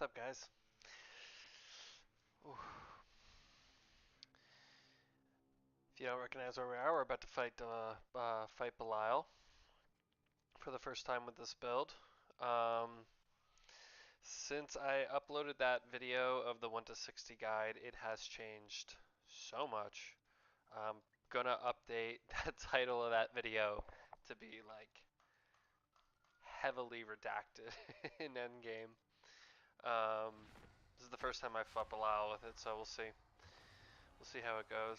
up, guys? Ooh. If you don't recognize where we are, we're about to fight Belial for the first time with this build. Um, since I uploaded that video of the 1 to 60 guide, it has changed so much. I'm gonna update that title of that video to be like heavily redacted in Endgame. This is the first time I fought Belial with it, so we'll see. We'll see how it goes.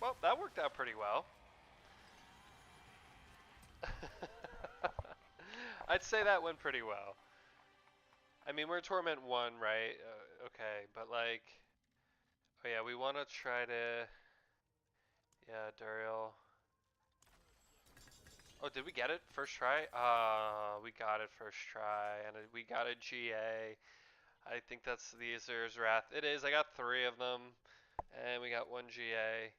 Well, that worked out pretty well. I'd say that went pretty well. I mean, we're Torment 1, right? Okay, but like... Oh yeah, we want to try to... Yeah, Duriel. Oh, did we get it first try? We got it first try, and we got a GA. I think that's the Azur's Wrath. It is, I got 3 of them, and we got 1 GA.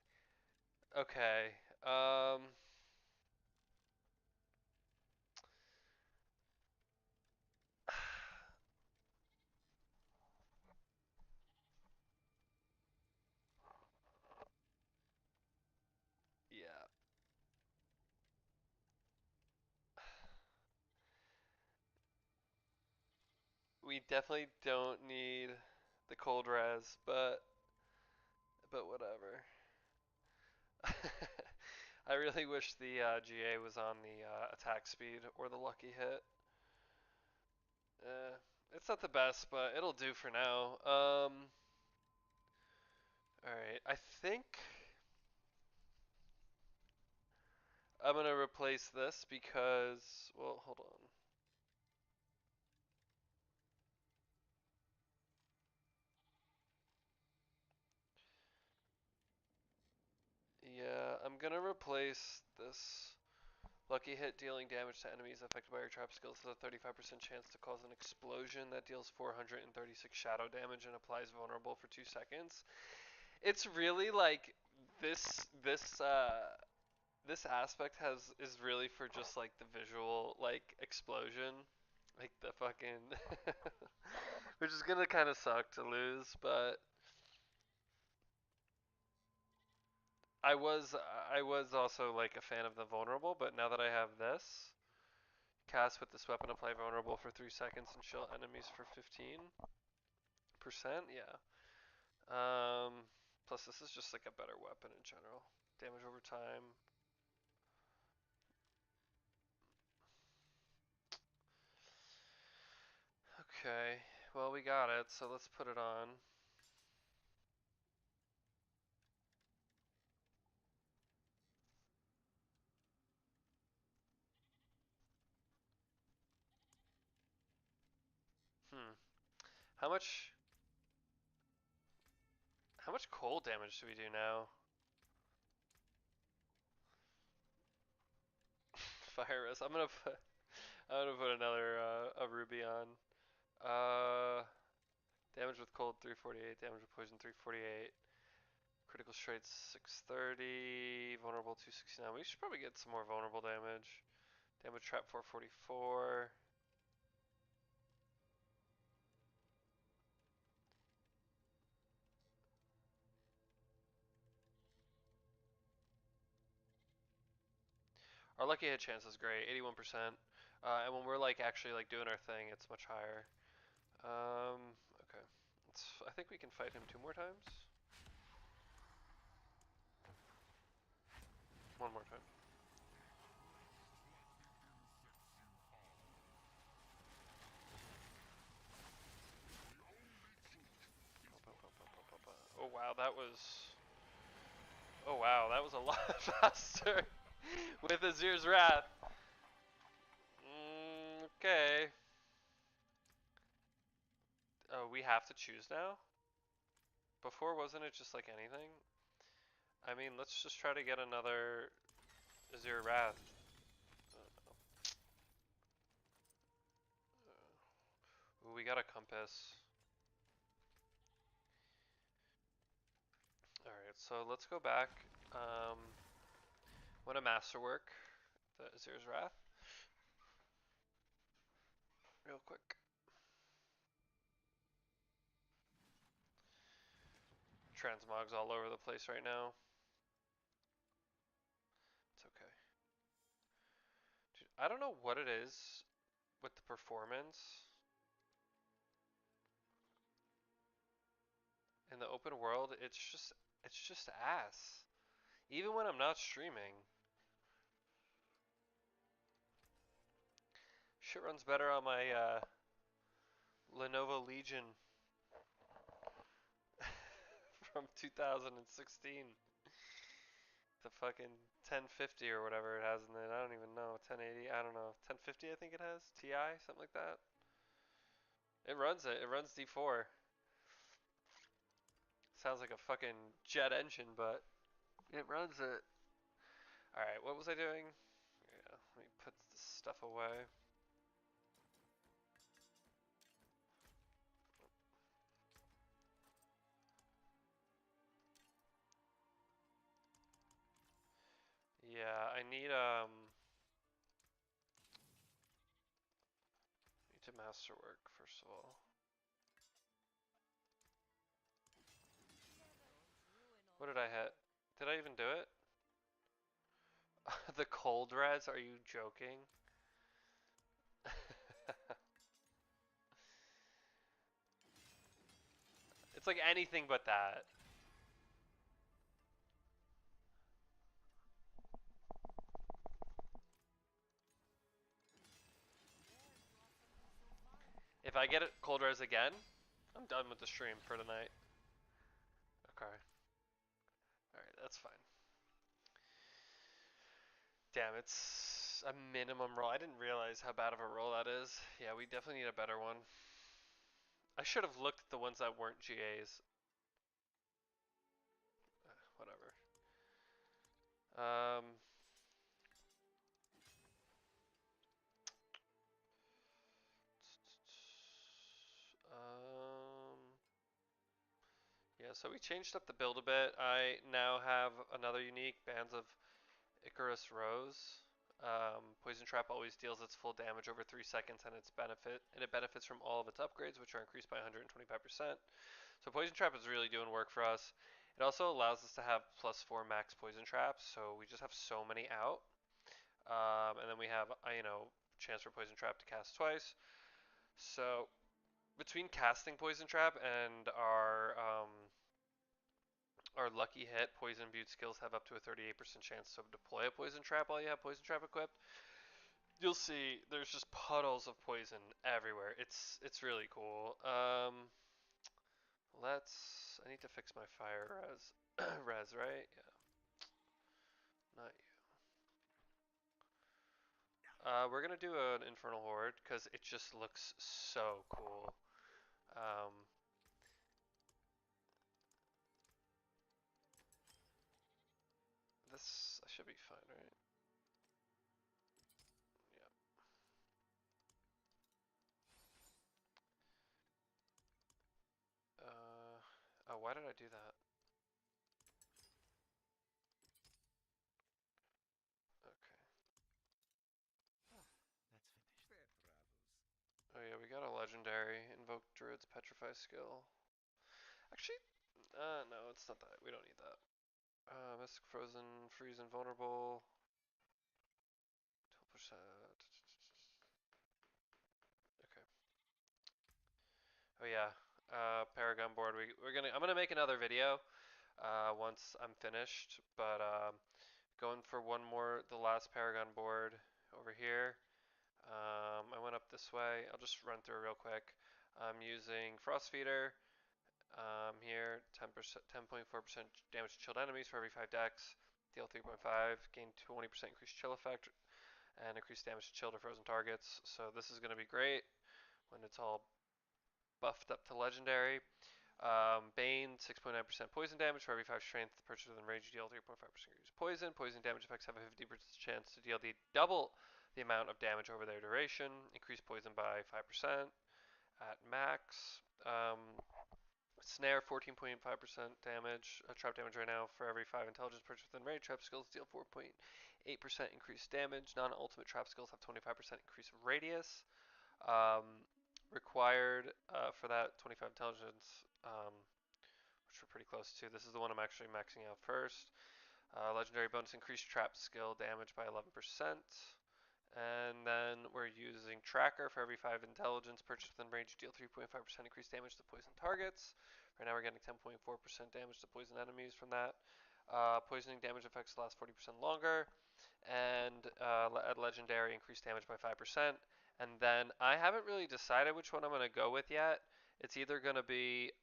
Okay, yeah. We definitely don't need the cold res, but whatever. I really wish the GA was on the attack speed or the lucky hit. It's not the best, but it'll do for now. Alright, I think I'm gonna replace this because, well, hold on. Yeah, I'm gonna replace this lucky hit dealing damage to enemies affected by your trap skills with a 35% chance to cause an explosion that deals 436 shadow damage and applies vulnerable for 2 seconds. It's really like this aspect is really for just like the visual like explosion, like the fucking which is gonna kind of suck to lose, but I was also like a fan of the vulnerable, but now that I have this, cast with this weapon, apply vulnerable for 3 seconds and shield enemies for 15%. Yeah. Plus this is just like a better weapon in general. Damage over time. Okay. Well, we got it, so let's put it on. Hmm. How much how much cold damage do we do now? Fire risk. I'm gonna put another a ruby on. Uh damage with cold 348, damage with poison 348. Critical straight 630, vulnerable 269. We should probably get some more vulnerable damage. Damage trap 444. Our lucky hit chance is great, 81%. And when we're like actually like doing our thing, it's much higher. Okay. I think we can fight him 2 more times. 1 more time. Oh wow, that was... Oh wow, that was a lot faster with Azir's Wrath. Okay. Oh, we have to choose now? Before, wasn't it just like anything? I mean, let's just try to get another Azir Wrath. Tempest. Alright, so let's go back. Want to masterwork the Azir's Wrath real quick. Transmog's all over the place right now. It's okay. Dude, I don't know what it is with the performance in the open world. It's just ass. Even when I'm not streaming. Shit runs better on my Lenovo Legion from 2016. The fucking 1050 or whatever it has in it. I don't even know. 1080, I don't know. 1050 I think it has. Ti, something like that. It runs it. It runs D4. Sounds like a fucking jet engine, but it runs it. Alright, what was I doing? Yeah, let me put this stuff away. Yeah, I need to masterwork first of all. What did I hit? Did I even do it? The cold res? Are you joking? It's like anything but that. If I get it cold res again, I'm done with the stream for tonight. Okay. Alright, that's fine. Damn, it's a minimum roll. I didn't realize how bad of a roll that is. Yeah, we definitely need a better one. I should have looked at the ones that weren't GAs. Whatever. Um, um, yeah, so we changed up the build a bit. I now have another unique, Bands of Icarus Rose. Poison Trap always deals its full damage over 3 seconds, and it benefits from all of its upgrades, which are increased by 125%. So Poison Trap is really doing work for us. It also allows us to have +4 max Poison Traps, so we just have so many out. And then we have, chance for Poison Trap to cast twice. So between casting Poison Trap and our lucky hit, Poison Imbued skills have up to a 38% chance to deploy a Poison Trap while you have Poison Trap equipped. You'll see there's just puddles of poison everywhere. It's really cool. I need to fix my fire res. Res, right? Yeah. Not you. We're gonna do an Infernal Horde because it just looks so cool. This I should be fine, right? Yeah. Oh, why did I do that? Okay. Oh yeah, we got a legendary Invoke Druid's Petrify skill. Actually, no, it's not that. We don't need that. Mystic Frozen, Freeze Invulnerable. 12%. Okay. Oh yeah. Paragon board. I'm gonna make another video once I'm finished, but going for one more, the last Paragon board over here. I went up this way. I'll just run through real quick. I'm using Frost Feeder here, 10.4% damage to chilled enemies for every 5 decks. Deal 3.5, gain 20% increased chill effect, and increased damage to chilled or frozen targets. So this is going to be great when it's all buffed up to legendary. Bane, 6.9% poison damage for every 5 strength purchased within range. You deal 3.5% increased poison. Poison damage effects have a 50% chance to deal double the amount of damage over their duration. Increase poison by 5%. at max. Snare 14.5% damage, trap damage right now for every 5 intelligence purchased within range. Trap skills deal 4.8% increased damage. Non-ultimate trap skills have 25% increased radius. Required for that 25 intelligence, which we're pretty close to. This is the one I'm actually maxing out first. Legendary bonus increased trap skill damage by 11%. And then we're using Tracker for every 5 intelligence purchased within range, deal 3.5% increased damage to poison targets. Right now we're getting 10.4% damage to poison enemies from that. Poisoning damage effects last 40% longer. And at Legendary, increased damage by 5%. And then I haven't really decided which one I'm going to go with yet. It's either going to be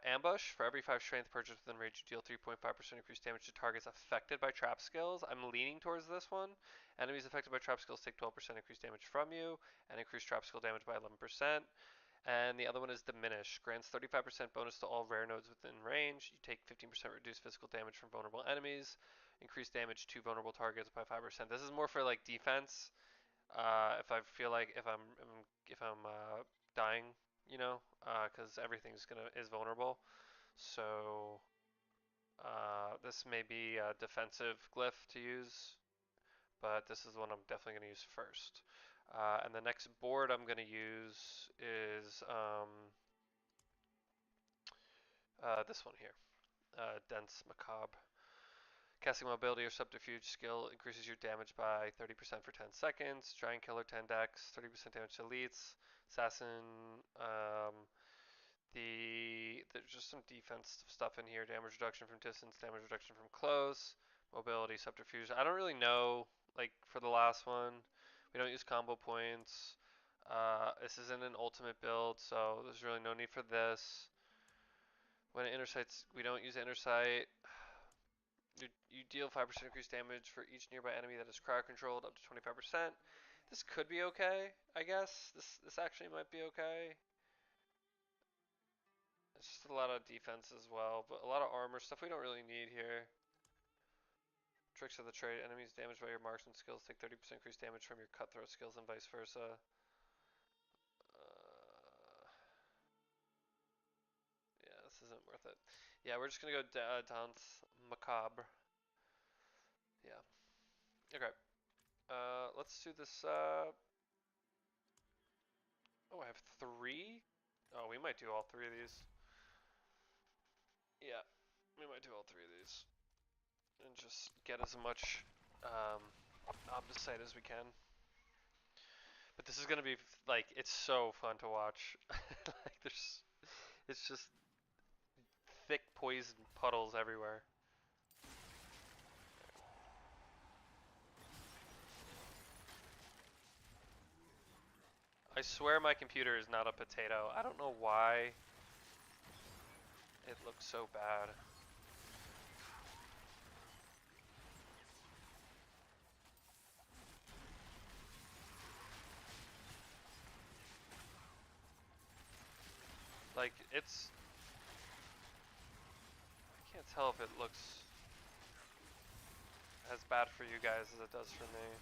Ambush. For every 5 strength purchased within range, you deal 3.5% increased damage to targets affected by trap skills. I'm leaning towards this one. Enemies affected by trap skills take 12% increased damage from you, and increased trap skill damage by 11%. And the other one is Diminish. Grants 35% bonus to all rare nodes within range. You take 15% reduced physical damage from vulnerable enemies. Increased damage to vulnerable targets by 5%. This is more for like defense. If I feel like if I'm dying, you know, because everything's is vulnerable. So this may be a defensive glyph to use, but this is the one I'm definitely going to use first. And the next board I'm going to use is this one here, Dense Macabre. Casting Mobility or Subterfuge skill increases your damage by 30% for 10 seconds. Giant Killer 10 dex, 30% damage to elites. Assassin, there's just some defense stuff in here. Damage reduction from distance, damage reduction from close, mobility, subterfuge. I don't really know, like, for the last one. We don't use combo points. This isn't an ultimate build, so there's really no need for this. When it intersights, we don't use intersight. You deal 5% increased damage for each nearby enemy that is crowd controlled, up to 25%. This could be okay, I guess. This actually might be okay. It's just a lot of defense as well, but a lot of armor stuff we don't really need here. Tricks of the trade. Enemies damaged by your marksman skills take 30% increased damage from your cutthroat skills and vice versa. Yeah, this isn't worth it. Yeah, we're just gonna go Danse Macabre. Yeah. Okay. Let's do this. Oh, I have 3? Oh, we might do all 3 of these. Yeah, we might do all 3 of these. And just get as much Omniscience as we can. But this is gonna be, like, it's so fun to watch. Like, it's just thick poison puddles everywhere. I swear my computer is not a potato. I don't know why it looks so bad. Like, it's... I can't tell if it looks as bad for you guys as it does for me.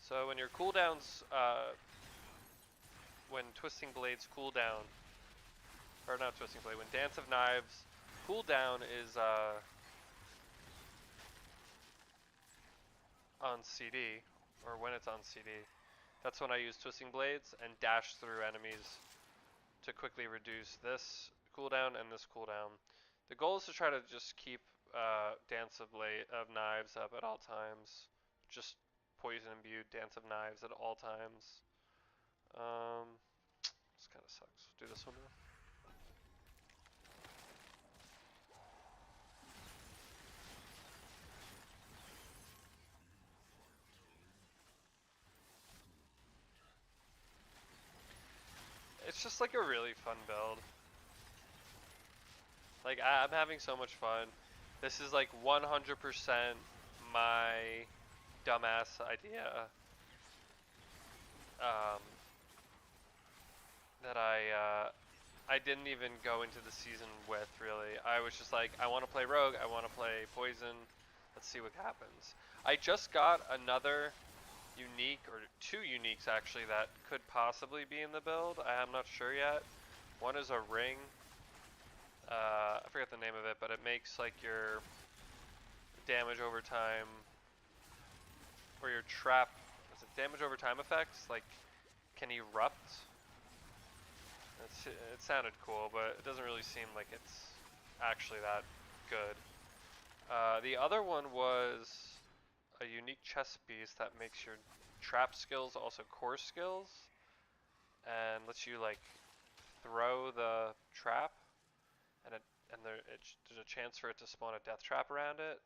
So when your cooldowns, when Twisting Blades cooldown, or not Twisting Blade, when Dance of Knives cooldown is on CD, or when it's on CD, that's when I use Twisting Blades and dash through enemies to quickly reduce this cooldown and this cooldown. The goal is to try to just keep Dance of Knives up at all times. Just poison imbued Dance of Knives at all times. This kind of sucks. Do this one now. It's just like a really fun build. Like, I'm having so much fun. This is like 100% my dumbass idea. that I didn't even go into the season with, really. I was just like, I want to play Rogue, I want to play Poison, let's see what happens. I just got another unique, or two uniques actually, that could possibly be in the build. I'm not sure yet. One is a ring. I forget the name of it, but it makes like your damage over time, or your trap, is it damage over time effects? Like, can erupt? It sounded cool, but it doesn't really seem like it's actually that good. The other one was a unique chess piece that makes your trap skills also core skills, and lets you like throw the trap, and there's a chance for it to spawn a death trap around it.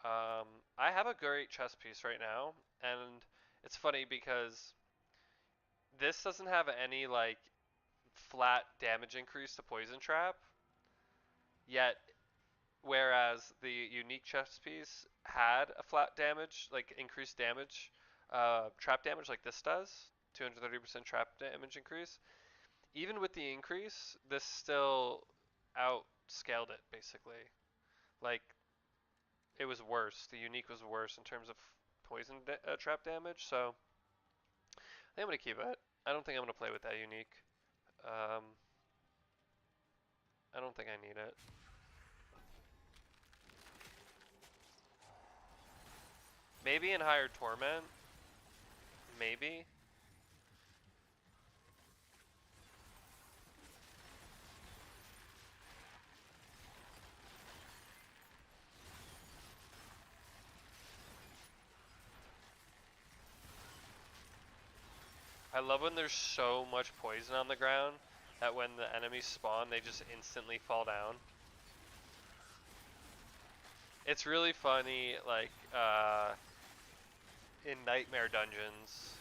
I have a great chess piece right now, and it's funny because this doesn't have any like flat damage increase to poison trap, yet whereas the unique chess piece had a flat damage, like increased damage, trap damage like this does, 230% trap damage increase. Even with the increase, this still outscaled it basically. Like, it was worse. The unique was worse in terms of poison trap damage, so I think I'm gonna keep it. I don't think I'm gonna play with that unique. Um, I don't think I need it. Maybe in higher torment. Maybe. I love when there's so much poison on the ground that when the enemies spawn, they just instantly fall down. It's really funny, like, in Nightmare Dungeons,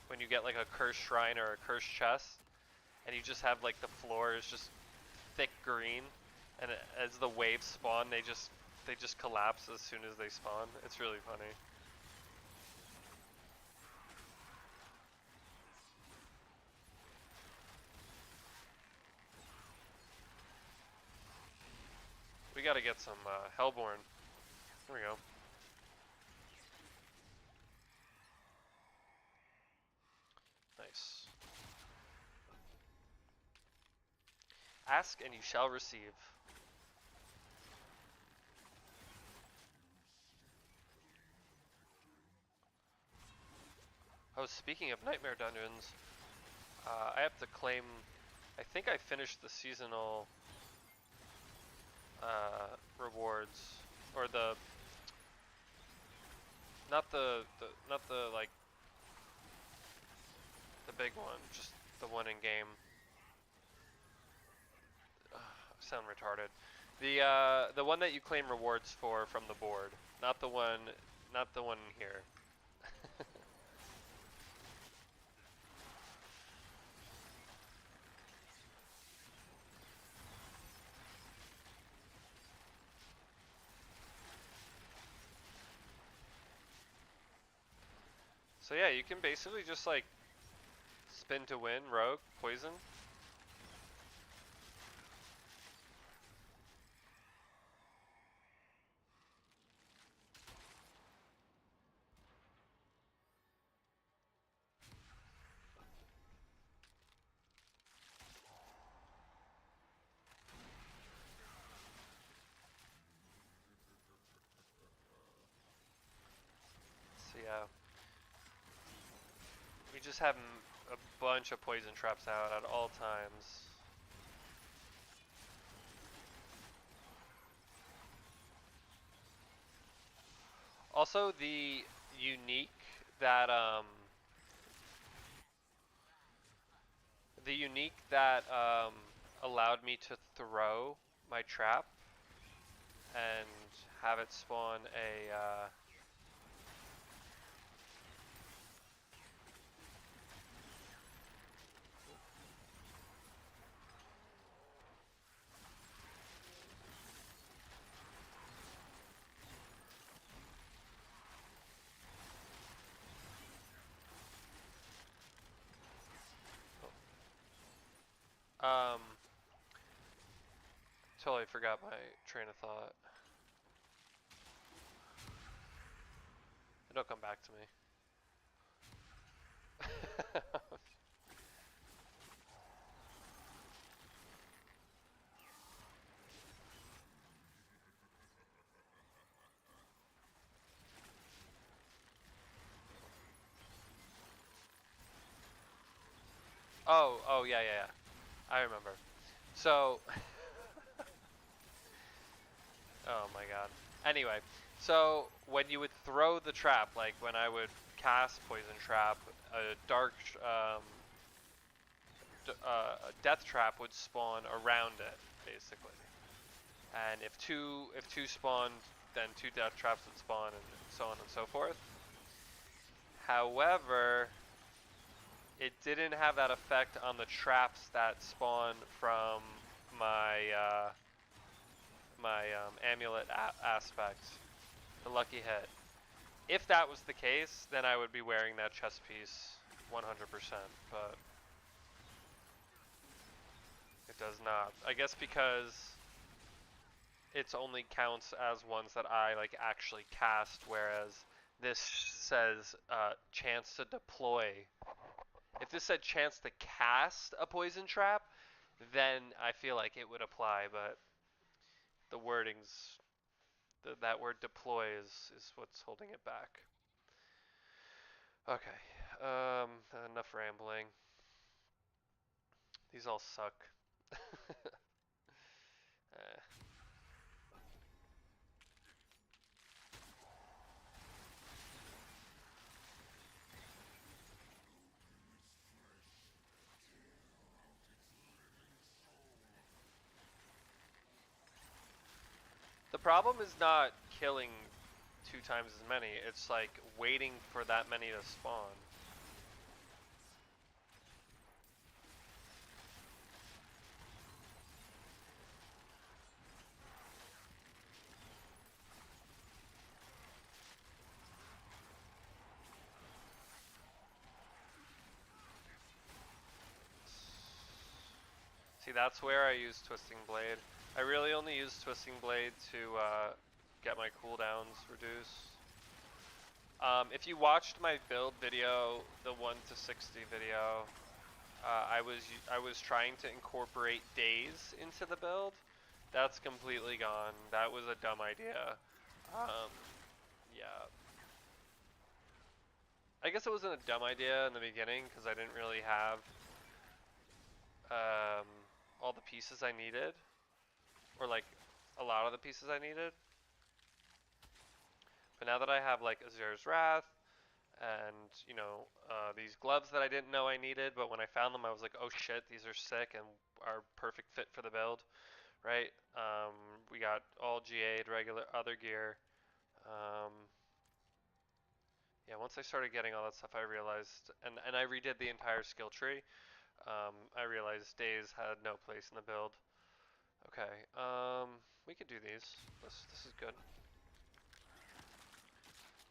when you get like a cursed shrine or a cursed chest, and you just have like the floor is just thick green, and as the waves spawn, they just collapse as soon as they spawn. It's really funny. We gotta get some Hellborn. Here we go. Nice. Ask and you shall receive. Oh, speaking of Nightmare Dungeons, I have to claim. I think I finished the seasonal rewards, or the not the like the big one, just the one in game. I sound retarded. The one that you claim rewards for from the board, not the one, not the one here. So yeah, you can basically just like spin to win, rogue, poison. So yeah, we just have a bunch of poison traps out at all times. Also, unique that the unique that allowed me to throw my trap and have it spawn a Um, totally forgot my train of thought. It'll come back to me. Oh, yeah. I remember. So, oh my god. Anyway, so when you would throw the trap, like when I would cast Poison Trap, a dark, a Death Trap would spawn around it, basically. And if two spawned, then two Death Traps would spawn, and so on and so forth. However, it didn't have that effect on the traps that spawn from my amulet aspect, the lucky hit. If that was the case, then I would be wearing that chest piece 100%, but it does not. I guess because it's only counts as ones that I like actually cast, whereas this says chance to deploy. If this said chance to cast a poison trap, then I feel like it would apply, but the wording's that word deploy is what's holding it back. Okay, enough rambling. These all suck. The problem is not killing 2 times as many, it's like waiting for that many to spawn. See, that's where I use Twisting Blade. I really only use Twisting Blade to get my cooldowns reduced. If you watched my build video, the 1 to 60 video, I was trying to incorporate days into the build. That's completely gone. That was a dumb idea. Yeah. I guess it wasn't a dumb idea in the beginning because I didn't really have um, all the pieces I needed, or like a lot of the pieces I needed. But now that I have like Azur's Wrath and these gloves that I didn't know I needed, but when I found them I was like, oh shit, these are sick and are perfect fit for the build, right? We got all GA'd regular other gear. Yeah, once I started getting all that stuff, I realized, and I redid the entire skill tree. I realized days had no place in the build. Okay, we could do these. This is good.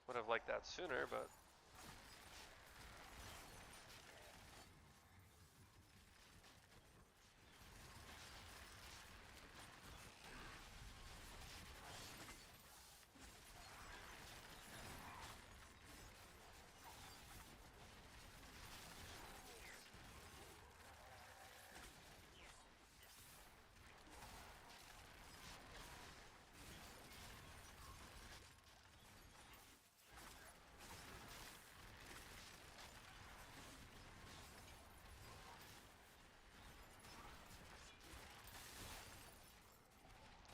Would have liked that sooner, but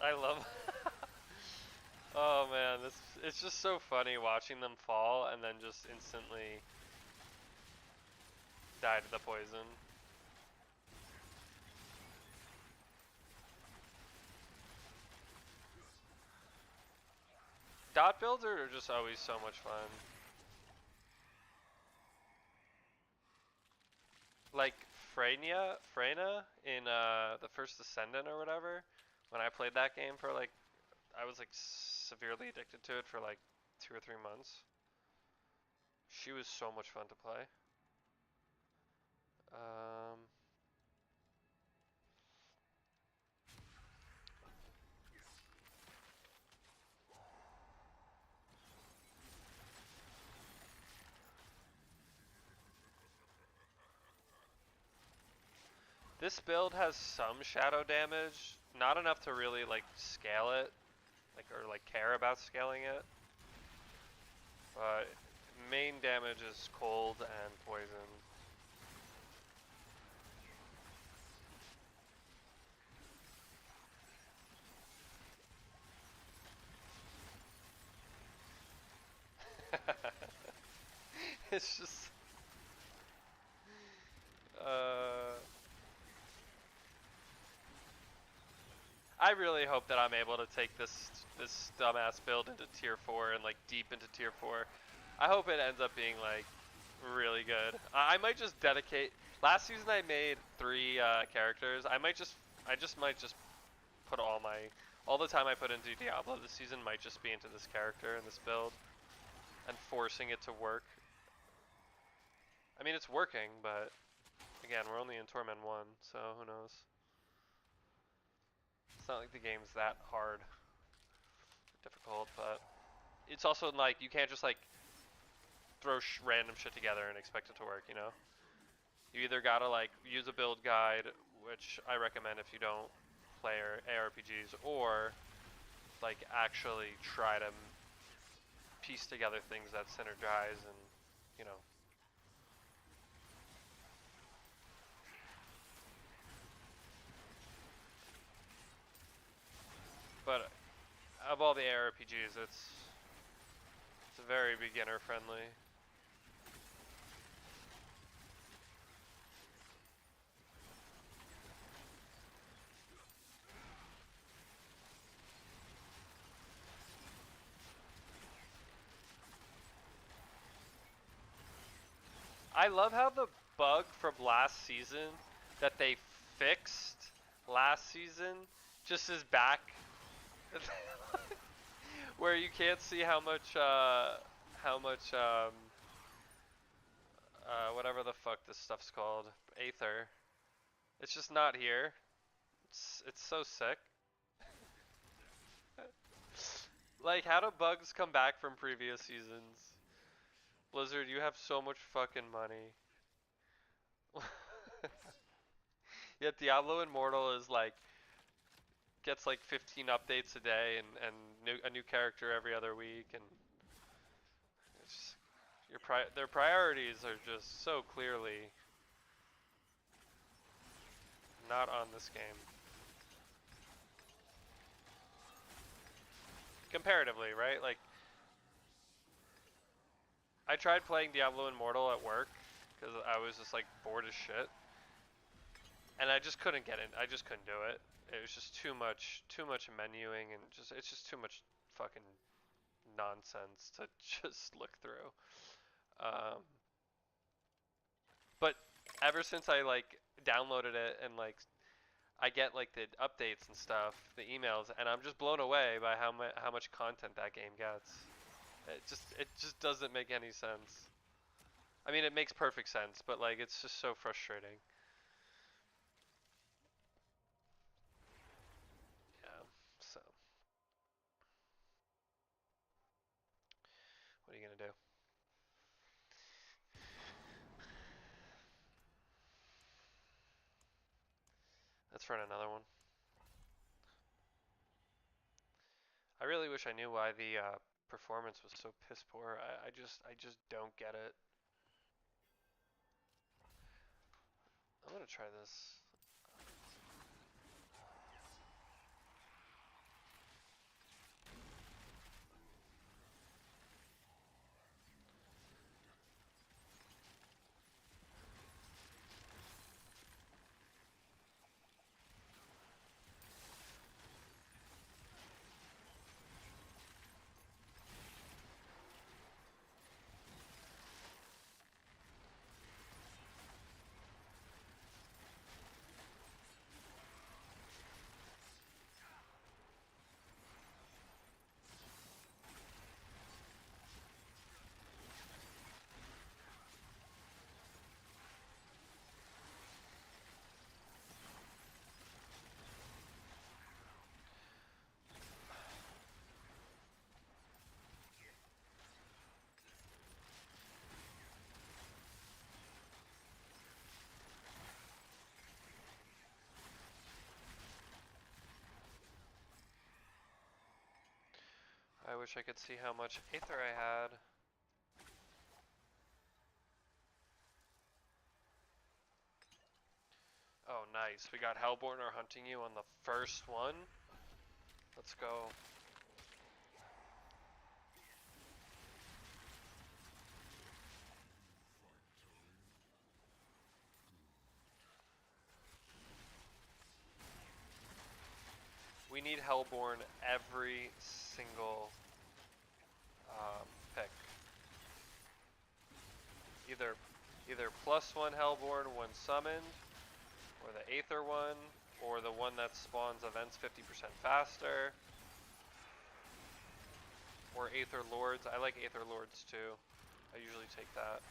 I love. Oh man, this it's just so funny watching them fall and then just instantly die to the poison. Dot builds are just always so much fun. Like Freyna in the first Ascendant or whatever. When I played that game for like, I was like severely addicted to it for like 2 or 3 months. She was so much fun to play. Um, This build has some shadow damage, not enough to really like scale it, or care about scaling it. But main damage is cold and poison. It's just I really hope that I'm able to take this dumbass build into tier 4 and like deep into tier 4. I hope it ends up being like really good. I might just dedicate. Last season I made 3 characters. I might just put all the time I put into Diablo this season might just be into this character and this build, and forcing it to work. I mean, it's working, but again, we're only in Torment 1, so who knows? It's not like the game's that hard, difficult, but it's also like you can't just like throw random shit together and expect it to work, you know? You either gotta like use a build guide, which I recommend if you don't play ARPGs, or like actually try to piece together things that synergize and, you know. But of all the ARPGs, it's very beginner friendly. I love how the bug from last season that they fixed last season just is back. Where you can't see how much whatever the fuck this stuff's called, Aether. It's just not here. It's so sick. Like, how do bugs come back from previous seasons? Blizzard, you have so much fucking money. Yet Diablo Immortal is like gets like 15 updates a day and a new character every other week, and it's their priorities are just so clearly not on this game. Comparatively, right? Like, I tried playing Diablo Immortal at work because I was just like bored as shit, and I just couldn't get it. I just couldn't do it. It was just too much menuing, and it's just too much fucking nonsense to just look through. Um, but ever since I like downloaded it and like I get like the updates and stuff, the emails, and I'm just blown away by how much content that game gets. It just doesn't make any sense. I mean, it makes perfect sense, but like it's just so frustrating. Yeah. So, what are you gonna do? Let's run another one. I really wish I knew why the performance was so piss poor. I just don't get it. I'm gonna try this. I wish I could see how much Aether I had. Oh, nice. We got Hellborn are hunting you on the first one. Let's go. We need Hellborn every single pick. Either +1 Hellborn when summoned, or the Aether one, or the one that spawns events 50% faster, or Aether Lords. I like Aether Lords too. I usually take that.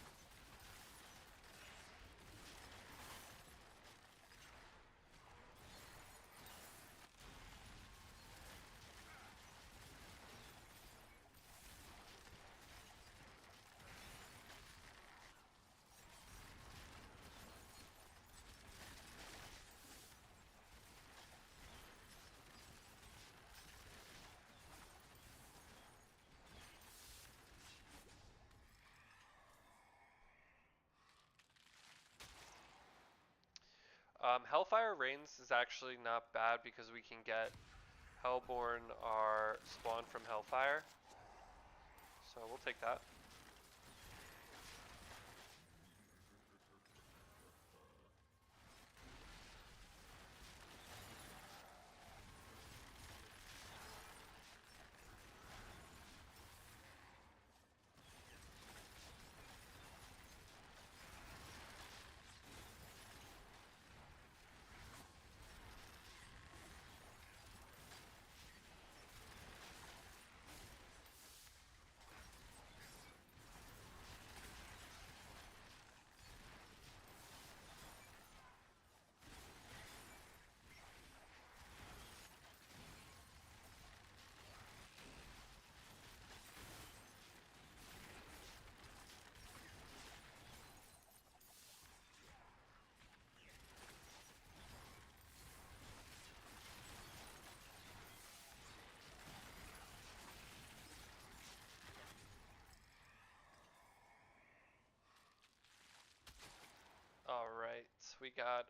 Hellfire Reigns is actually not bad because we can get Hellborn are spawned from Hellfire. So we'll take that. Alright, we got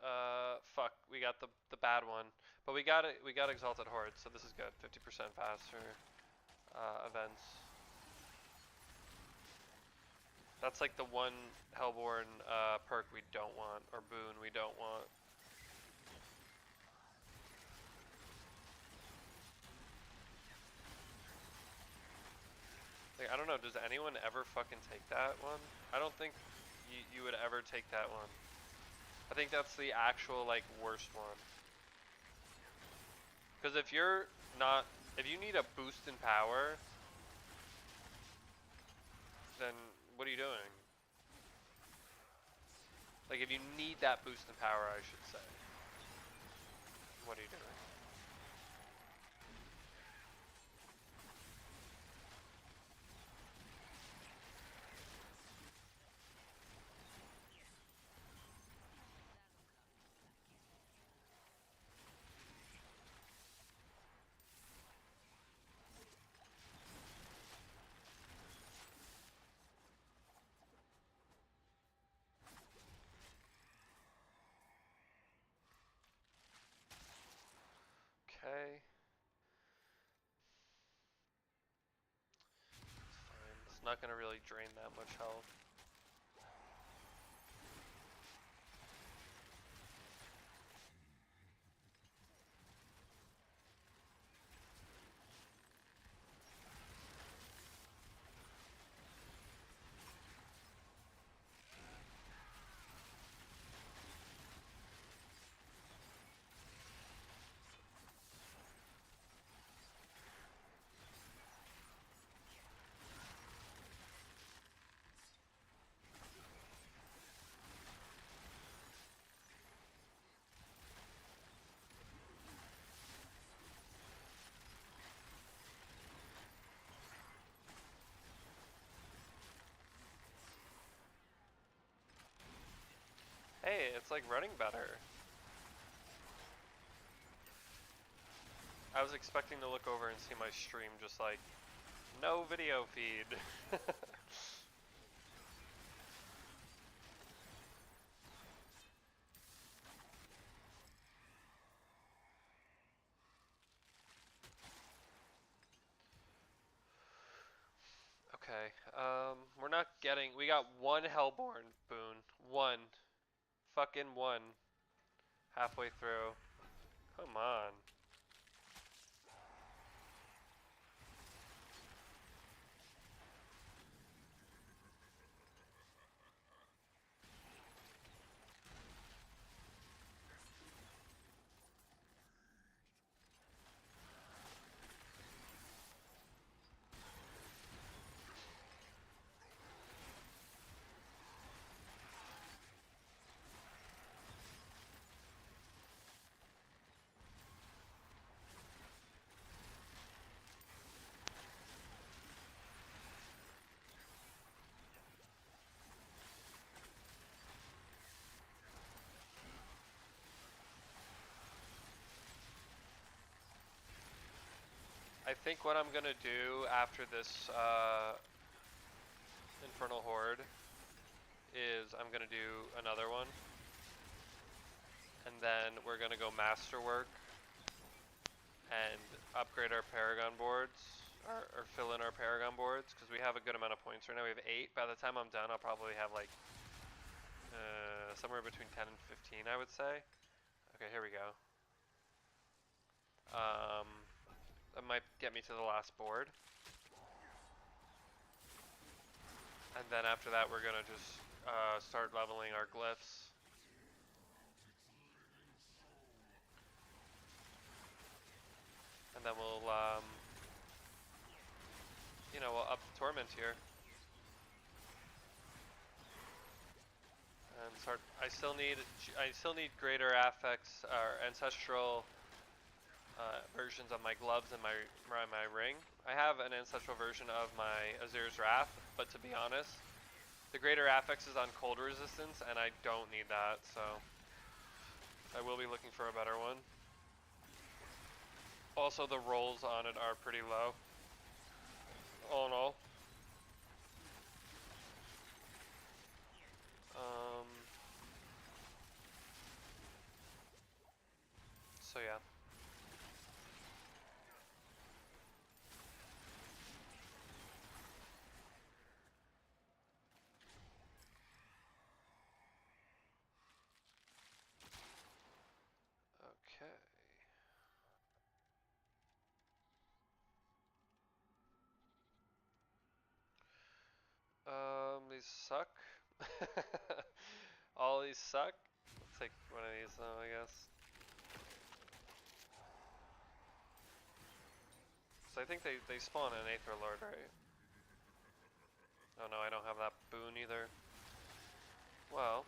we got the bad one. But we got it, we got Exalted Horde, so this is good. 50% faster events. That's like the one Hellborn perk we don't want, or boon we don't want. Like, I don't know, does anyone ever fucking take that one? I don't think you would ever take that one. I think that's the actual, like, worst one. Because if you're not, if you need a boost in power, then what are you doing? Like, if you need that boost in power, I should say, what are you doing? Okay. It's fine. It's not going to really drain that much health. Hey, it's like running better. I was expecting to look over and see my stream just like No video feed. Okay, we're not getting, we got one Hellborn boon. One. Fucking one. Halfway through. Come on. I think what I'm gonna do after this Infernal Horde is I'm gonna do another one, and then we're gonna go Masterwork and upgrade our Paragon boards, or fill in our Paragon boards, because we have a good amount of points right now. We have 8. By the time I'm done, I'll probably have like somewhere between 10 and 15, I would say. Okay, here we go. That might get me to the last board. And then after that, we're gonna just start leveling our glyphs. And then we'll, you know, we'll up the Torment here. And start. I still need greater affects or ancestral versions of my gloves and my ring. I have an ancestral version of my Azir's Wrath, but to be honest, the greater affects is on cold resistance, and I don't need that, so I will be looking for a better one. Also, the rolls on it are pretty low. All in all. So yeah. Okay. These suck. All these suck. Let's take one of these though, I guess. So I think they spawn an Aether Lord, right? Oh no, I don't have that boon either. Well.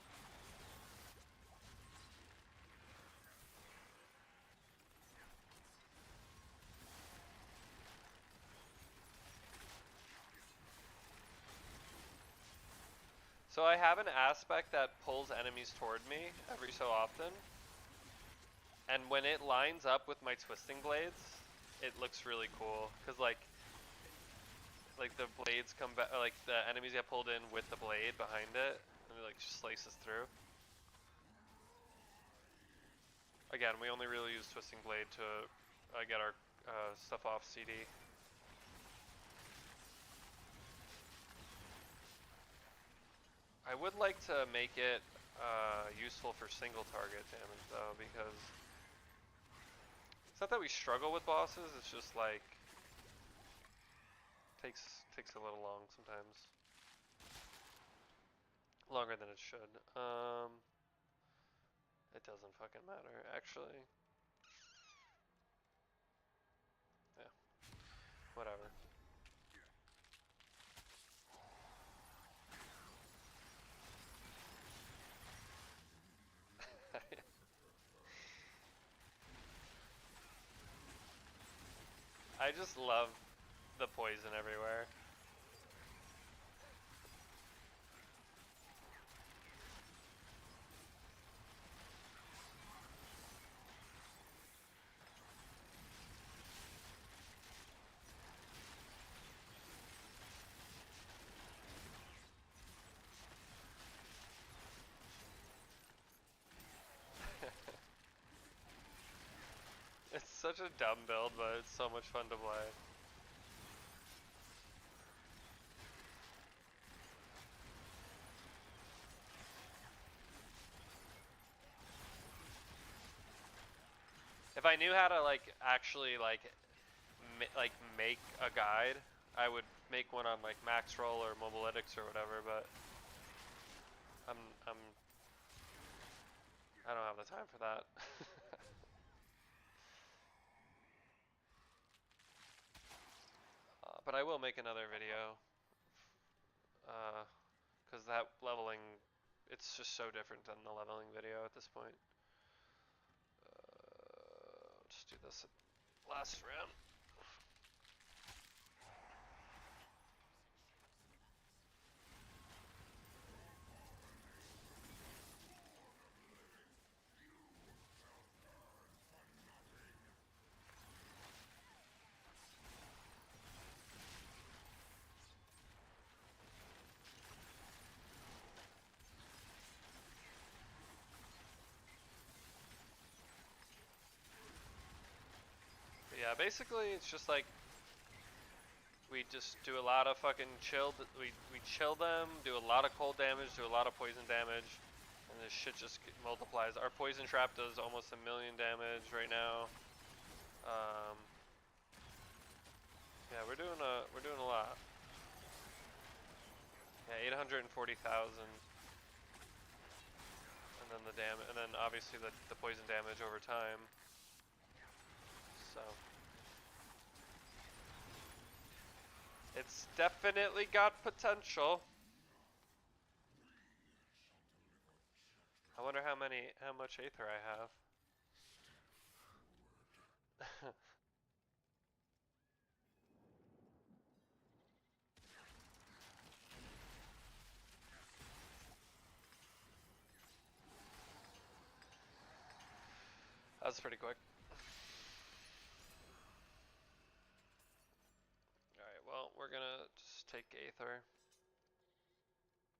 So I have an aspect that pulls enemies toward me every so often. And when it lines up with my Twisting Blades, it looks really cool. Cause like the blades come back, like the enemies get pulled in with the blade behind it, and it like slices through. Again, we only really use Twisting Blade to get our stuff off CD. I would like to make it useful for single target damage though, because it's not that we struggle with bosses, it's just like takes a little long sometimes. Longer than it should. It doesn't fucking matter, actually. Yeah. Whatever. I just love the poison everywhere. such a dumb build, but it's so much fun to play. If I knew how to like actually like make a guide, I would make one on like Max Roll or Mobilytics or whatever. But I'm I don't have the time for that. But I will make another video. Because that leveling, it's just so different than the leveling video at this point. Just do this last round. But yeah, basically it's just like we just do a lot of fucking chill. We chill them, do a lot of cold damage, do a lot of poison damage, and this shit just multiplies. Our poison trap does almost 1,000,000 damage right now. Yeah, we're doing a lot. Yeah, 840,000, and then the damage, and then obviously the poison damage over time. So it's definitely got potential. I wonder how much Aether I have. That was pretty quick. Alright, well, we're gonna just take Aether.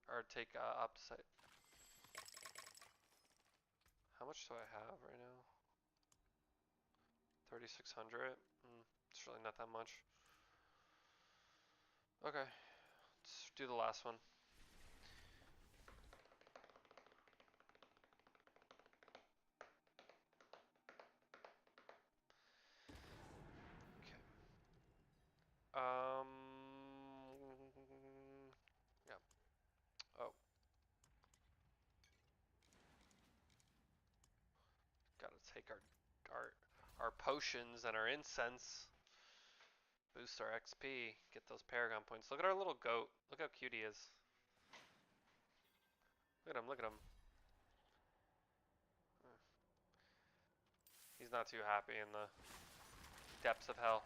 Or take Opticite. How much do I have right now? 3,600? It's really not that much. Okay, let's do the last one. Yeah. Oh. Gotta take our potions and our incense. Boost our XP. Get those Paragon points. Look at our little goat. Look how cute he is. Look at him, look at him. He's not too happy in the depths of hell.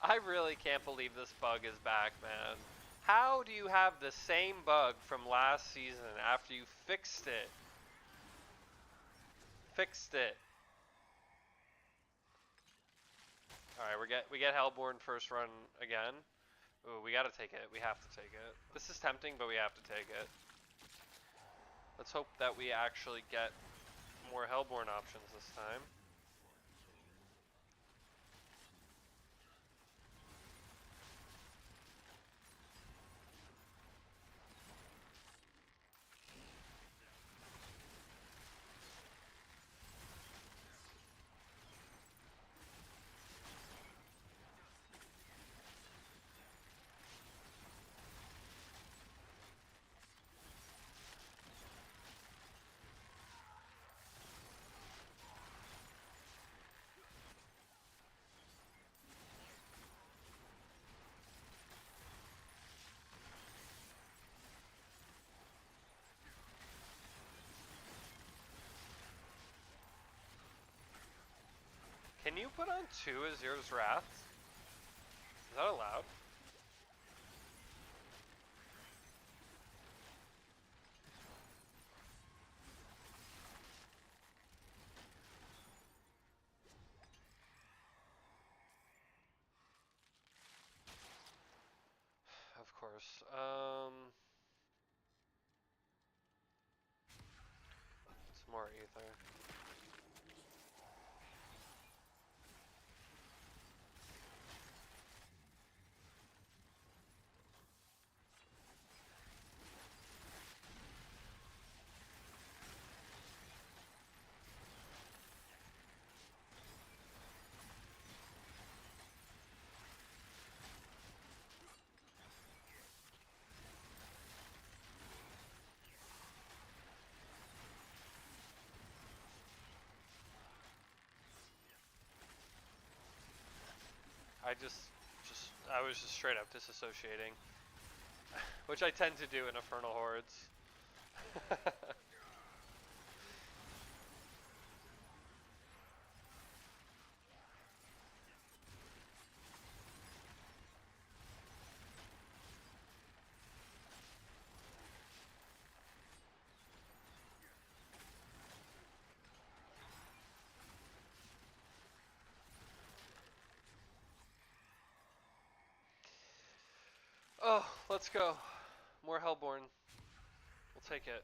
I really can't believe this bug is back, man. How do you have the same bug from last season after you fixed it? Fixed it. Alright, we get Hellborn first run again. Ooh, we gotta take it. We have to take it. This is tempting, but we have to take it. Let's hope that we actually get more Hellborn options this time. Can you put on 2 Azir's Wrath? Is that allowed? Of course. It's more ether. I was just straight up disassociating. Which I tend to do in Infernal Hordes. Oh, let's go. More Hellborn. We'll take it.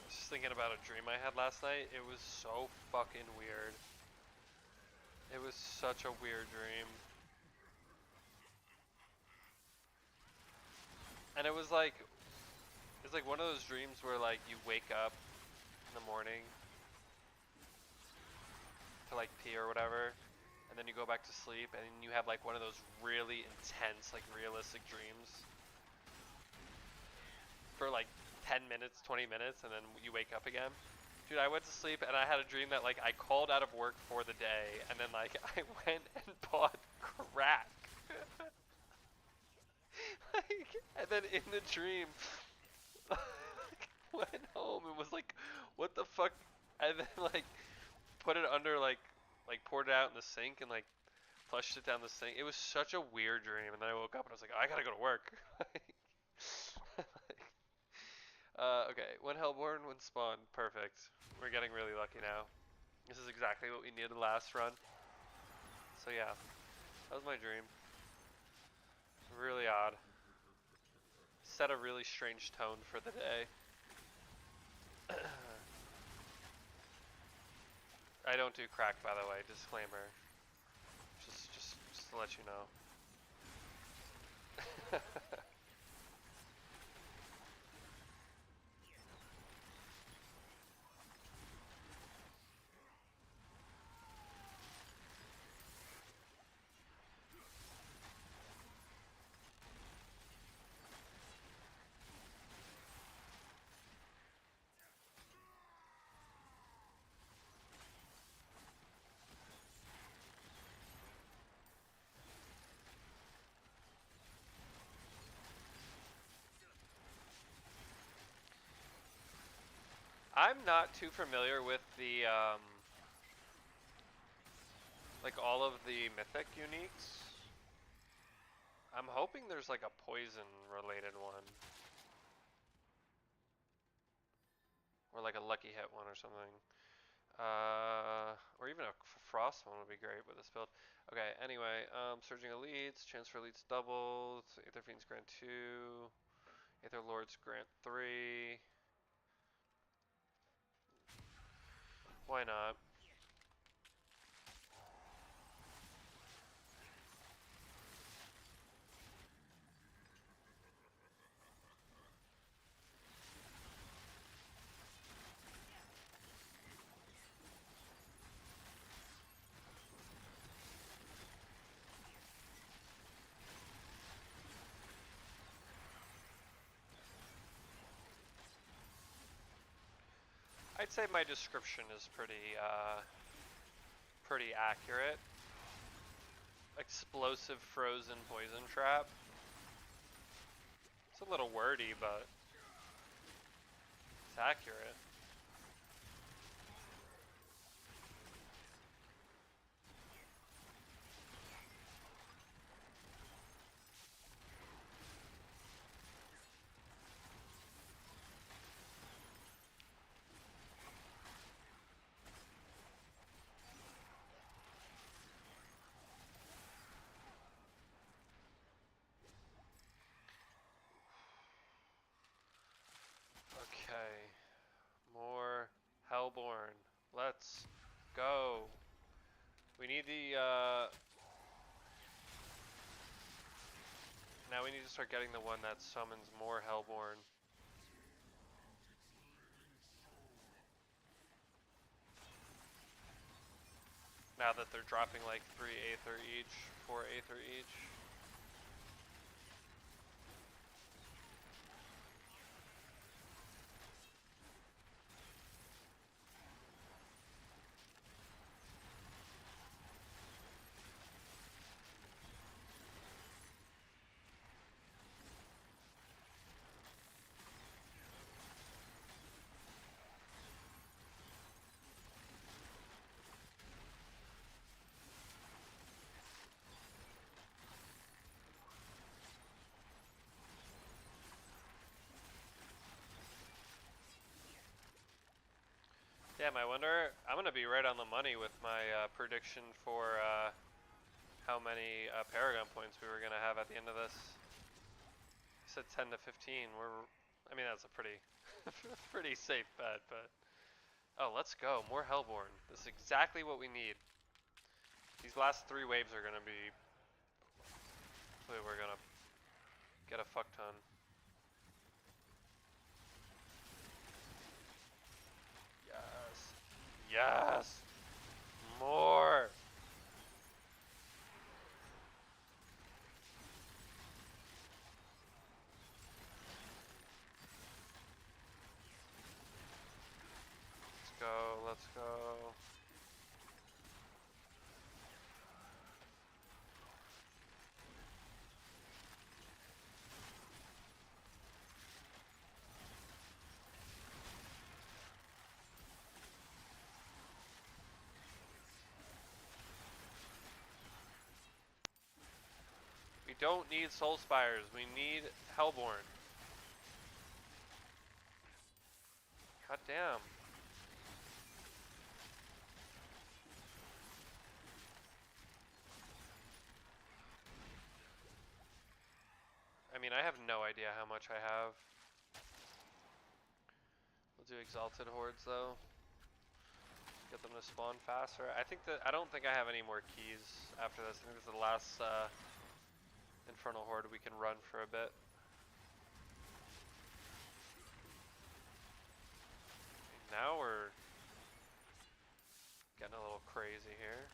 Just thinking about a dream I had last night. It was so fucking weird. It was such a weird dream. And it was like one of those dreams where like you wake up in the morning to like pee or whatever, and then you go back to sleep and you have like one of those really intense, like realistic dreams for like 10 minutes, 20 minutes, and then you wake up again. Dude, I went to sleep and I had a dream that like I called out of work for the day and then like I went and bought crack. Like, and then in the dream, went home and was like, what the fuck? And then like put it under like poured it out in the sink and like flushed it down the sink. It was such a weird dream. And then I woke up and I was like, oh, I gotta go to work. Okay, when Hellborn, when Spawn, perfect. We're getting really lucky now. This is exactly what we needed last run. So yeah, that was my dream. Really odd. Set a really strange tone for the day. I don't do crack, by the way, disclaimer. Just to let you know. I'm not too familiar with the like all of the mythic uniques. I'm hoping there's like a poison related one. Or like a lucky hit one or something. Or even a frost one would be great with this build. Okay, anyway, surging elites, chance for elites doubled, Aether Fiends grant 2, Aether Lords grant 3. Why not? I'd say my description is pretty accurate. Explosive frozen poison trap. It's a little wordy, but it's accurate. Okay, more Hellborn. Let's go. We need the, now we need to start getting the one that summons more Hellborn. Now that they're dropping like 3 Aether each, 4 Aether each. Damn, I wonder, I'm going to be right on the money with my prediction for how many Paragon points we were going to have at the end of this. I said 10 to 15. I mean, that's a pretty, pretty safe bet, but. Oh, let's go. More Hellborn. This is exactly what we need. These last 3 waves are going to be. Hopefully, we're going to get a fuck ton. Yes. Yes! More! Let's go, let's go. We don't need Soul Spires, we need Hellborn. God damn. I mean, I have no idea how much I have. We'll do Exalted Hordes though. Get them to spawn faster. I don't think I have any more keys after this. I think this is the last Infernal Horde we can run for a bit. Now we're getting a little crazy here.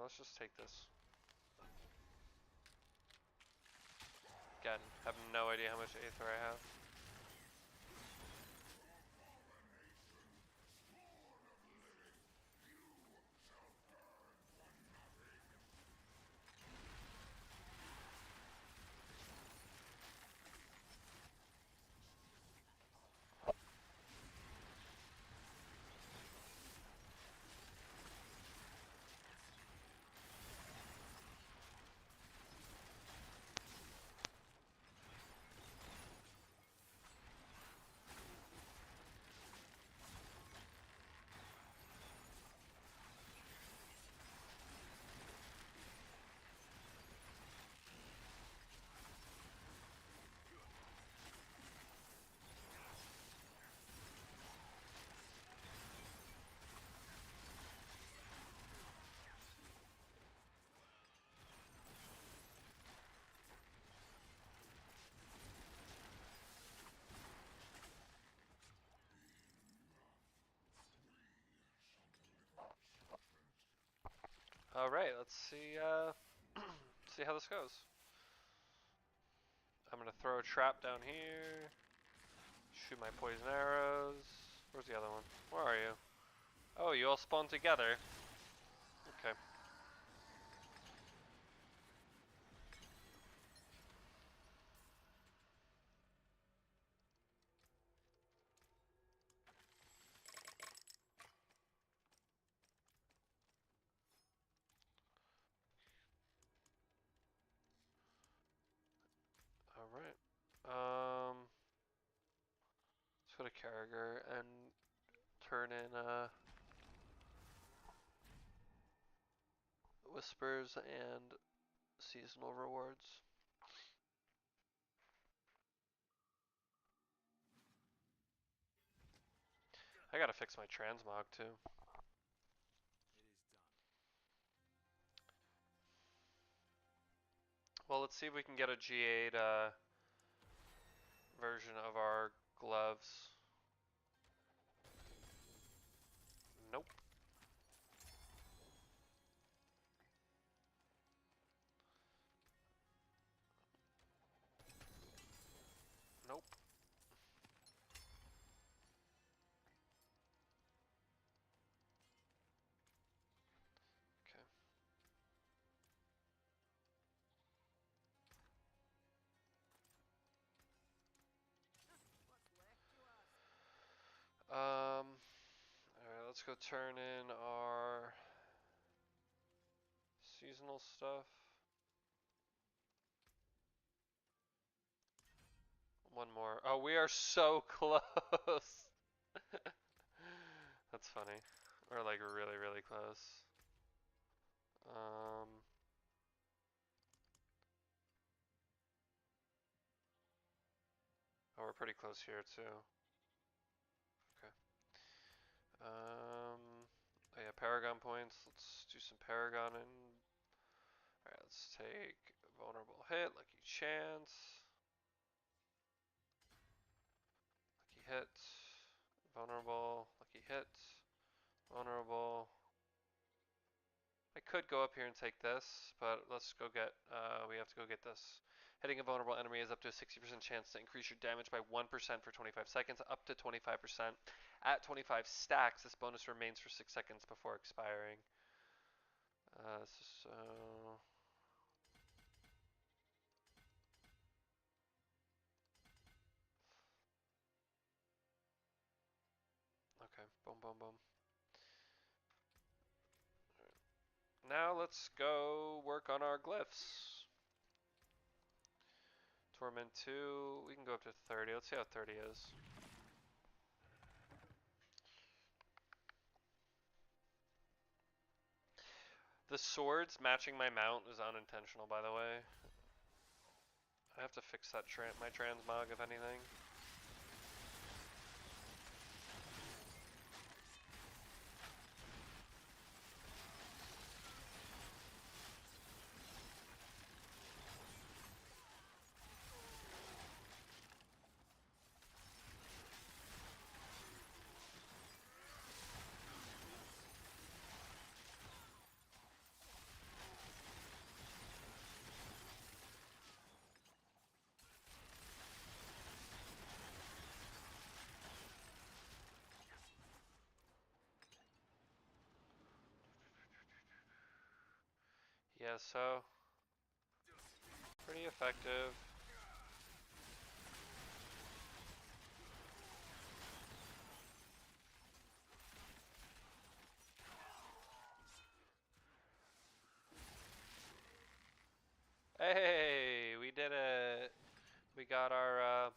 Let's just take this. Again, have no idea how much Aether I have. Alright, let's see, see how this goes. I'm gonna throw a trap down here. Shoot my poison arrows. Where's the other one? Where are you? Oh, you all spawned together. Okay. Alright. Let's go to Carragher and turn in whispers and seasonal rewards. I gotta fix my transmog too. Well, let's see if we can get a G8 version of our gloves. Nope. Nope. Okay. Alright, let's go turn in our seasonal stuff. One more. Oh, we are so close. That's funny. We're like really, really close. Oh, we're pretty close here too. Okay. Oh yeah, Paragon points. Let's do some Paragoning. Alright, let's take Vulnerable Hit, Lucky Chance. Lucky Hit. Vulnerable, Lucky Hit. Vulnerable. I could go up here and take this, but let's go get, we have to go get this. Hitting a vulnerable enemy is up to a 60% chance to increase your damage by 1% for 25 seconds, up to 25%. At 25 stacks, this bonus remains for 6 seconds before expiring. So... Okay, boom, boom, boom. Now let's go work on our glyphs. Torment 2, we can go up to 30. Let's see how 30 is. The swords matching my mount is unintentional, by the way. I have to fix that my transmog, if anything. Yeah, so pretty effective. Hey, we did it. We got our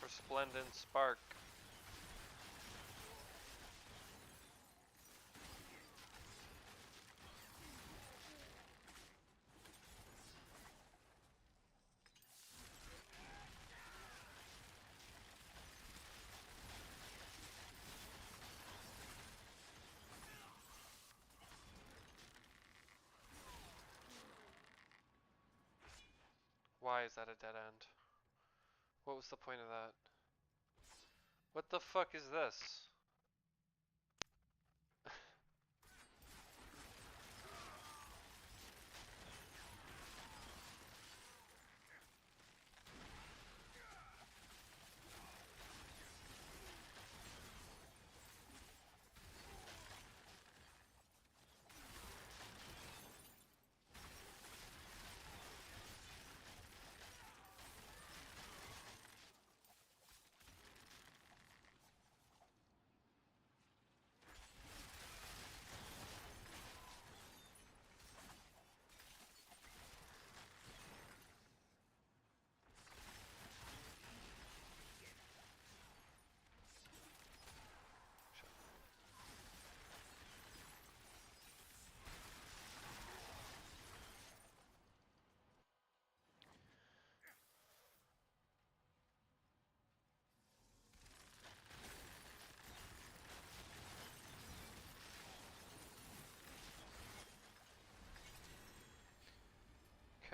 Resplendent Spark. Why is that a dead end? What was the point of that? What the fuck is this?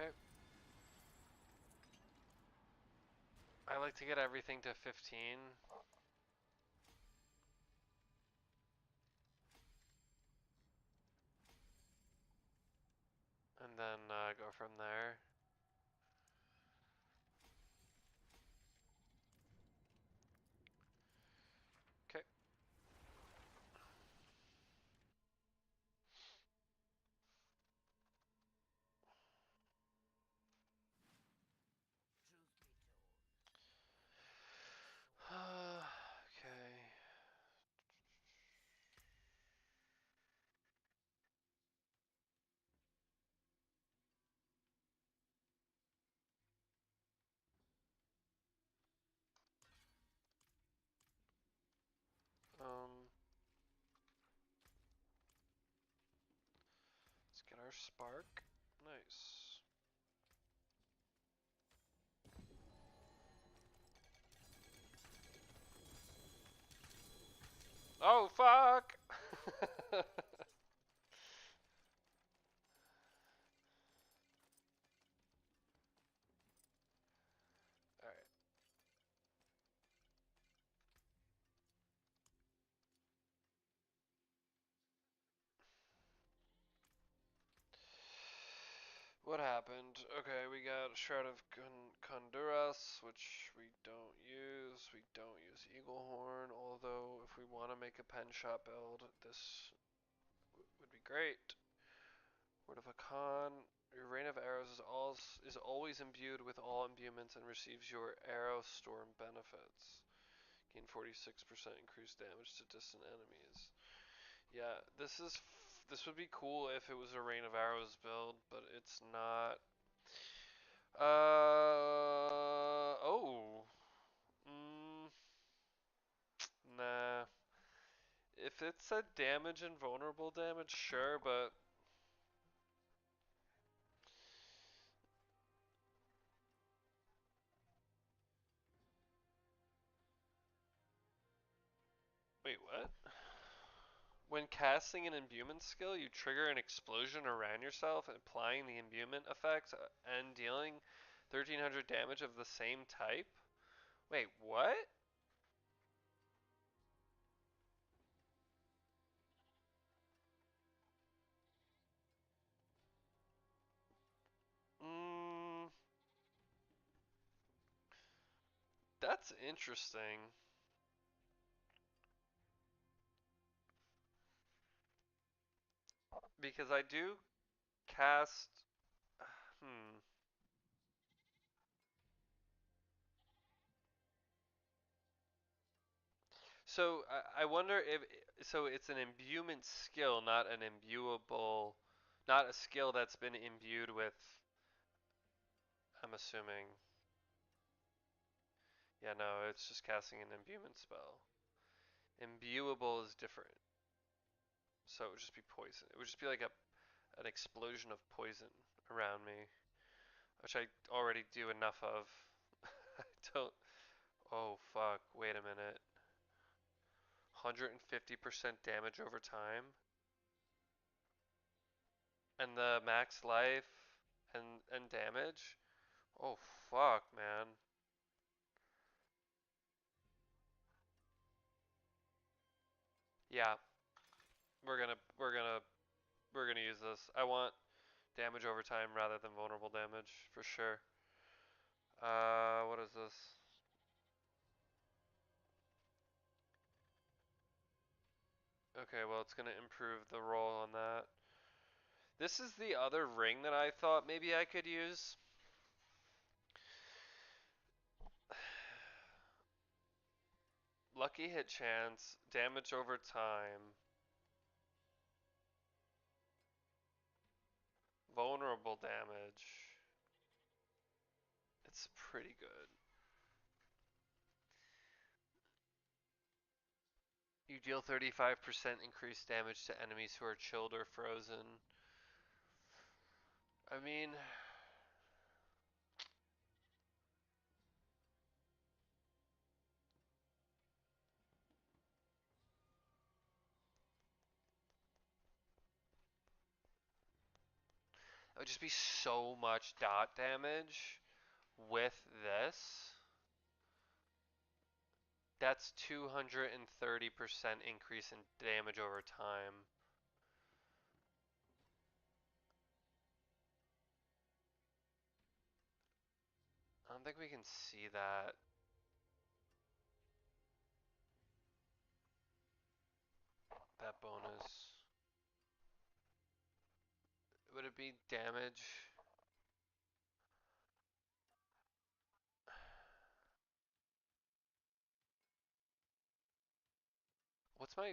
Okay. I like to get everything to 15. And then go from there. Okay. Okay. Let's get our spark. Nice. Oh, fuck! Alright. What happened? Okay, we got Shroud of Conduras, which we don't use. We don't use Eagle Horn, although if we want to make a pen shot build, this would be great. Word of Akan. Your rain of arrows is always imbued with all imbuements and receives your arrow storm benefits. Gain 46% increased damage to distant enemies. Yeah, this would be cool if it was a rain of arrows build, but it's not. Oh. Mm, nah. If it said damage and vulnerable damage, sure, but wait, what? When casting an imbuement skill, you trigger an explosion around yourself, applying the imbuement effect and dealing 1300 damage of the same type? Wait, what? Mm, that's interesting. Because I do cast. Hmm. So I wonder if so it's an imbuement skill, not an imbuable, not a skill that's been imbued with. I'm assuming. Yeah, no, it's just casting an imbuement spell. Imbuable is different, so it would just be poison. It would just be like an explosion of poison around me, which I already do enough of. I don't. Oh fuck! Wait a minute. 150% damage over time, and the max life and damage. Oh fuck, man. Yeah, we're gonna we're gonna we're gonna use this. I want damage over time rather than vulnerable damage for sure. What is this? Okay, well it's gonna improve the roll on that. This is the other ring that I thought maybe I could use. Lucky hit chance, damage over time, vulnerable damage. It's pretty good. You deal 35% increased damage to enemies who are chilled or frozen. I mean, would just be so much dot damage with this. That's 230% increase in damage over time. I don't think we can see that. That bonus. Would it be damage? What's my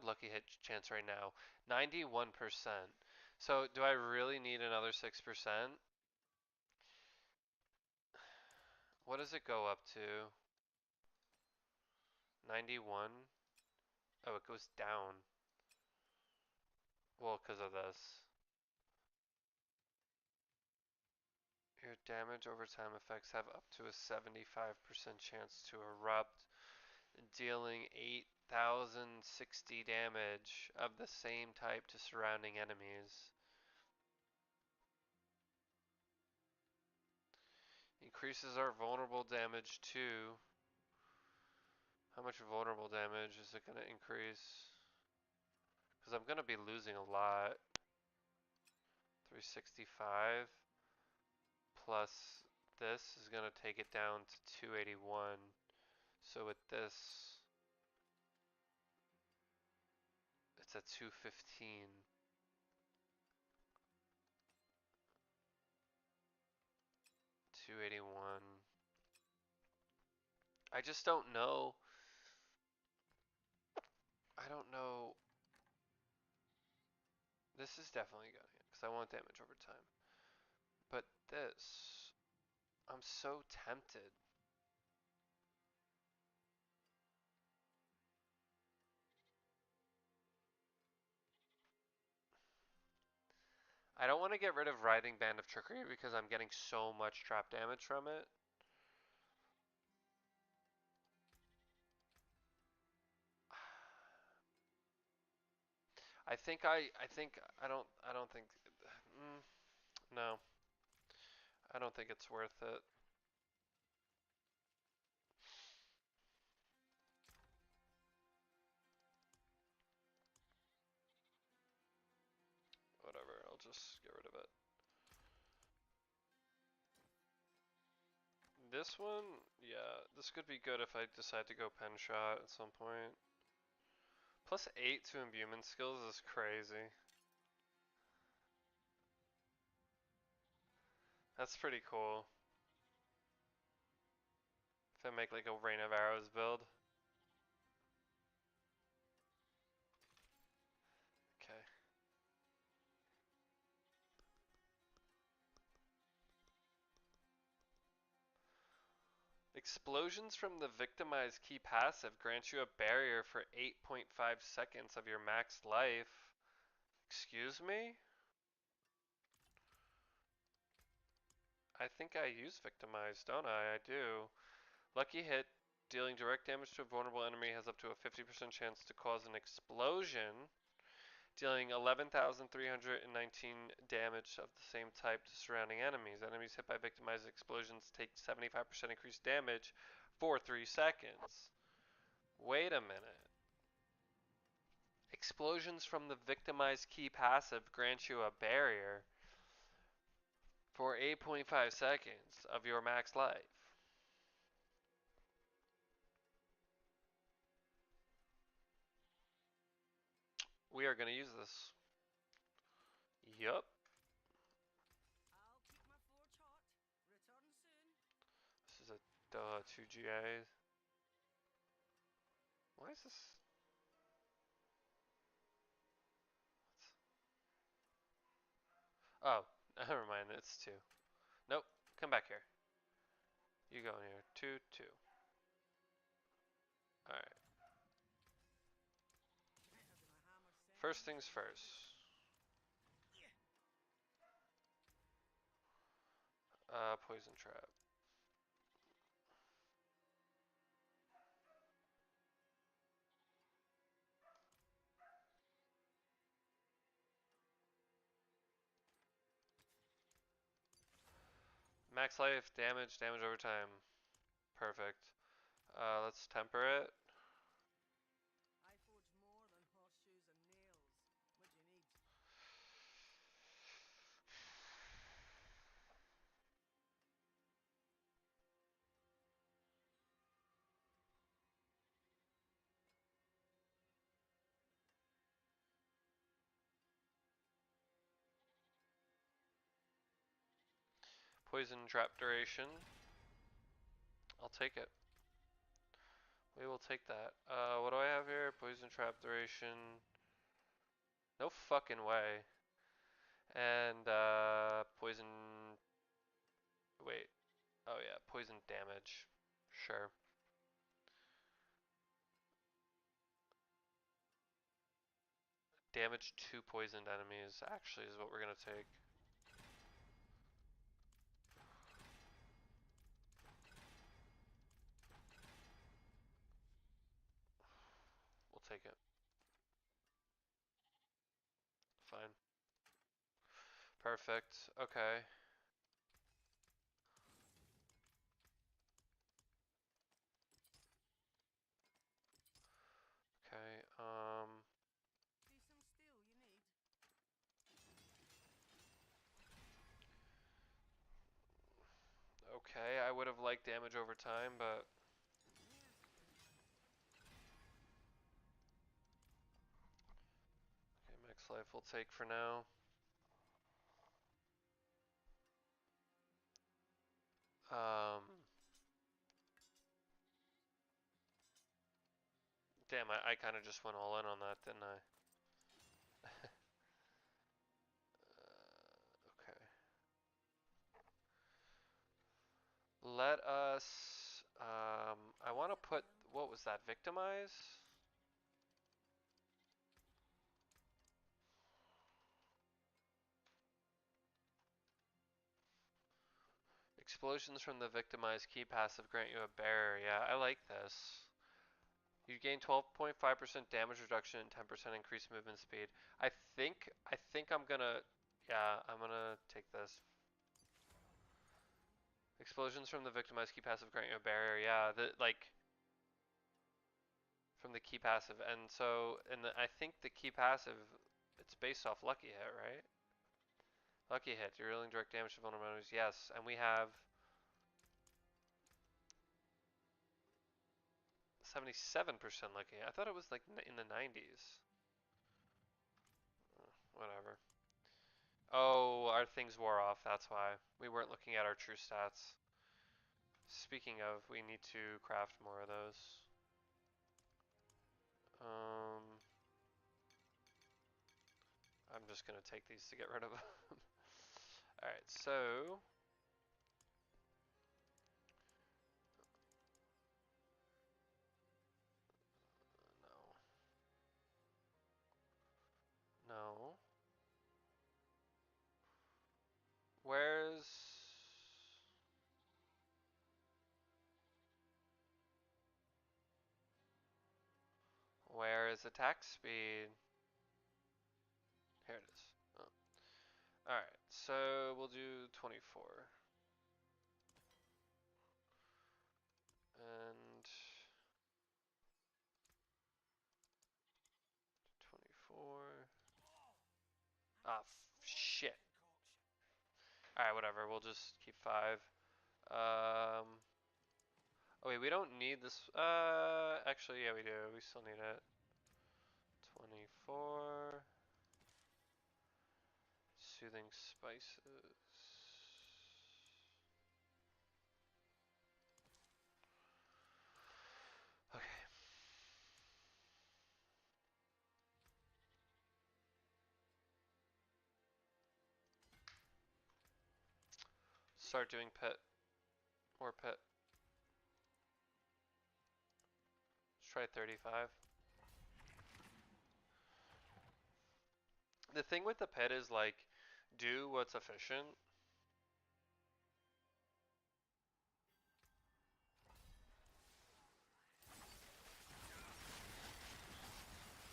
lucky hit chance right now? 91%. So do I really need another 6%? What does it go up to? 91? Oh, it goes down. Well, because of this. Your damage over time effects have up to a 75% chance to erupt, dealing 8,060 damage of the same type to surrounding enemies. Increases our vulnerable damage too. How much vulnerable damage is it going to increase? Because I'm going to be losing a lot. 365 plus this is going to take it down to 281. So with this, it's at 215. $281. I just don't know. I don't know. This is definitely going to, because I want damage over time. But this, I'm so tempted. I don't want to get rid of Writhing Band of Trickery because I'm getting so much trap damage from it. I don't think, no, I don't think it's worth it. Whatever, I'll just get rid of it. This one, yeah, this could be good if I decide to go pen shot at some point. Plus 8 to imbuement skills is crazy. That's pretty cool. If I make like a Rain of Arrows build. Okay. Explosions from the victimized key passive grant you a barrier for 8.5 seconds of your max life. Excuse me? I think I use victimized, don't I? I do. Lucky hit, dealing direct damage to a vulnerable enemy has up to a 50% chance to cause an explosion, dealing 11,319 damage of the same type to surrounding enemies. Enemies hit by victimized explosions take 75% increased damage for 3 seconds. Wait a minute. Explosions from the victimized key passive grant you a barrier for 8.5 seconds of your max life. We are going to use this. Yup. This is a 2GA. Why is this? Oh, never mind. It's 2. Nope. Come back here. You go in here. 2, 2. Alright. First things first. Poison trap. max life, damage over time. Perfect. Let's temper it. I forge more than horseshoes and nails. What do you need? Poison trap duration. I'll take it. We will take that. What do I have here? Poison trap duration. No fucking way. And poison. Wait. Oh yeah, poison damage. Sure. Damage to poisoned enemies actually is what we're gonna take. We'll take it. Fine. Perfect. Okay. Okay. Decent steel you need. Okay, I would have liked damage over time, but Yes, okay, max life we'll take for now. Damn, I kind of just went all in on that, didn't I? Okay. Let us, I want to put, what was that, victimize? Explosions from the victimized key passive grant you a bearer. Yeah, I like this. You gain 12.5% damage reduction and 10% increased movement speed. I think I'm gonna, yeah, I'm gonna take this. Explosions from the victimized key passive grant you a barrier. Yeah, from the key passive, and so, I think the key passive, it's based off lucky hit, right? Lucky hit. You're dealing direct damage to vulnerable enemies. Yes, and we have 77% lucky. I thought it was like in the 90s. Whatever. Oh, our things wore off. That's why we weren't looking at our true stats. Speaking of, we need to craft more of those. I'm just gonna take these to get rid of them. Alright, so no. No. Where's where is attack speed? Here it is. Oh. Alright, so we'll do 24. And 24. Ah, shit. Alright, whatever. We'll just keep 5. Oh wait, we don't need this. Actually, yeah, we do. We still need it. 24. Soothing spices. Okay. Start doing pit. More pit. Let's try 35. The thing with the pit is like, do what's efficient.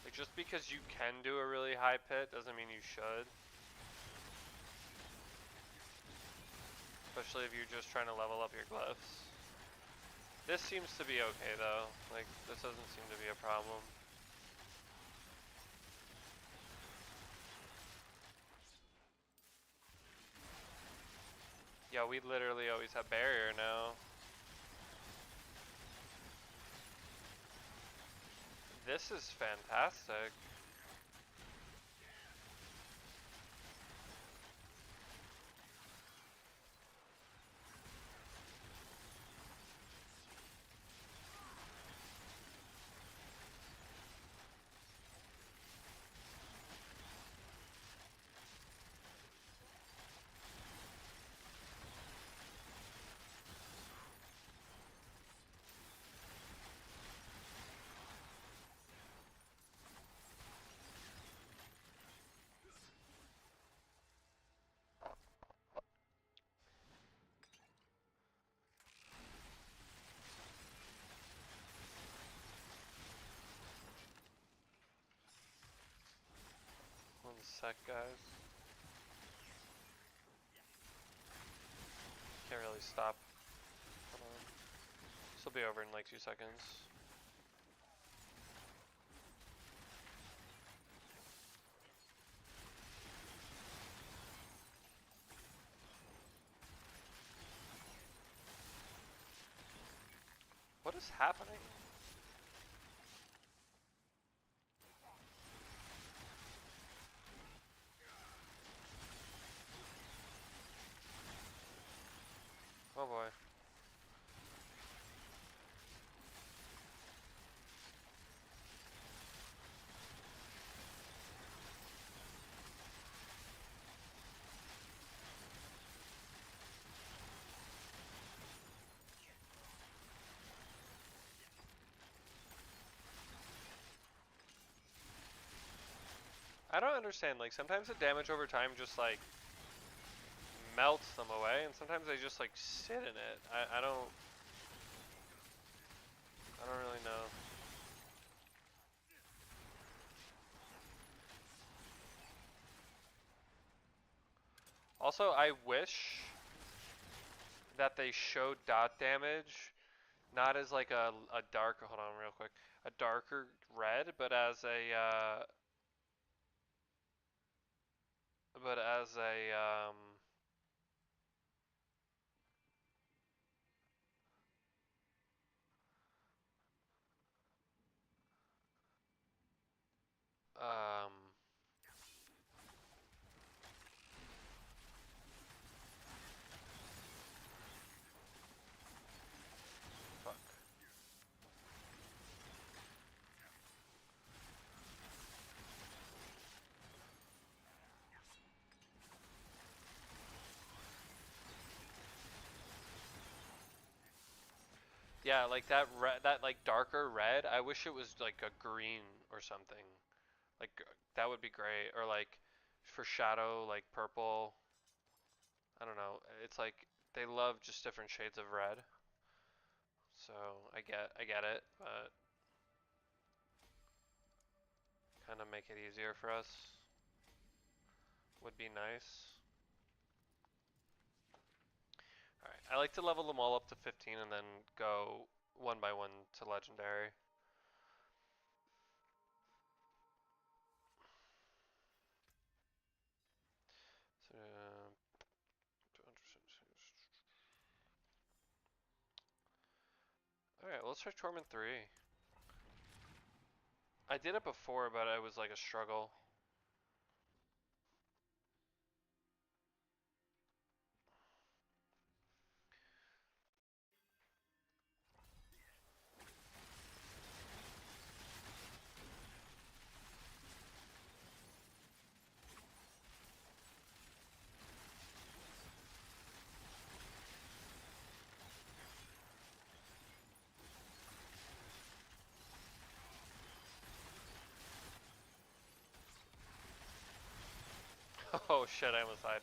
Like, just because you can do a really high pit doesn't mean you should. especially if you're just trying to level up your glyphs. This seems to be okay though, like this doesn't seem to be a problem. Yeah, we literally always have barrier now. This is fantastic. One sec, guys. Can't really stop. Hold on. This will be over in like 2 seconds. What is happening? Oh boy. I don't understand, like sometimes the damage over time just like melts them away and sometimes they just like sit in it. I don't really know. Also, I wish that they showed dot damage not as like a dark, hold on real quick, a darker red, but as a um fuck. Yeah, like that red, that like darker red. I wish it was like a green or something. Like that would be great. Or like for shadow, like purple. I don't know. It's like they love just different shades of red. So I get it, but kind of make it easier for us would be nice. All right, I like to level them all up to 15 and then go one by one to legendary. So, all right, let's try Torment 3. I did it before, but it was like a struggle. Oh shit, I almost died.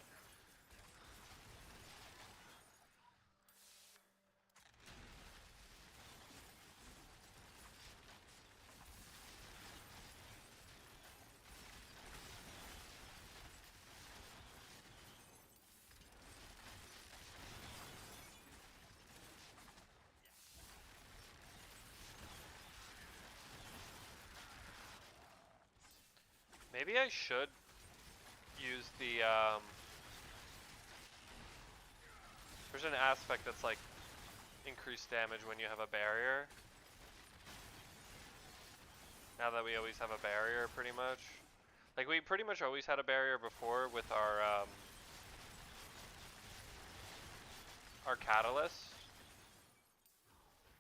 Maybe I should use the, there's an aspect that's like increased damage when you have a barrier. Now that we always have a barrier, pretty much. Like, we pretty much always had a barrier before with our catalyst.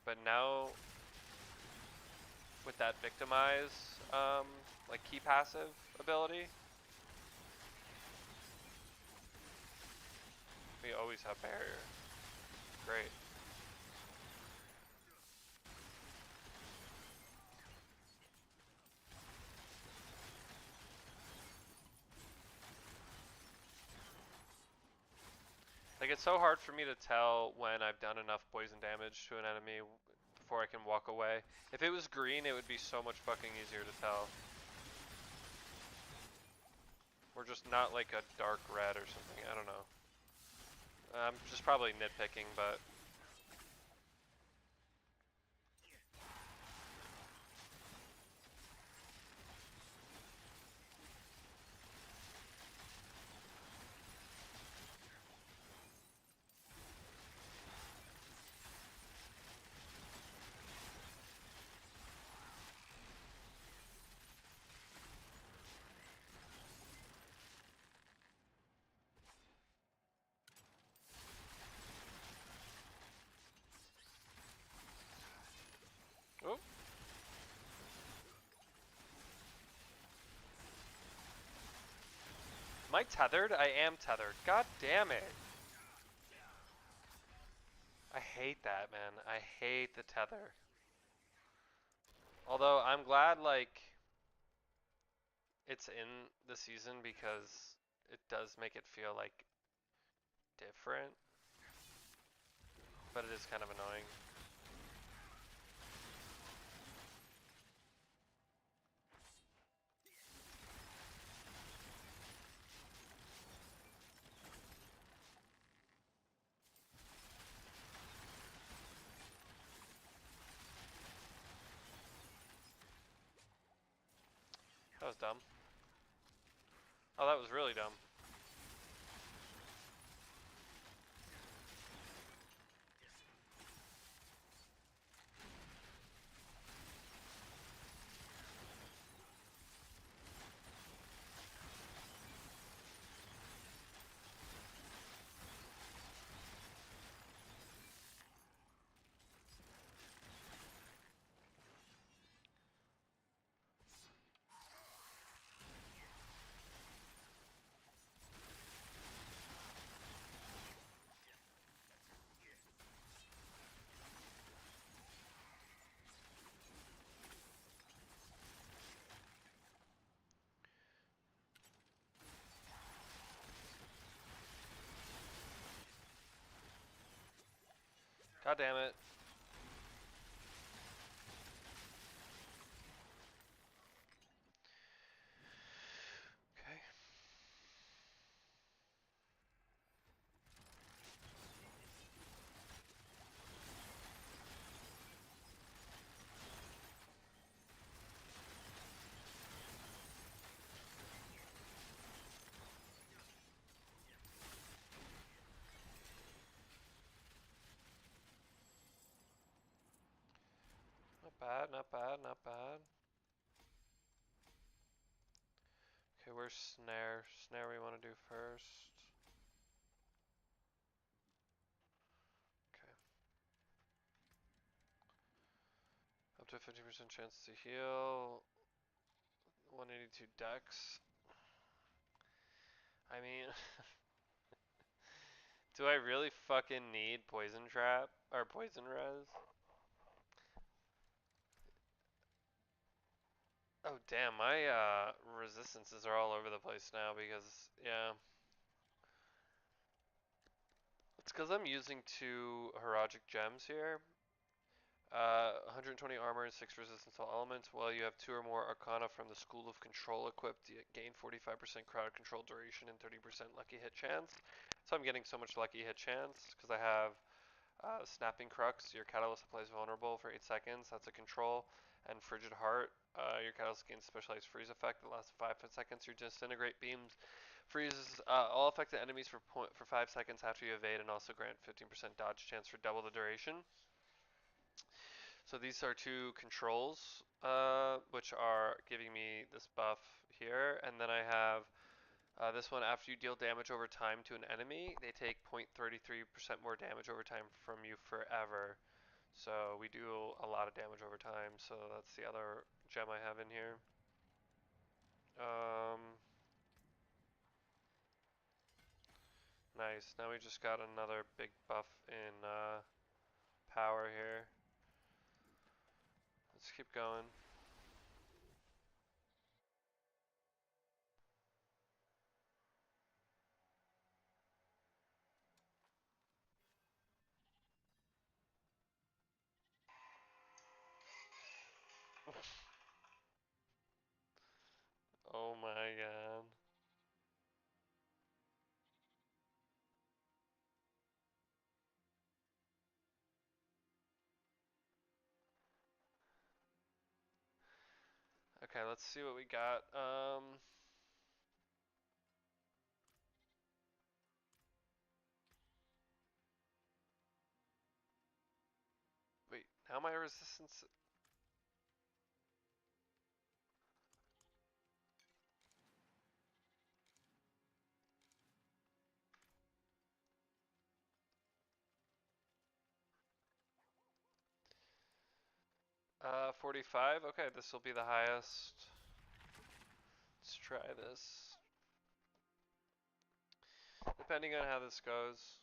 But now, with that victimize, like key passive ability, we always have barrier. Great. Like, it's so hard for me to tell when I've done enough poison damage to an enemy before I can walk away. If it was green, it would be so much fucking easier to tell. Or just not like a dark red or something, I don't know. I'm just probably nitpicking, but oh. Am I tethered? I am tethered. God damn it. I hate that, man. I hate the tether. Although I'm glad like it's in the season because it does make it feel like different. But it is kind of annoying. That was dumb. Oh, that was really dumb. God damn it. Okay. Not bad, not bad, not bad. Okay, where's snare? Snare we want to do first. Okay. Up to 50% chance to heal. 182 dex. I mean, do I really fucking need poison trap or poison res? Oh damn, my resistances are all over the place now because yeah. It's because I'm using 2 Heragic gems here. 120 armor and 6 resistance to all elements. While you have 2 or more Arcana from the School of Control equipped, you gain 45% crowd control duration and 30% lucky hit chance. So I'm getting so much lucky hit chance because I have Snapping Crux. Your catalyst applies vulnerable for 8 seconds. That's a control. And Frigid Heart. Your catalyst gains specialized freeze effect that lasts 5 seconds. Your disintegrate beams freezes all affected enemies for 5 seconds after you evade, and also grant 15% dodge chance for double the duration. So these are two controls, which are giving me this buff here, and then I have this one. After you deal damage over time to an enemy, they take 0.33% more damage over time from you forever. So we do a lot of damage over time, so that's the other gem I have in here. Nice. Now we just got another big buff in power here. Let's keep going. Oh my god. Okay, let's see what we got. Wait, now my resistance. 45. Okay, this will be the highest. Let's try this. Depending on how this goes.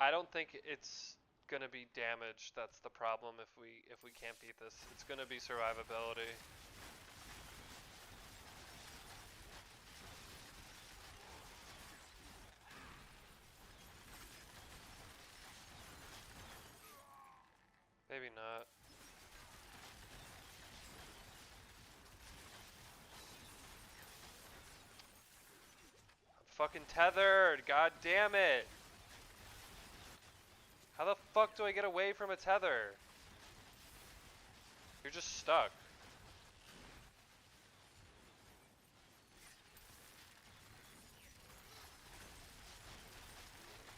I don't think it's gonna be damage that's the problem if we can't beat this. It's gonna be survivability. Maybe not. I'm fucking tethered. God damn it. How the fuck do I get away from a tether? You're just stuck.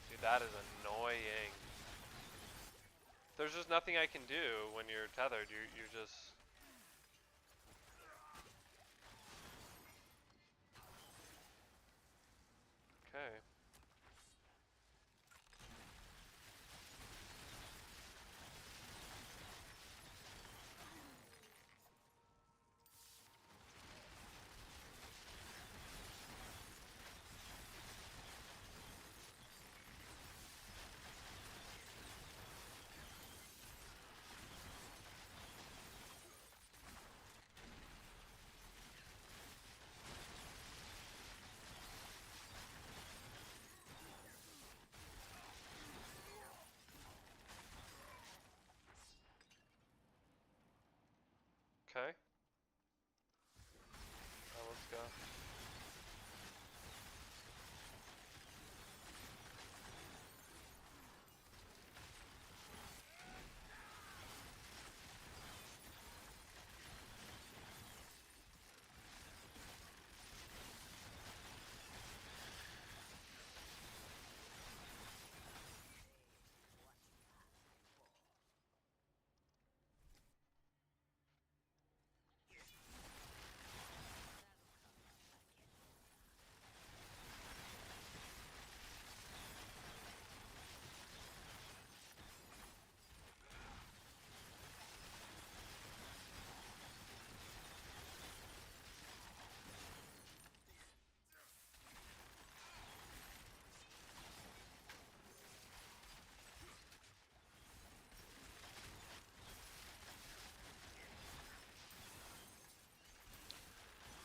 Dude, that is annoying. There's just nothing I can do when you're tethered. You're just... Okay. Okay. Let's go.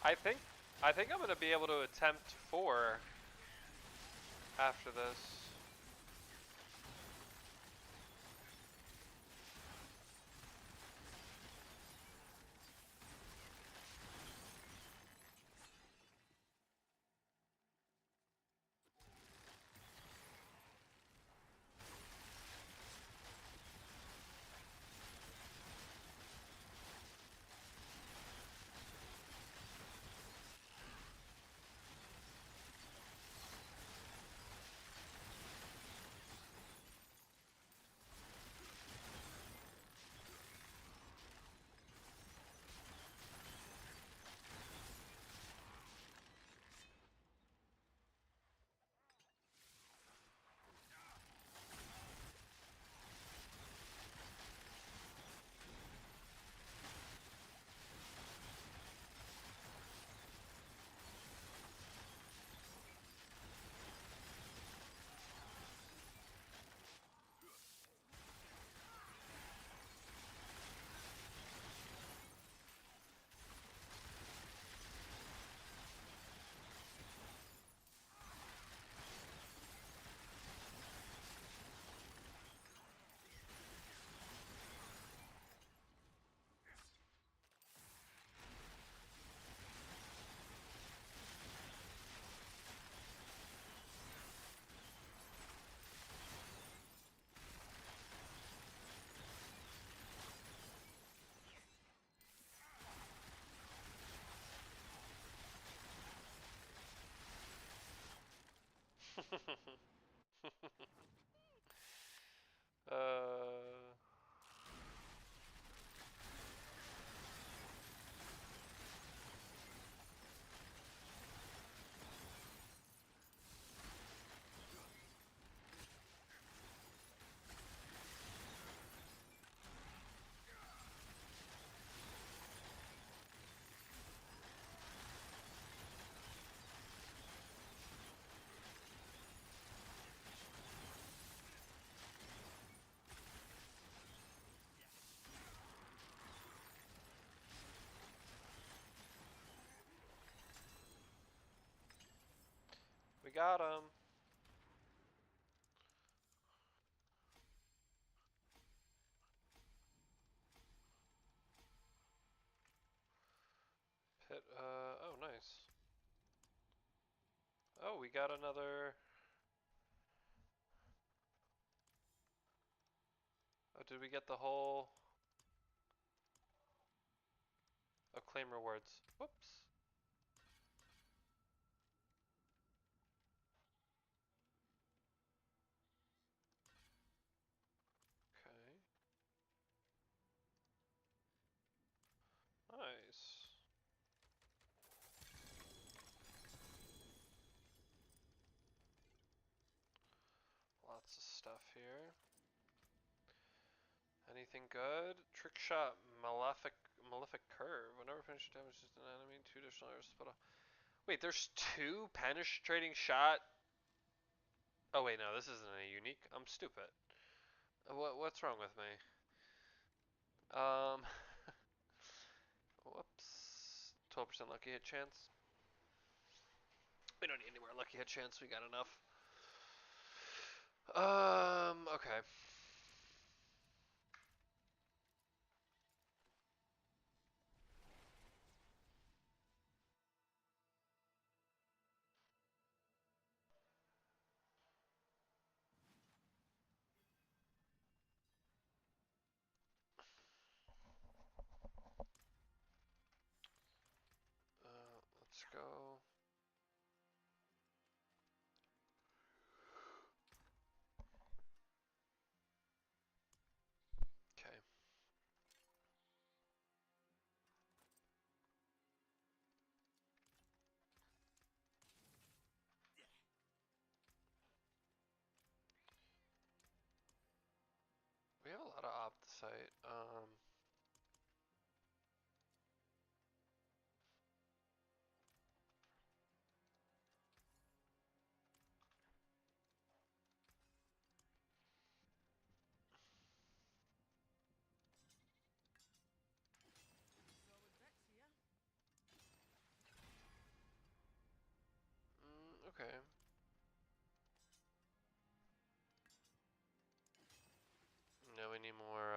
I think I'm gonna be able to attempt 4 after this. uh. We got him. Pit, oh nice. Oh, we got another. Oh, did we get the whole? Oh, claim rewards. Whoops. Okay. Nice. Lots of stuff here. Anything good? Trick shot, malefic curve. Whenever finished damages an enemy, 2 additional arrows split off. Wait, there's 2 penetrating shot. Oh wait, no, this isn't a unique. I'm stupid. What's wrong with me? Um, whoops. 12% lucky hit chance. We don't need any more lucky hit chance. We got enough. Okay. Let's go. Okay. We have a lot of optosite. So with Vex here. we need more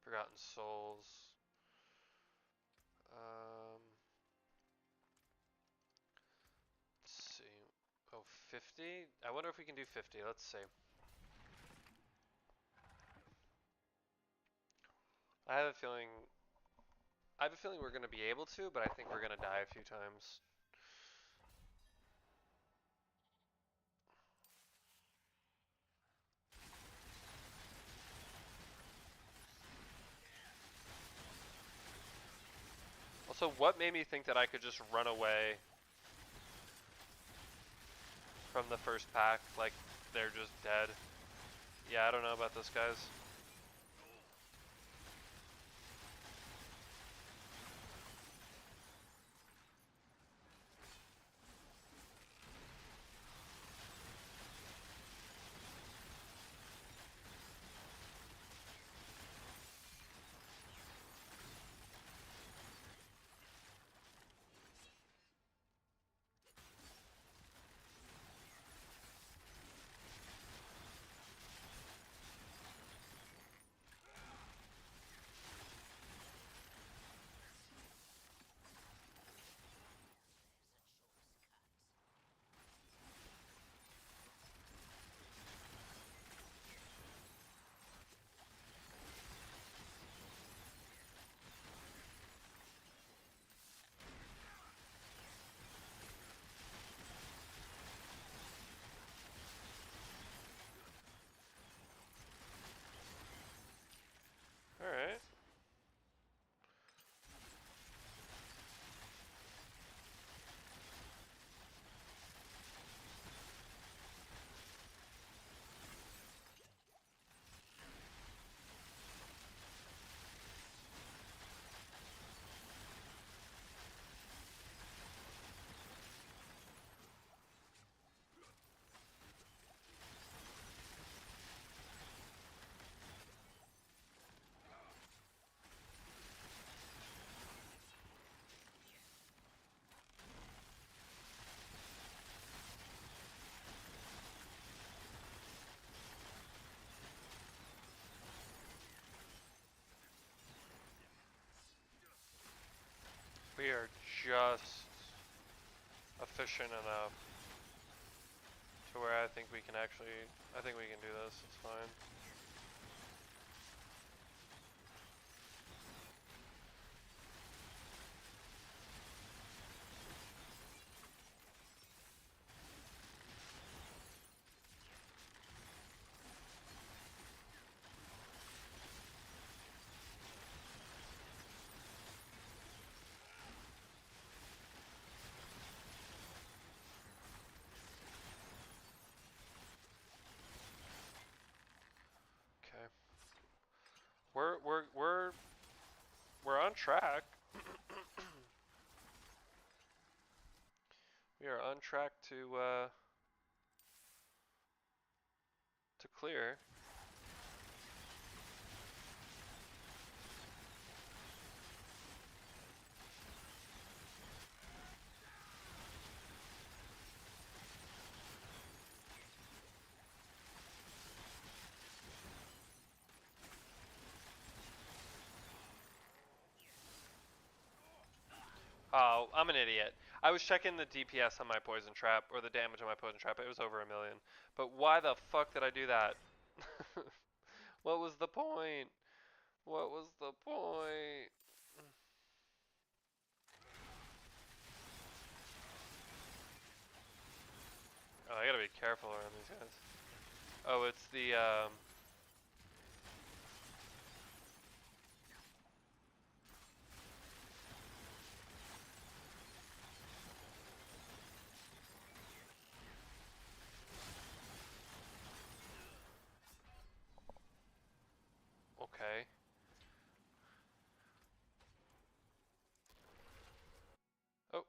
Forgotten Souls. Let's see. Oh, 50? I wonder if we can do 50. Let's see. I have a feeling we're going to be able to, but I think we're going to die a few times. Also, what made me think that I could just run away from the first pack? Like, they're just dead. Yeah, I don't know about this, guys. Alright. We are just efficient enough to where I think we can do this. It's fine. Okay. We're on track. We are on track to clear. Oh, I'm an idiot. I was checking the DPS on my poison trap, or the damage on my poison trap. It was over 1,000,000. But why the fuck did I do that? What was the point? What was the point? Oh, I gotta be careful around these guys. Oh, it's the okay. Oh,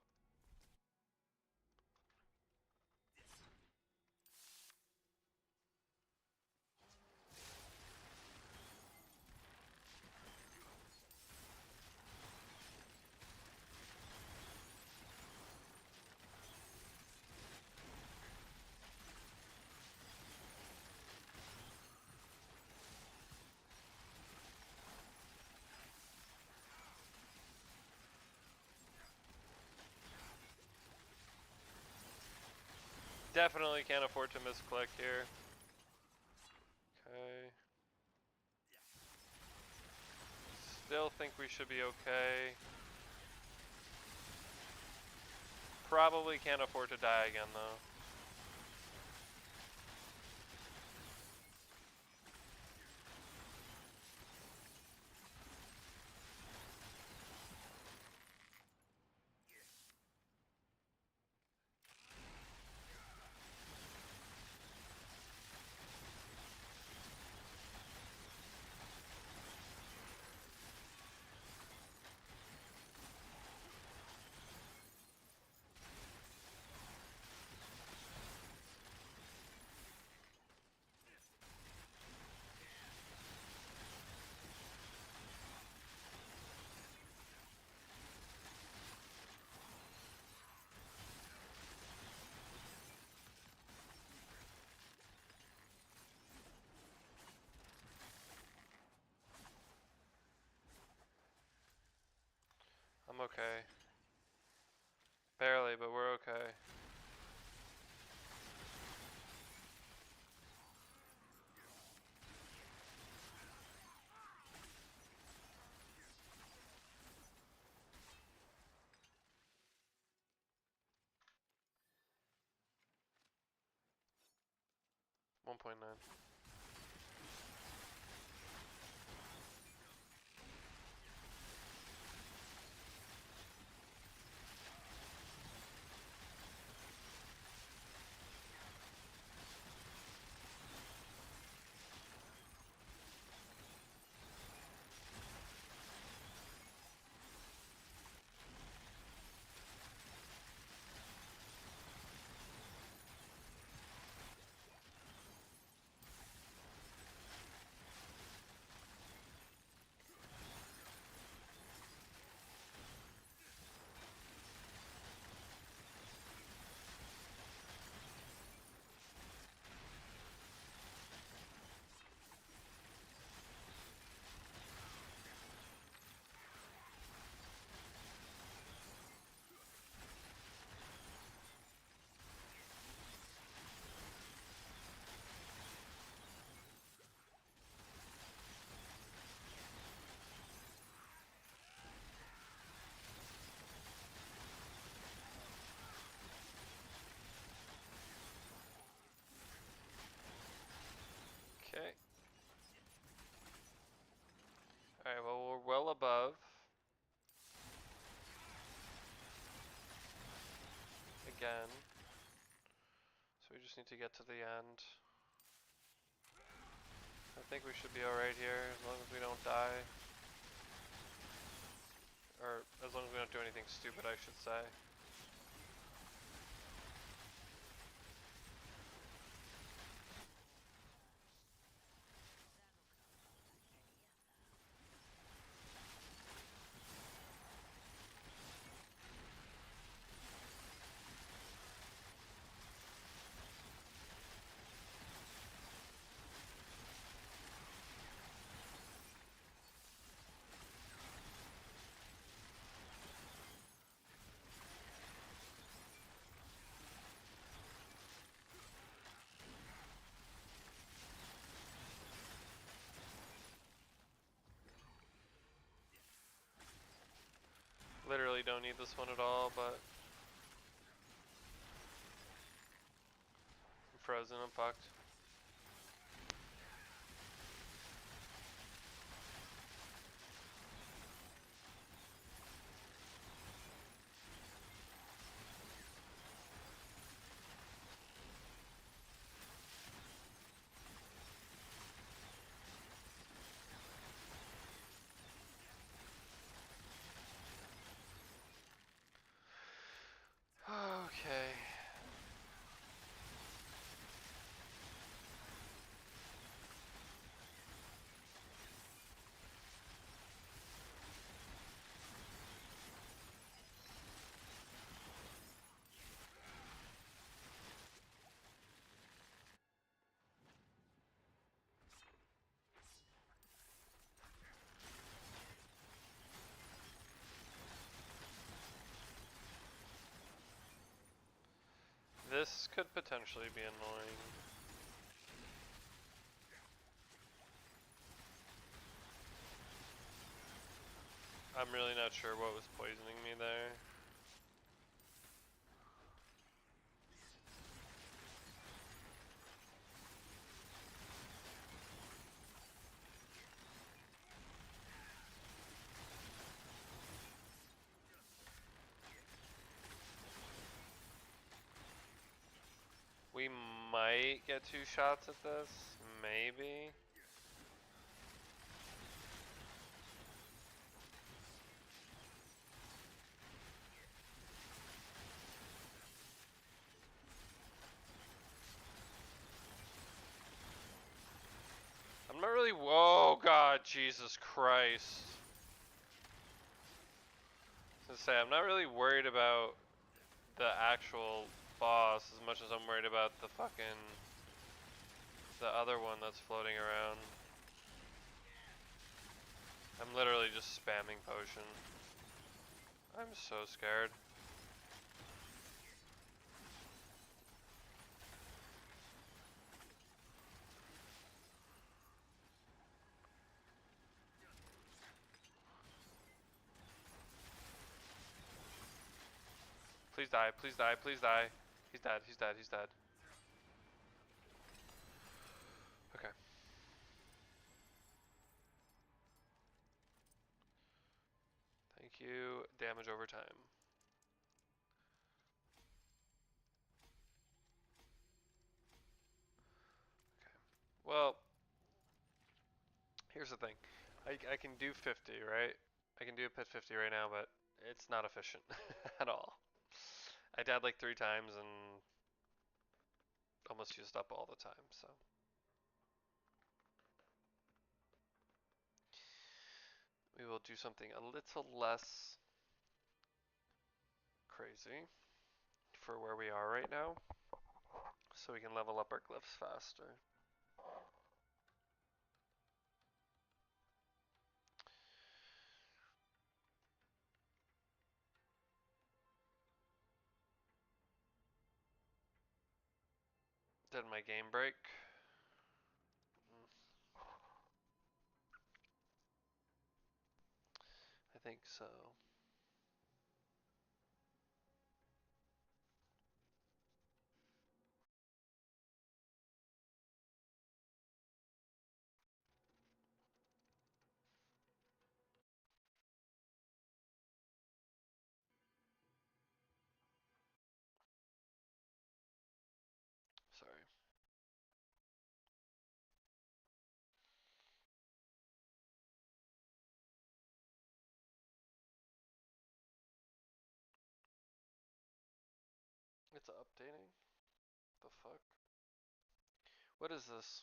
Definitely can't afford to misclick here. Okay. Still think we should be okay. Probably can't afford to die again though. I'm okay. Barely, but we're okay. One 1.9. Okay. Alright, well, we're well above. Again. So we just need to get to the end. I think we should be alright here, as long as we don't die. Or, as long as we don't do anything stupid, I should say. Literally don't need this one at all, but I'm frozen, I'm fucked. Okay. potentially be annoying. I'm really not sure what was poisoning me there. We might get 2 shots at this, maybe. I'm not really, whoa, God, Jesus Christ. I was gonna say, I'm not really worried about the actual boss as much as I'm worried about the other one that's floating around. I'm literally just spamming potion. I'm so scared. Please die, please die, please die. He's dead, he's dead, he's dead. Okay. Thank you. Damage over time. Well, here's the thing. I can do 50, right? I can do a pit 50 right now, but it's not efficient at all. I died like 3 times and almost used up all the time, so. We will do something a little less crazy for where we are right now, so we can level up our glyphs faster. Did my game break? I think so. Sorry. It's updating? The fuck? What is this?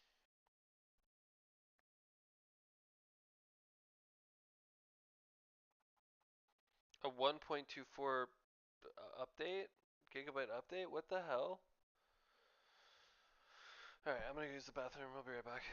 A 1.24 update? Gigabyte update? What the hell? Alright, I'm gonna use the bathroom. I'll be right back.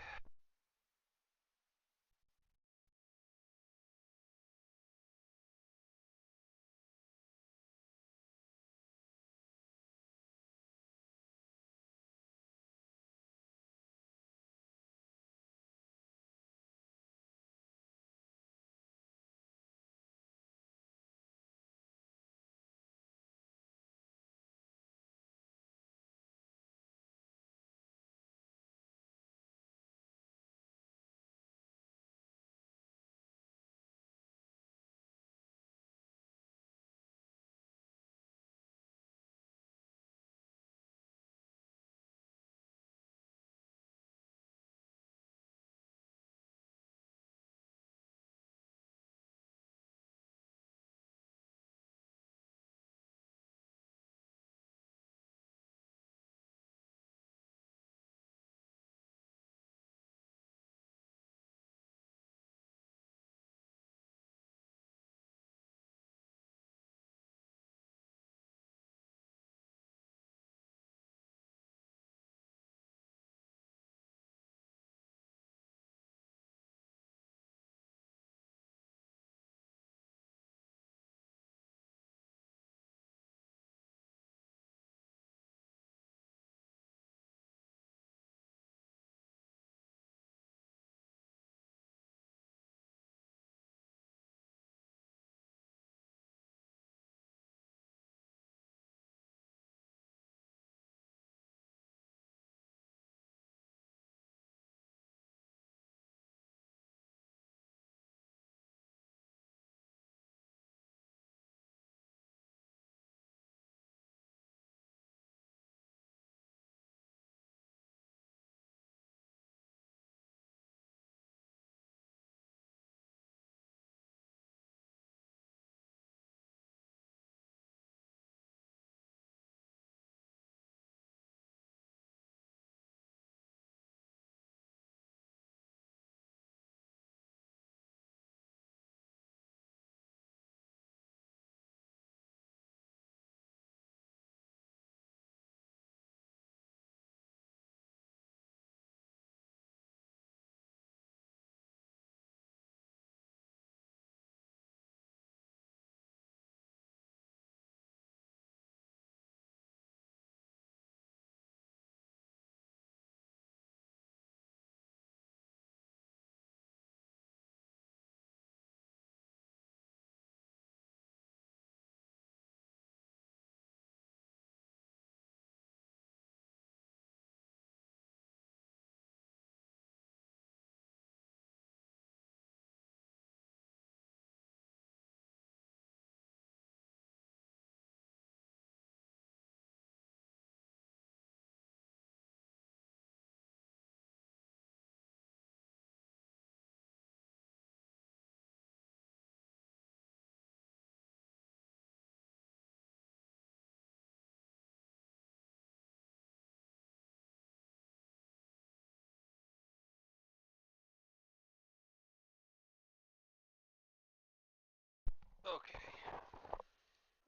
Okay.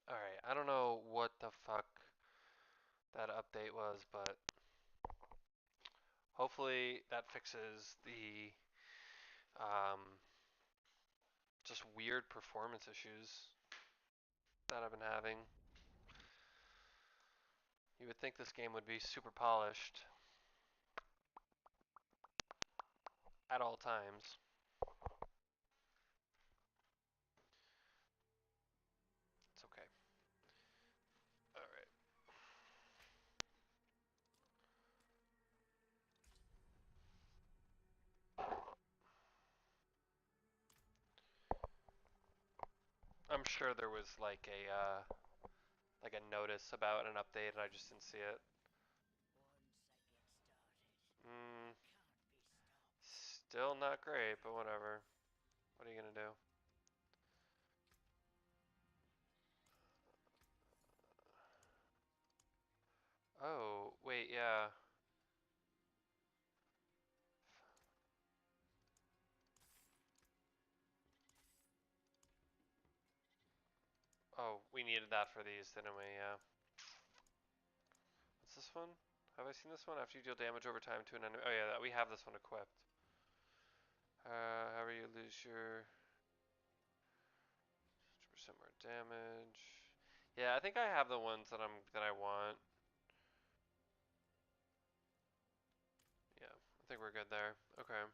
Alright, I don't know what the fuck that update was, but hopefully that fixes the just weird performance issues that I've been having. You would think this game would be super polished at all times. It's okay. Alright. I'm sure there was like a notice about an update and I just didn't see it. Mm, still not great, but whatever. What are you gonna do? Oh, wait, yeah. Oh, we needed that for these, didn't we? Yeah. What's this one? Have I seen this one? After you deal damage over time to an enemy. Oh yeah, we have this one equipped. However you lose your 50% more damage. Yeah, I think I have the ones that I want. Yeah, I think we're good there. Okay.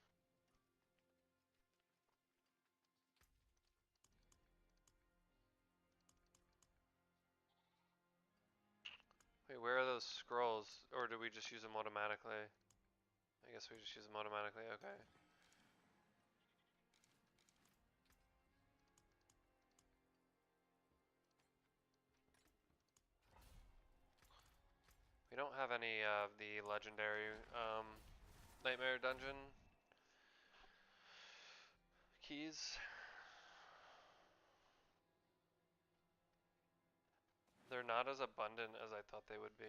Wait, where are those scrolls? Or do we just use them automatically? I guess we just use them automatically, okay. We don't have any of the legendary Nightmare Dungeon keys. They're not as abundant as I thought they would be.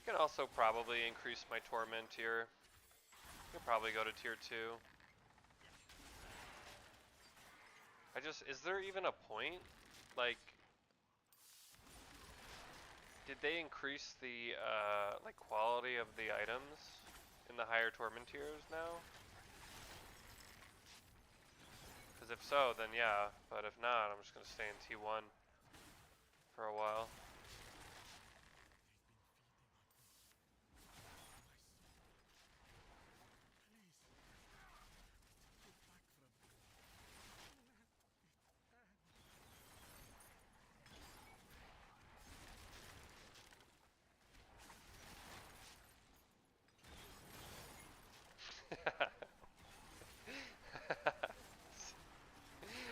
You can also probably increase my torment tier. You can probably go to tier 2. Is there even a point? Like, did they increase the, like, quality of the items in the higher torment tiers now? Because if so, then yeah, but if not, I'm just gonna stay in T1 for a while.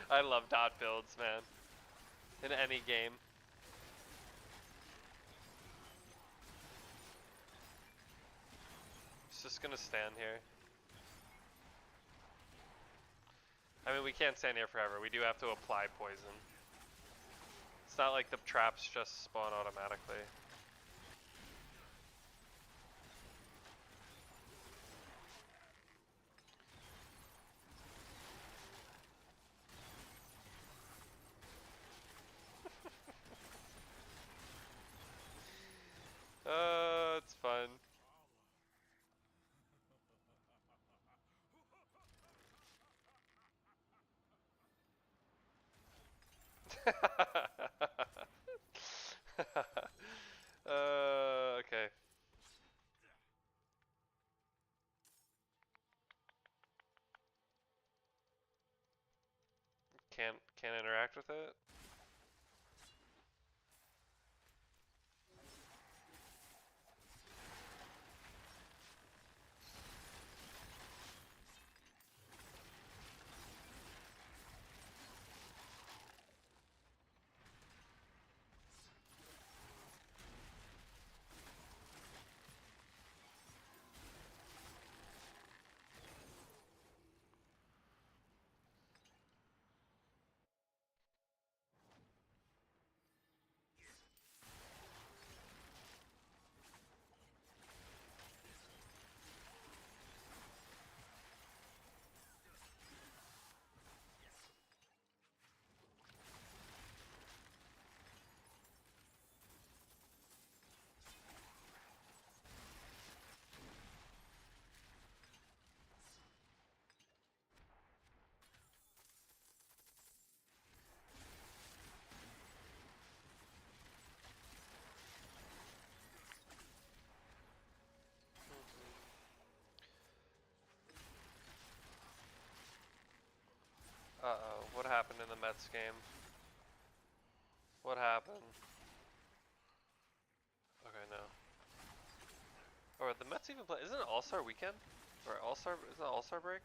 I love dot builds, man. In any game. It's just gonna stand here. I mean, we can't stand here forever. We do have to apply poison. It's not like the traps just spawn automatically. It's fun. Okay. Can't interact with it. What happened in the Mets game? What happened? Okay, no. Or the Mets even play? Isn't it All-Star weekend? Or All-Star? Is it All-Star break?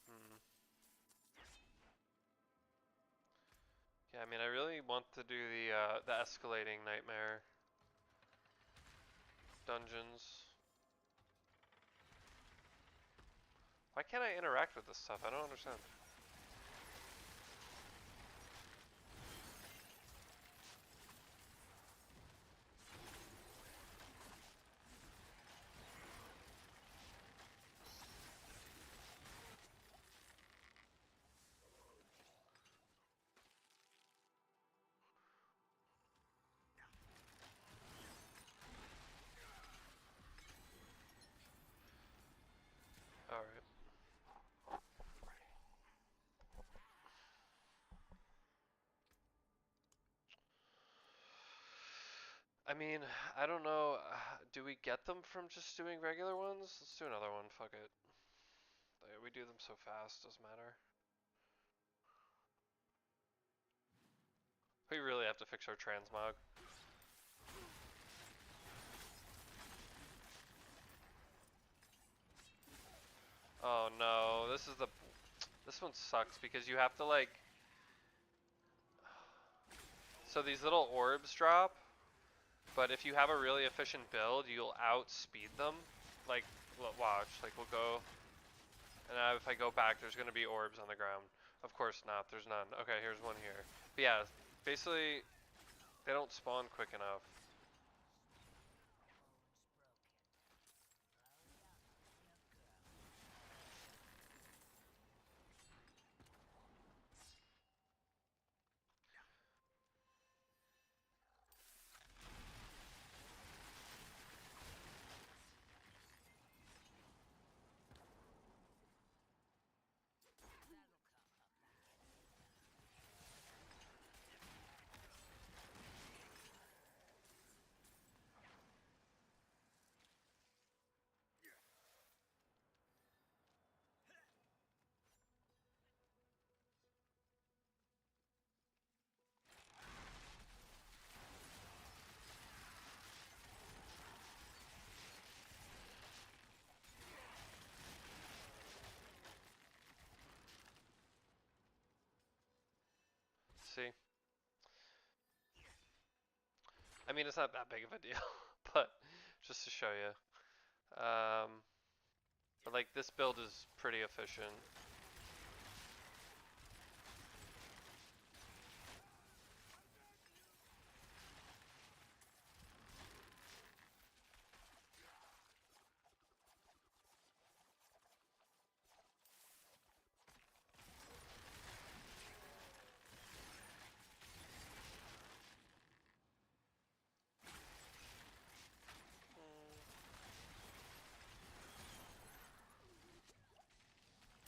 Hmm. Yeah, I mean, I really want to do the escalating nightmare dungeons. Why can't I interact with this stuff? I don't understand. Alright. I mean, I don't know. Do we get them from just doing regular ones? Let's do another one. Fuck it. We do them so fast, doesn't matter. We really have to fix our transmog. Oh no, this one sucks because you have to like, so these little orbs drop, but if you have a really efficient build, you'll outspeed them. Like, watch, like we'll go, and if I go back, there's gonna be orbs on the ground. Of course not, there's none. Okay, here's one here. But yeah, basically, they don't spawn quick enough. See? I mean, it's not that big of a deal, but just to show you. But like, this build is pretty efficient.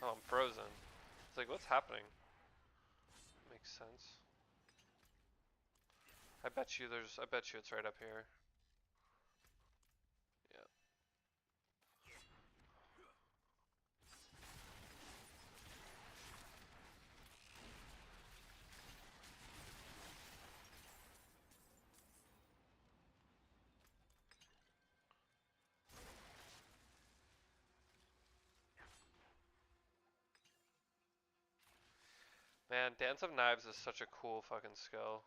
Oh, I'm frozen. It's like, what's happening? Makes sense. I bet you it's right up here. Yeah. Man, Dance of Knives is such a cool fucking skill.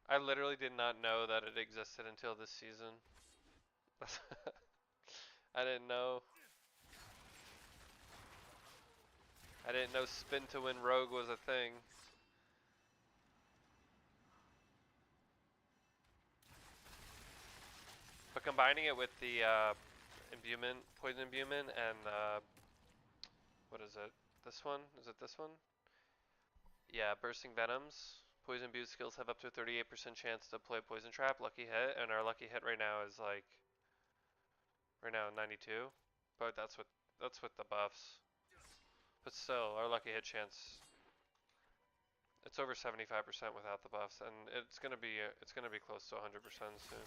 I literally did not know that it existed until this season. I didn't know. I didn't know spin to win rogue was a thing. But combining it with the imbuement, poison imbuement, and what is it? This one? Is it this one? Yeah, bursting venoms. Poison imbue skills have up to a 38% chance to play poison trap, lucky hit, and our lucky hit right now is like Right now 92, but that's with the buffs. But still, our lucky hit chance, it's over 75% without the buffs, and it's gonna be close to 100% soon.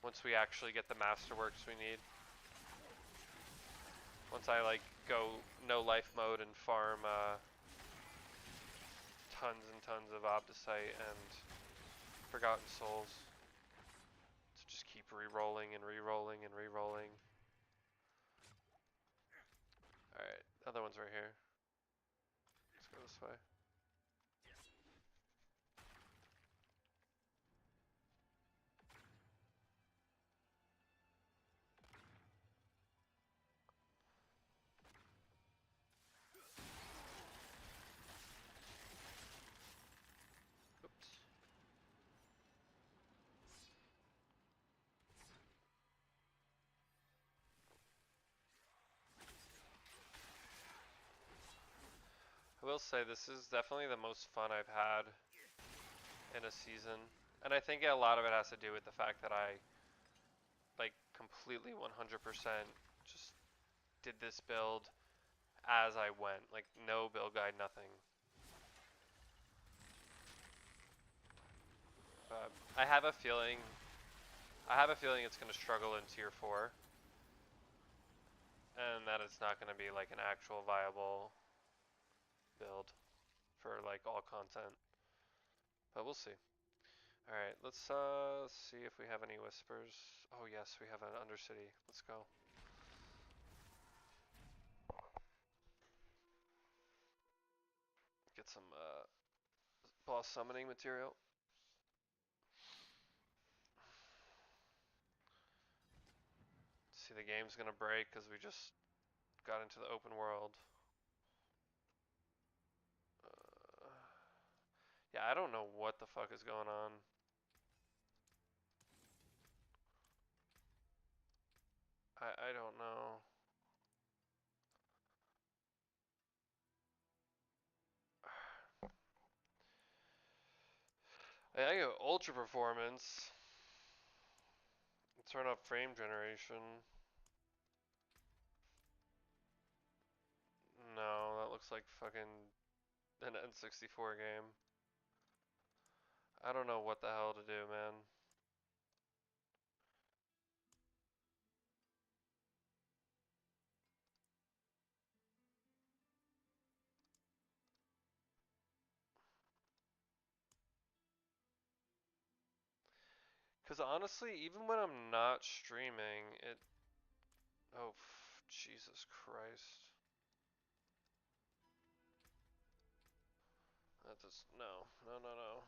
Once we actually get the masterworks we need. Once I like go no life mode and farm tons and tons of Obdicite and Forgotten Souls. To just keep re-rolling and re-rolling and re-rolling. Alright, other one's right here. Let's go this way. Oops. I will say this is definitely the most fun I've had in a season. And I think a lot of it has to do with the fact that I like completely 100% just did this build as I went. Like no build guide, nothing. But I have a feeling it's going to struggle in tier 4. And that it's not going to be like an actual viable build for like all content. But we'll see. Alright, let's see if we have any whispers. Oh yes, we have an Undercity. Let's go. Get some boss summoning material. See, the game's gonna break because we just got into the open world. Yeah, I don't know what the fuck is going on. I don't know. I go ultra performance. Turn up frame generation. No, that looks like fucking an N64 game. I don't know what the hell to do, man. Because honestly, even when I'm not streaming, it... Oh, Jesus Christ. That does... No. No, no, no.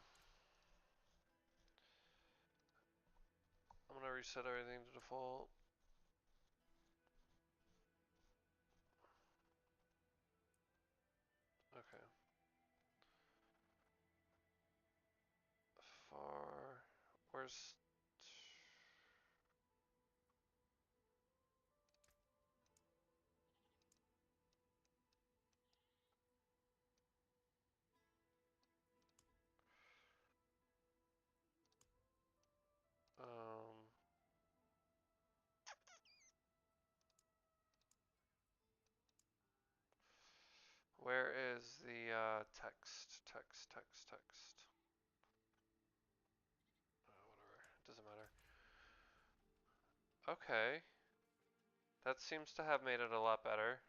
I'm gonna reset everything to default. Okay. Far... Where's... Um... Where is the text? Text. Whatever. It doesn't matter. Okay. That seems to have made it a lot better.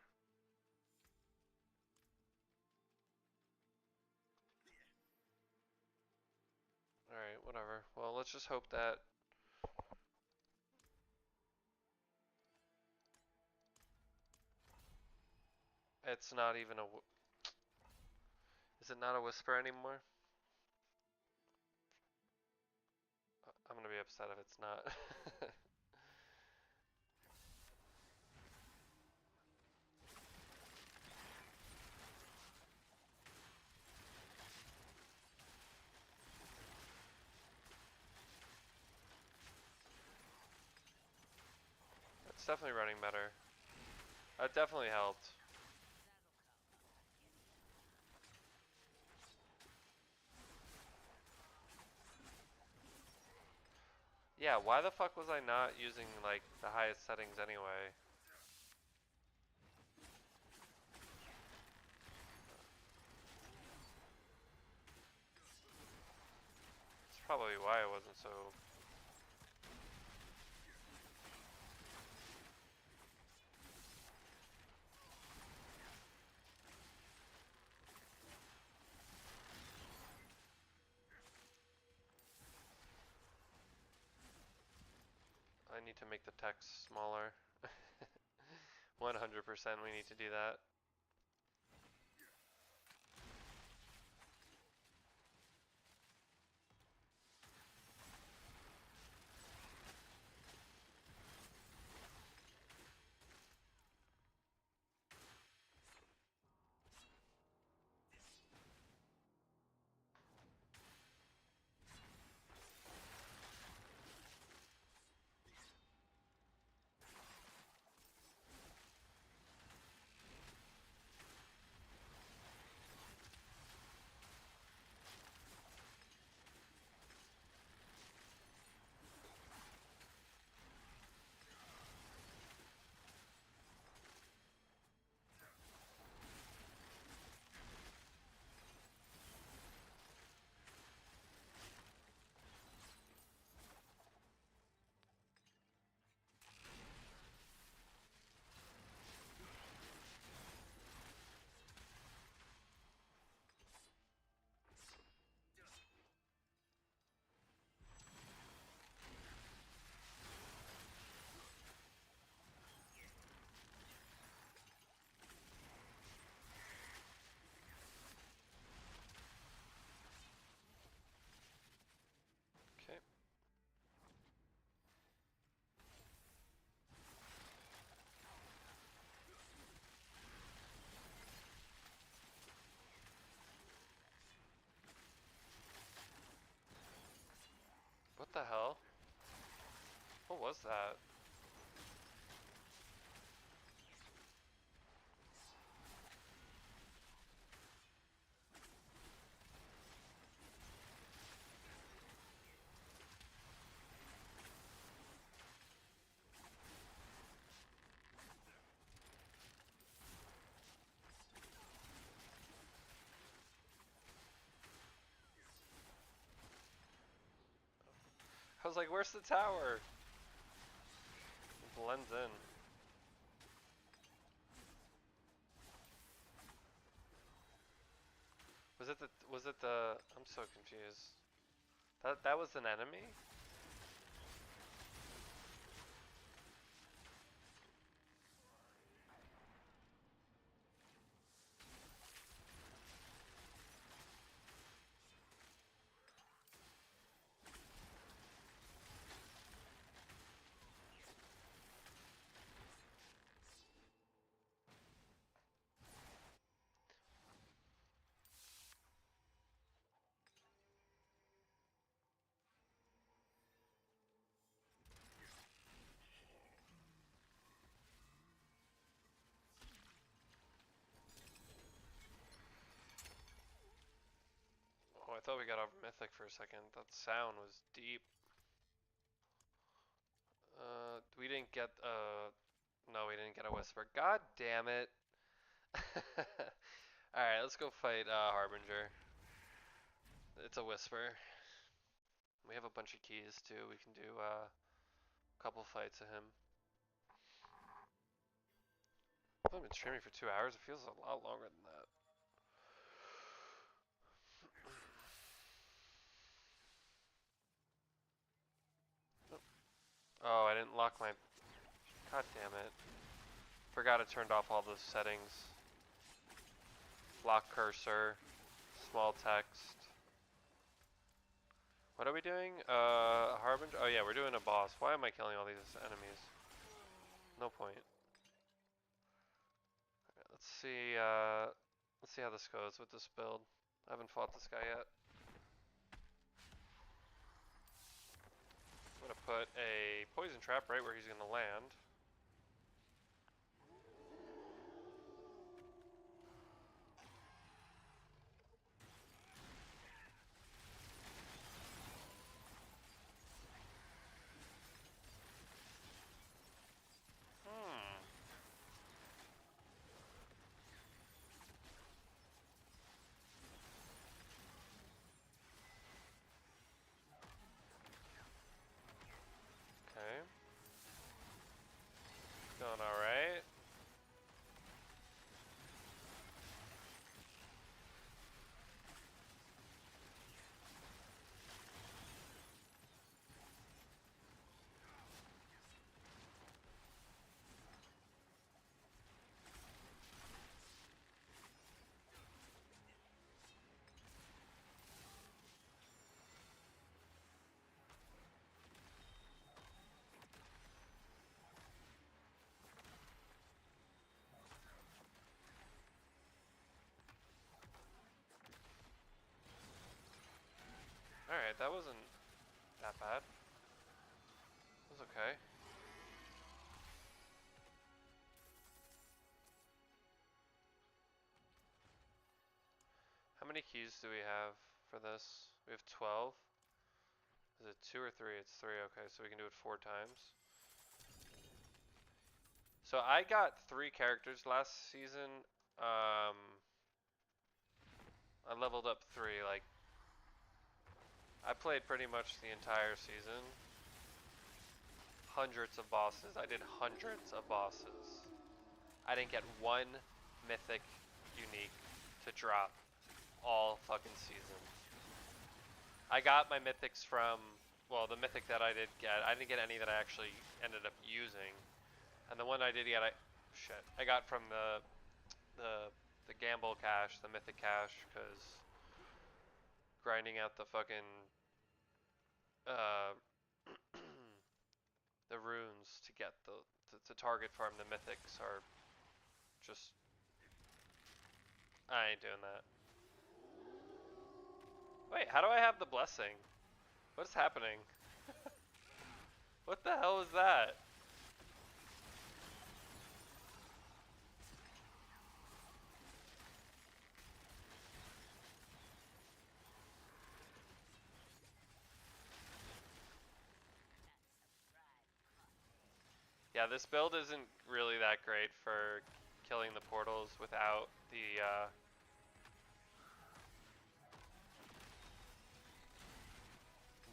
Alright, whatever. Well, let's just hope that... It's not even a... Is it not a whisper anymore? I'm gonna be upset if it's not. It's definitely running better. That definitely helped. Yeah, why the fuck was I not using, like, the highest settings anyway? That's probably why it wasn't so... I need to make the text smaller. 100% we need to do that. Okay. What the hell? What was that? I was like, where's the tower? It blends in. Was it the I'm so confused. That was an enemy? Oh, I thought we got over Mythic for a second. That sound was deep. We didn't get no, we didn't get a Whisper. God damn it. Alright, let's go fight Harbinger. It's a Whisper. We have a bunch of keys too. We can do a couple fights of him. I've been streaming for 2 hours. It feels a lot longer than that. Oh, I didn't lock my... God damn it. Forgot I turned off all those settings. Lock cursor. Small text. What are we doing? Harbinger? Oh yeah, we're doing a boss. Why am I killing all these enemies? No point. Right, let's see how this goes with this build. I haven't fought this guy yet. I'm gonna put a poison trap right where he's gonna land. Alright, that wasn't that bad. It was okay. How many keys do we have for this? We have 12. Is it 2 or 3? It's 3, okay, so we can do it 4 times. So I got 3 characters last season. I leveled up 3, like, I played pretty much the entire season. Hundreds of bosses. I did hundreds of bosses. I didn't get one mythic unique to drop all fucking season. I got my mythics from, well, the mythic that I did get, I didn't get any that I actually ended up using. And the one I did get, I got from the gamble cache, the mythic cache, because grinding out the fucking the runes to get to target farm the mythics are just, I ain't doing that. Wait, how do I have the blessing? What's happening? What the hell is that? Yeah, this build isn't really that great for killing the portals without the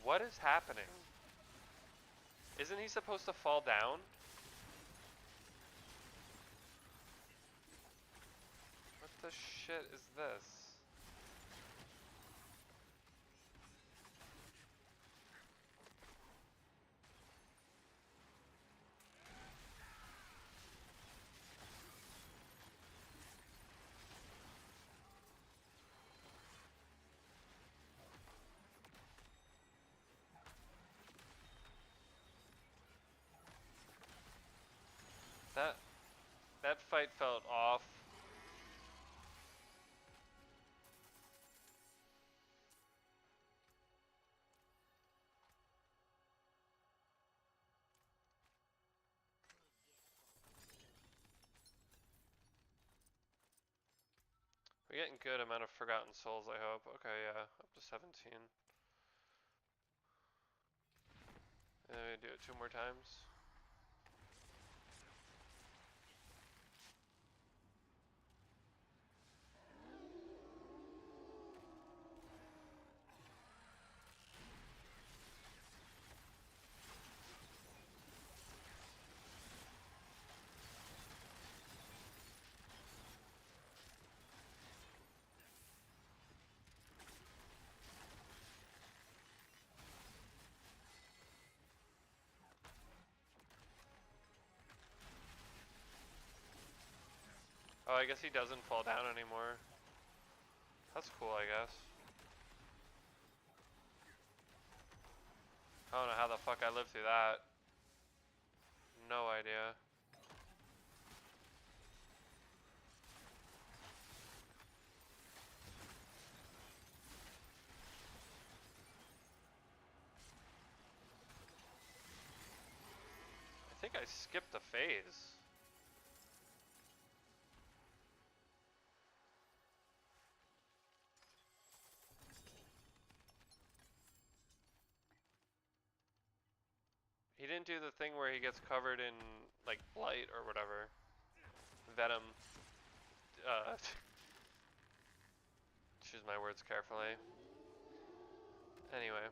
What is happening? Isn't he supposed to fall down? What the shit is this? That fight felt off. We're getting good amount of Forgotten Souls, I hope. Okay, yeah, up to 17. And we do it 2 more times. Oh, I guess he doesn't fall down anymore. That's cool, I guess. I don't know how the fuck I lived through that. No idea. I think I skipped a phase. He didn't do the thing where he gets covered in, like, blight or whatever. Venom. Choose my words carefully. Anyway.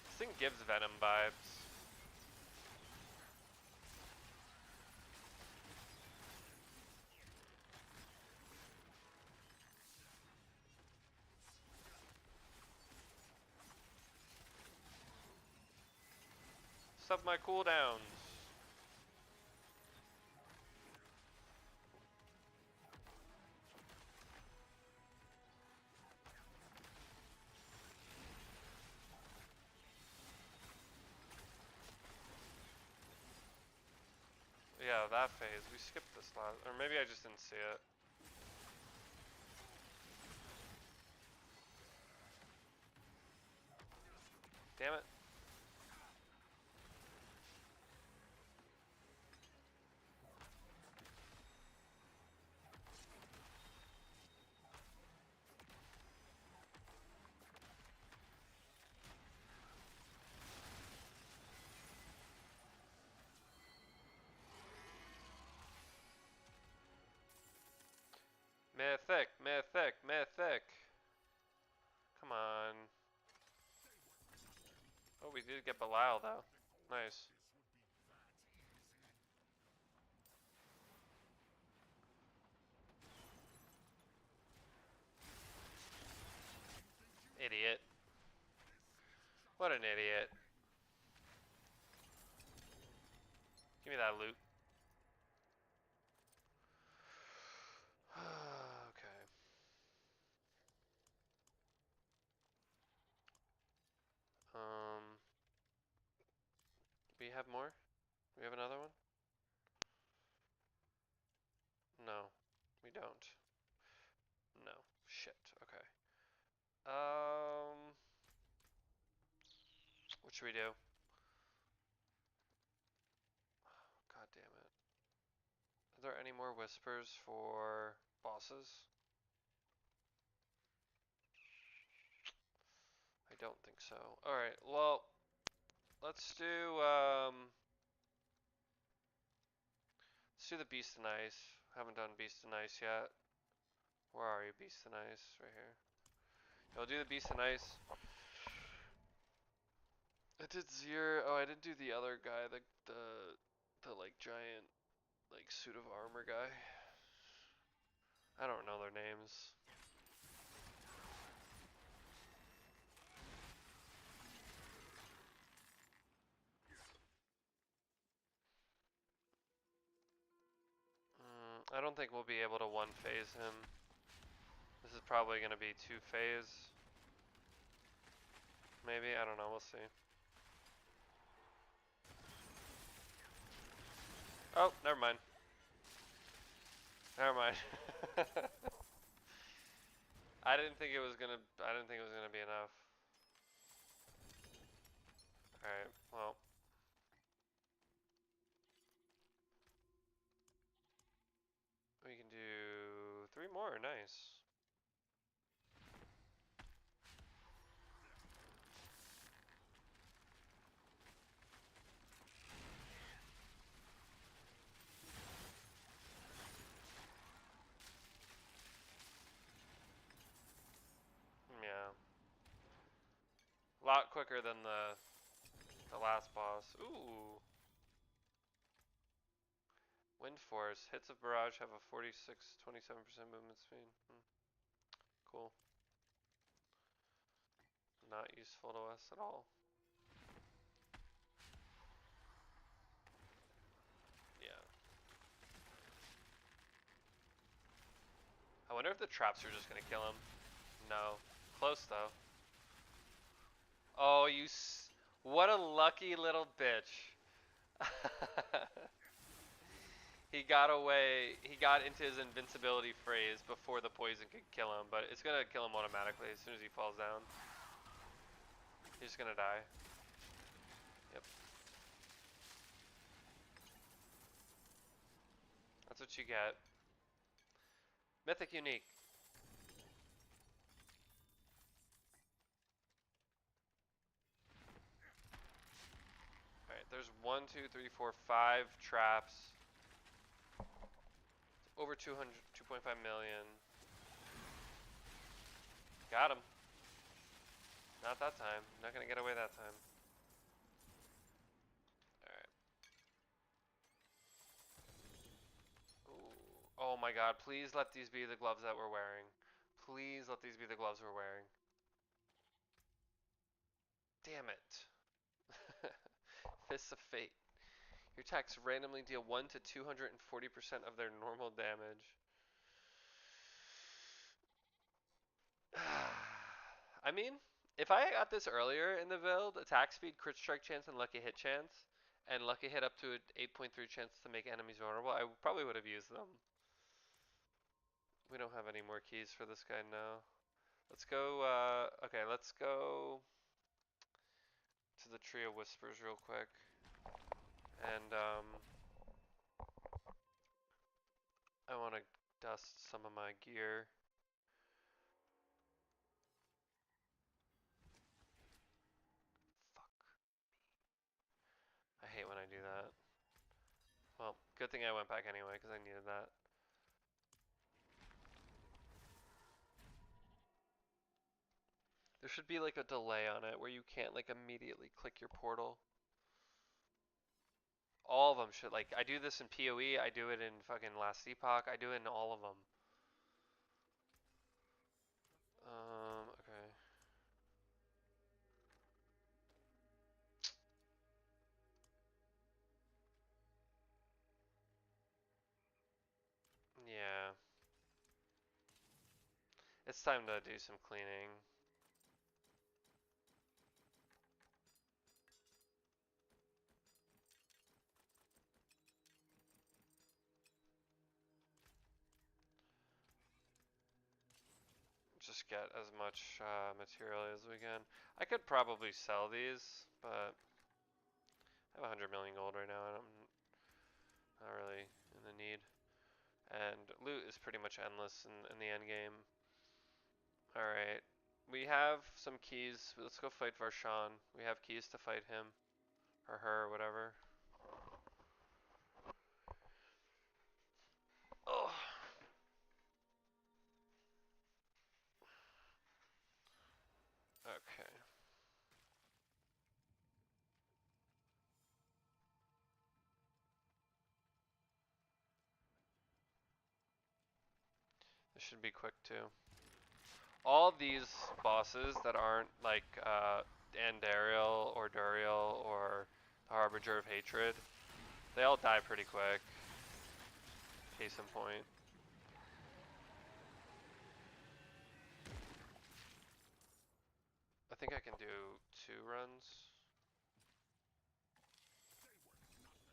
This thing gives Venom vibes. Sub my cooldowns. Yeah, that phase. We skipped this last, or maybe I just didn't see it. Damn it. Mythic, mythic, mythic. Come on. Oh, we did get Belial though. Nice. Idiot. What an idiot. Give me that loot. Okay. Um, we have more? We have another one? No, we don't. No. Shit. Okay. What should we do? God damn it. Are there any more whispers for bosses? I don't think so. Alright, well, let's do, let's do the Beast and Ice. Haven't done Beast and Ice yet. Where are you, Beast and Ice? Right here. I'll do the Beast and Ice. I did Zir. Oh, I didn't do the other guy, the like giant like suit of armor guy. I don't know their names. I don't think we'll be able to one phase him. This is probably going to be two phase. Maybe, I don't know, we'll see. Oh, never mind. Never mind. I didn't think it was gonna be enough. Alright, well. We can do 3 more, nice. Yeah. A lot quicker than the last boss. Ooh. Wind Force. Hits of Barrage have a 27% movement speed. Cool. Not useful to us at all. Yeah. I wonder if the traps are just gonna kill him. No. Close though. Oh, what a lucky little bitch. He got away, he got into his invincibility phrase before the poison could kill him, but it's gonna kill him automatically as soon as he falls down. He's just gonna die. Yep. That's what you get. Mythic Unique. Alright, there's 1, 2, 3, 4, 5 traps. Over 2.5 million. Got him. Not that time. Not gonna get away that time. Alright. Ooh. Oh my god, please let these be the gloves that we're wearing. Please let these be the gloves we're wearing. Damn it. Fists of Fate. Your attacks randomly deal 1 to 240% of their normal damage. I mean, if I got this earlier in the build, attack speed, crit strike chance, and lucky hit chance, and lucky hit up to an 8.3 chance to make enemies vulnerable, I probably would have used them. We don't have any more keys for this guy now. Let's go, okay, let's go the Tree of Whispers real quick. And I want to dust some of my gear. Fuck. I hate when I do that. Well, good thing I went back anyway because I needed that. There should be like a delay on it where you can't like immediately click your portal. All of them should, like, I do this in PoE, I do it in fucking Last Epoch, I do it in all of them. Okay. Yeah. It's time to do some cleaning. Just get as much material as we can. I could probably sell these, but I have 100 million gold right now and I'm not really in the need. And loot is pretty much endless in the end game. Alright. We have some keys. Let's go fight Varshan. We have keys to fight him. Or her, or whatever. Oh. Okay. This should be quick too. All these bosses that aren't like Andariel or Duriel or the Harbinger of Hatred, they all die pretty quick. Case in point. I think I can do 2 runs.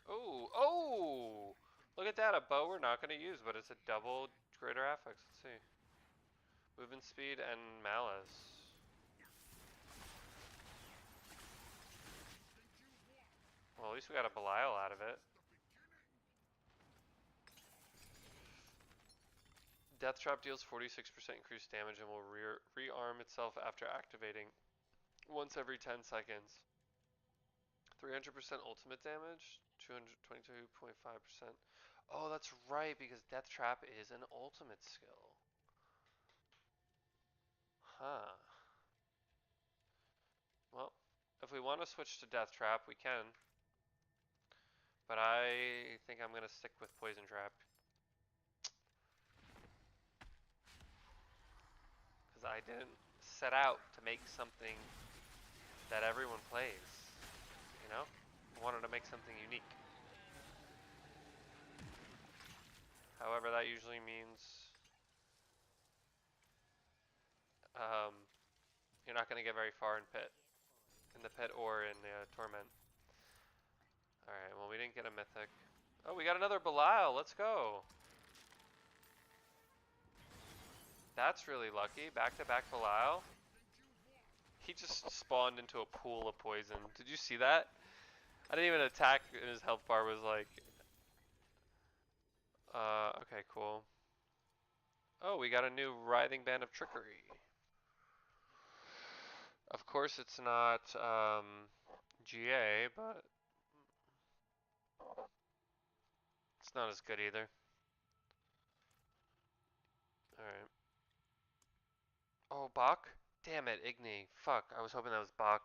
Oh, oh! Look at that, a bow we're not going to use, but it's a double greater affix. Let's see. Movement speed and malice. Well, at least we got a Belial out of it. Death Trap deals 46% increased damage and will rearm itself after activating once every 10 seconds. 300% ultimate damage, 222.5%. Oh, that's right, because Death Trap is an ultimate skill. Huh. Well, if we want to switch to Death Trap, we can. But I think I'm going to stick with Poison Trap. Because I didn't set out to make something that everyone plays. You know? I wanted to make something unique. However, that usually means you're not going to get very far in the pit or in Torment. Alright, well we didn't get a mythic. Oh, we got another Belial, let's go. That's really lucky, back-to-back Belial. He just spawned into a pool of poison. Did you see that? I didn't even attack and his health bar was like... okay, cool. Oh, we got a new Writhing Band of Trickery. Of course it's not GA, but it's not as good either. Alright. Oh, Bach? Damn it, Igni. Fuck, I was hoping that was Bach.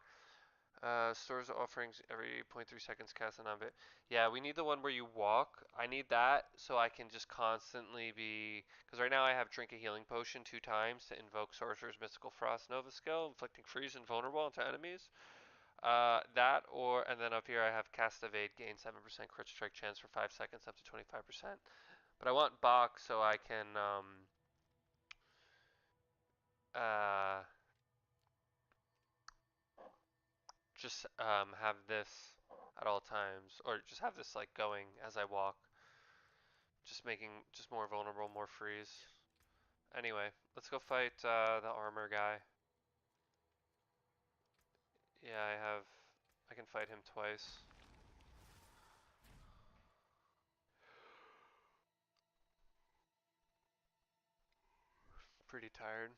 Stores offerings every 0.3 seconds cast an bit. Yeah, we need the one where you walk. I need that so I can just constantly be... Because right now I have Drink a Healing Potion 2 times to invoke Sorcerer's Mystical Frost Nova skill, inflicting freeze and vulnerable onto enemies. That or... And then up here I have Cast Evade, gain 7% crit strike chance for 5 seconds up to 25%. But I want Bach so I can... just have this at all times, or just have this like going as I walk, just making just more vulnerable, more freeze. Anyway, let's go fight the armor guy. Yeah, I can fight him twice. Pretty tired.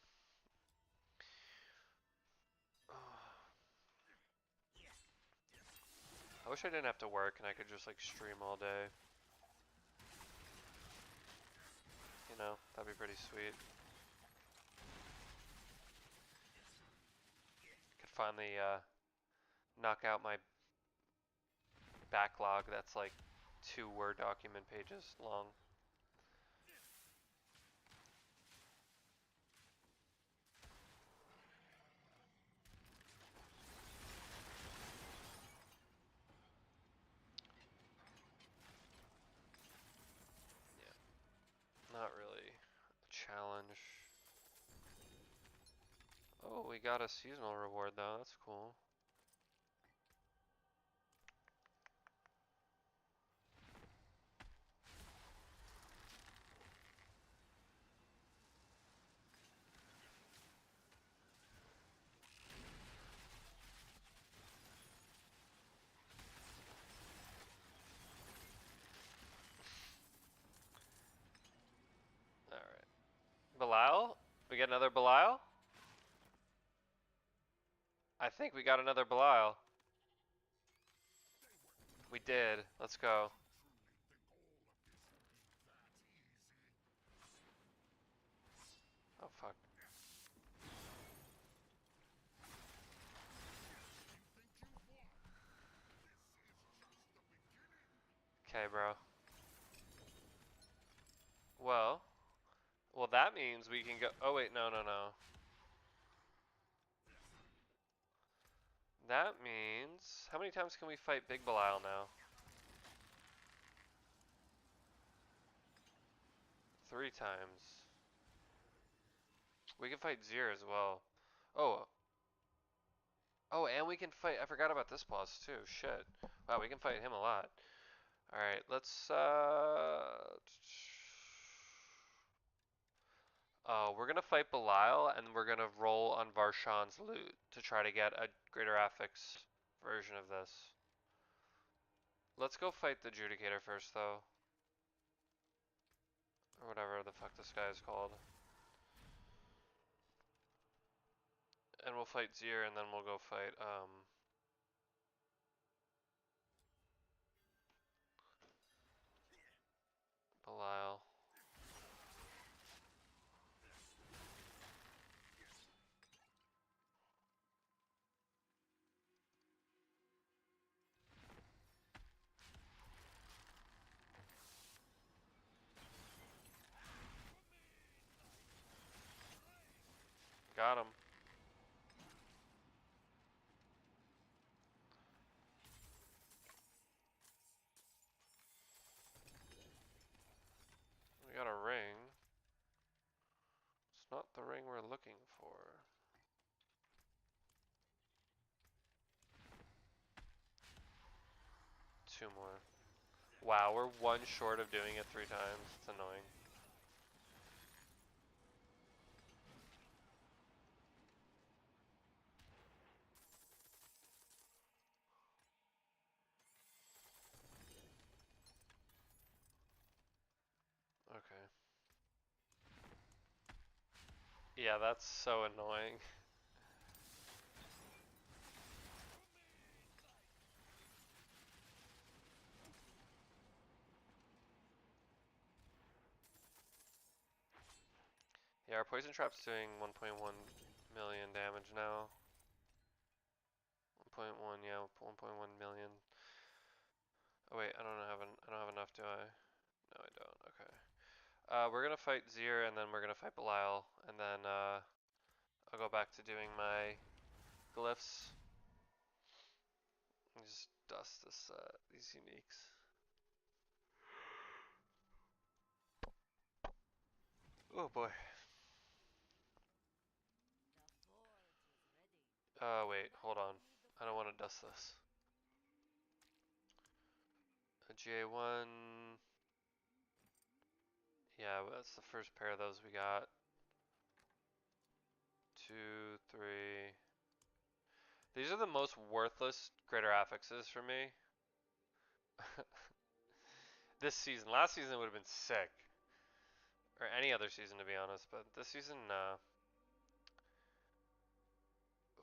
I wish I didn't have to work and I could just like stream all day. You know, that'd be pretty sweet. Could finally knock out my backlog that's like 2 Word document pages long. Yeah, not really a challenge. Oh, we got a seasonal reward though, that's cool. Alright. Belial? We get another Belial? I think we got another Belial. We did. Let's go. Oh fuck. Okay, bro. Well, that means we can go. Oh wait, no. That means how many times can we fight Big Belial now? 3 times. We can fight Zir as well. Oh. Oh, and we can fight. I forgot about this boss too. Shit. Wow, we can fight him a lot. All right, let's. We're gonna fight Belial, and we're gonna roll on Varshan's loot to try to get a greater affix version of this. Let's go fight the Judicator first, though. Or whatever the fuck this guy is called. And we'll fight Zir, and then we'll go fight, Belial. Got him. We got a ring. It's not the ring we're looking for. Two more. Wow, we're 1 short of doing it 3 times. It's annoying. Okay. Yeah, that's so annoying. Yeah, our poison trap's doing 1.1 million damage now. 1.1, yeah, 1.1 million. Oh wait, I don't have enough, do I? No, I don't. Okay. We're gonna fight Zir, and then we're gonna fight Belial, and then I'll go back to doing my glyphs. And just dust these uniques. Oh boy. Wait, hold on. I don't want to dust this. A GA1. Yeah, that's the first pair of those we got. 2, 3. These are the most worthless Greater Affixes for me. This season. Last season would have been sick. Or any other season, to be honest. But this season,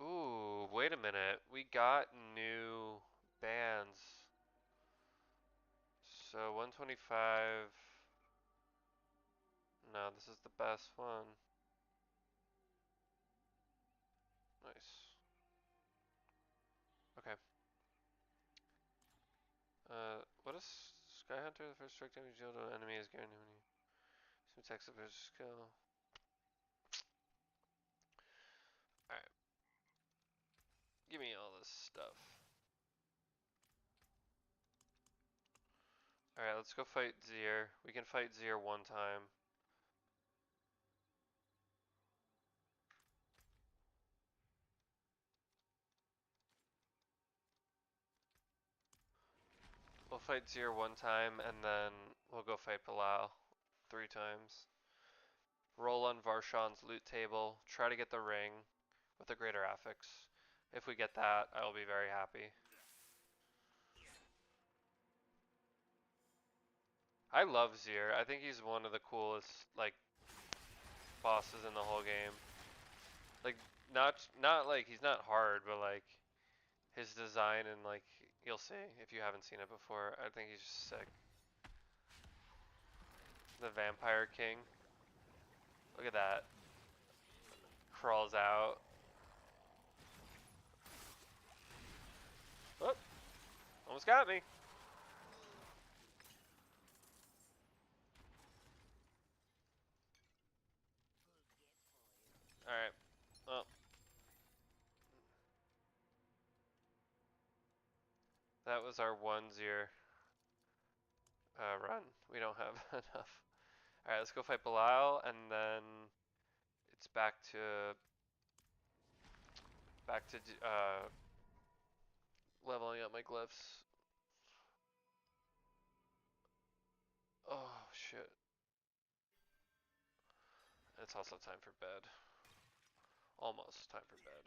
Ooh, wait a minute. We got new bands. So 125. No, this is the best one. Nice. Okay. What is Sky Hunter? The first strike damage dealt to an enemy is guaranteed when you some text of his skill. Alright. Give me all this stuff. Alright, let's go fight Zir. We can fight Zir one time. We'll fight Zir one time and then we'll go fight Belial 3 times. Roll on Varshan's loot table. Try to get the ring with a greater affix. If we get that, I will be very happy. I love Zir. I think he's one of the coolest like bosses in the whole game. Like not like he's not hard, but like his design and like you'll see if you haven't seen it before. I think he's just sick. The Vampire King. Look at that. Crawls out. Oh, almost got me. Alright. Well. That was our 1-0 run. We don't have enough. Alright, let's go fight Belial, and then it's back to leveling up my glyphs. Oh shit. It's also time for bed. Almost time for bed.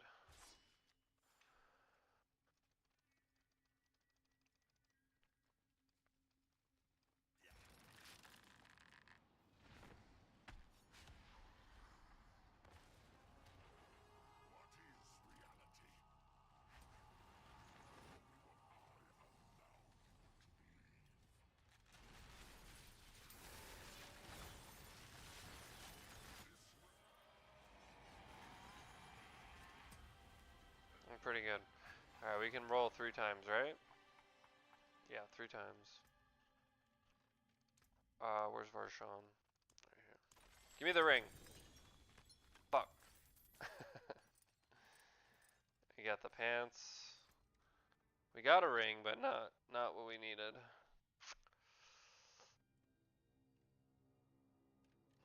I'm pretty good. Alright, we can roll 3 times, right? Yeah, 3 times. Where's Varshan? Right here. Give me the ring. Fuck. We got the pants. We got a ring, but not what we needed.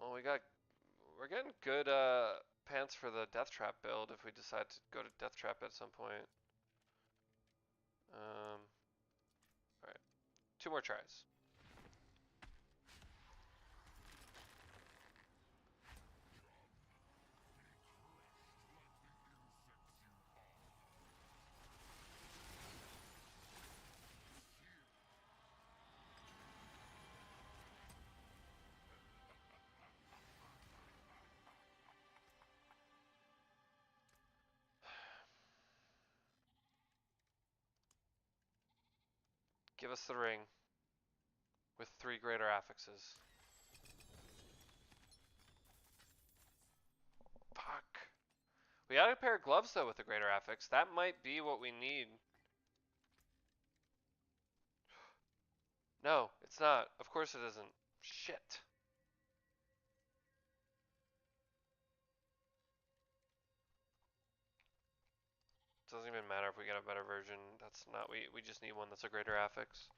Well, we're getting good pants for the Death Trap build if we decide to go to Death Trap at some point. Alright. 2 more tries. Give us the ring with 3 greater affixes. Fuck. We got a pair of gloves though with the greater affix. That might be what we need. No, it's not. Of course it isn't. Shit. Doesn't even matter if we get a better version. That's not we just need one that's a greater affix.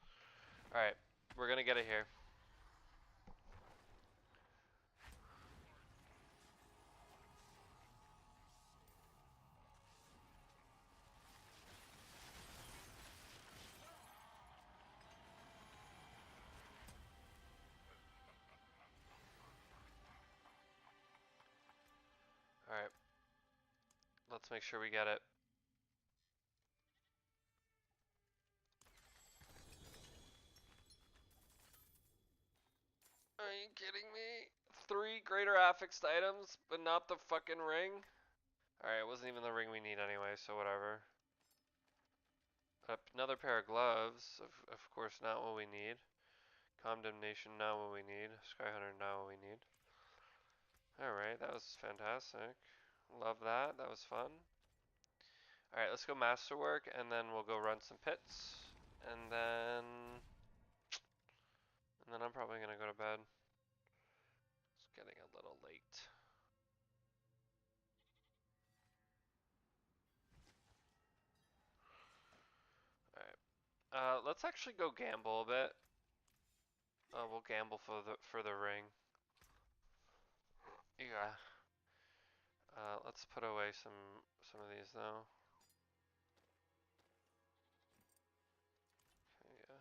Alright, we're gonna get it here. Alright. Let's make sure we get it. 3 greater affixed items, but not the fucking ring? Alright, it wasn't even the ring we need anyway, so whatever. Another pair of gloves, of course not what we need. Condemnation, not what we need. Skyhunter, not what we need. Alright, that was fantastic. Love that, that was fun. Alright, let's go masterwork, and then we'll go run some pits. And then I'm probably gonna go to bed. It's getting a little late. Alright. Let's actually go gamble a bit. We'll gamble for the ring. Yeah. Let's put away some of these though. Okay, yeah.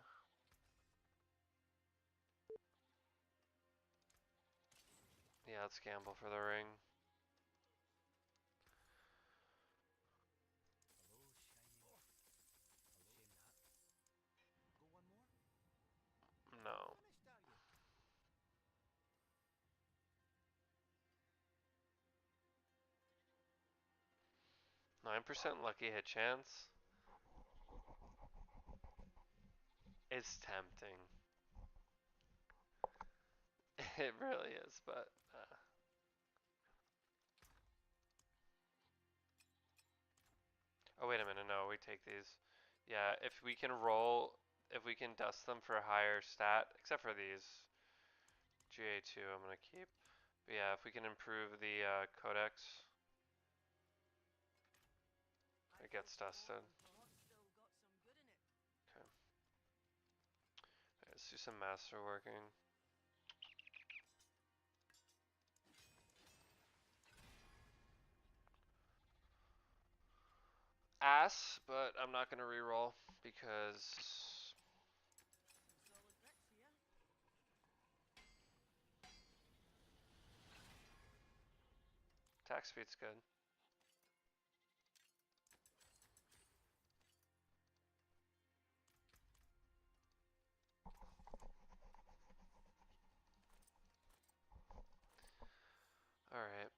Yeah, let's gamble for the ring. No. 9% lucky hit chance is tempting. It really is, but oh wait a minute, no, we take these. Yeah, if we can dust them for a higher stat, except for these. GA2 I'm gonna keep. But yeah, if we can improve the codex, it gets dusted. Okay. Let's do some master working. Ass, but I'm not gonna reroll because attack speed's good. Alright.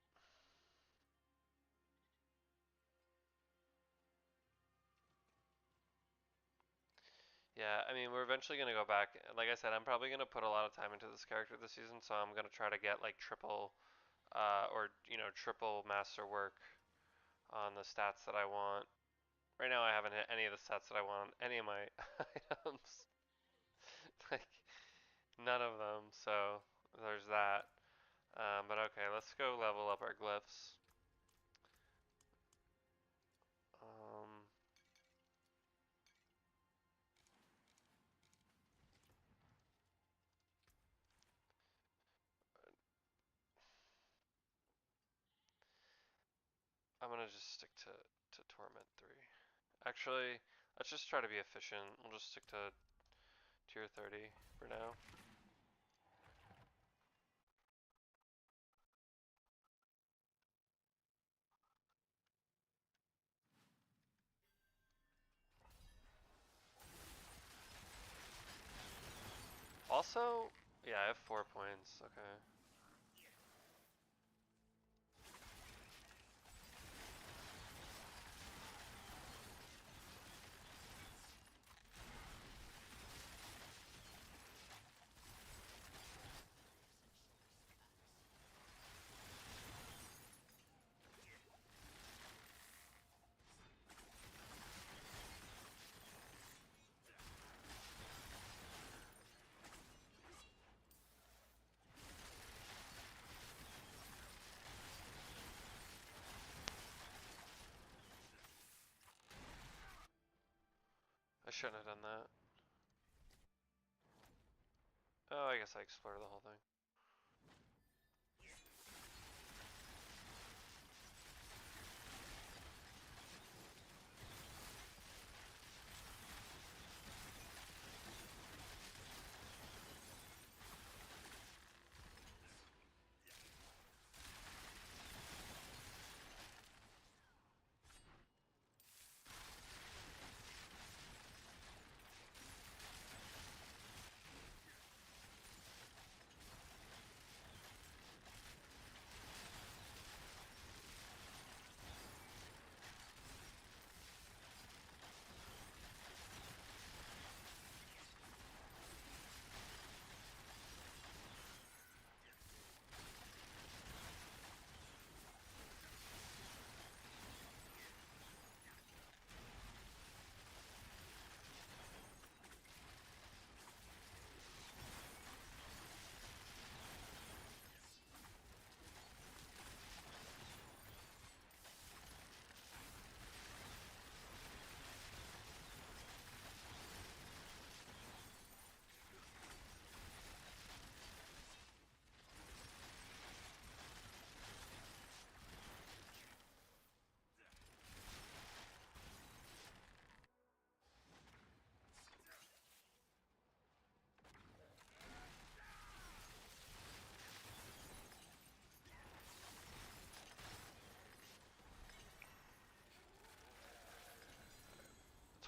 Yeah, I mean, we're eventually going to go back. Like I said, I'm probably going to put a lot of time into this character this season, so I'm going to try to get like triple, triple master work on the stats that I want. Right now I haven't hit any of the stats that I want on any of my items. Like, none of them, so there's that. But okay, let's go level up our glyphs. Um, I'm gonna just stick to Torment 3. Actually, let's just try to be efficient. We'll just stick to tier 30 for now. Also, yeah, I have 4 points. Okay. I shouldn't have done that. Oh, I guess I explored the whole thing.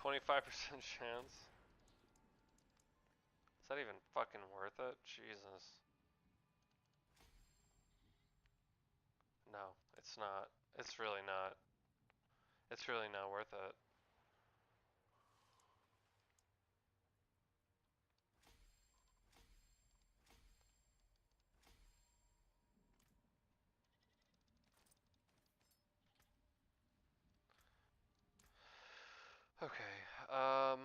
25% chance. Is that even fucking worth it? Jesus. No, it's not. It's really not. It's really not worth it. Okay, oh,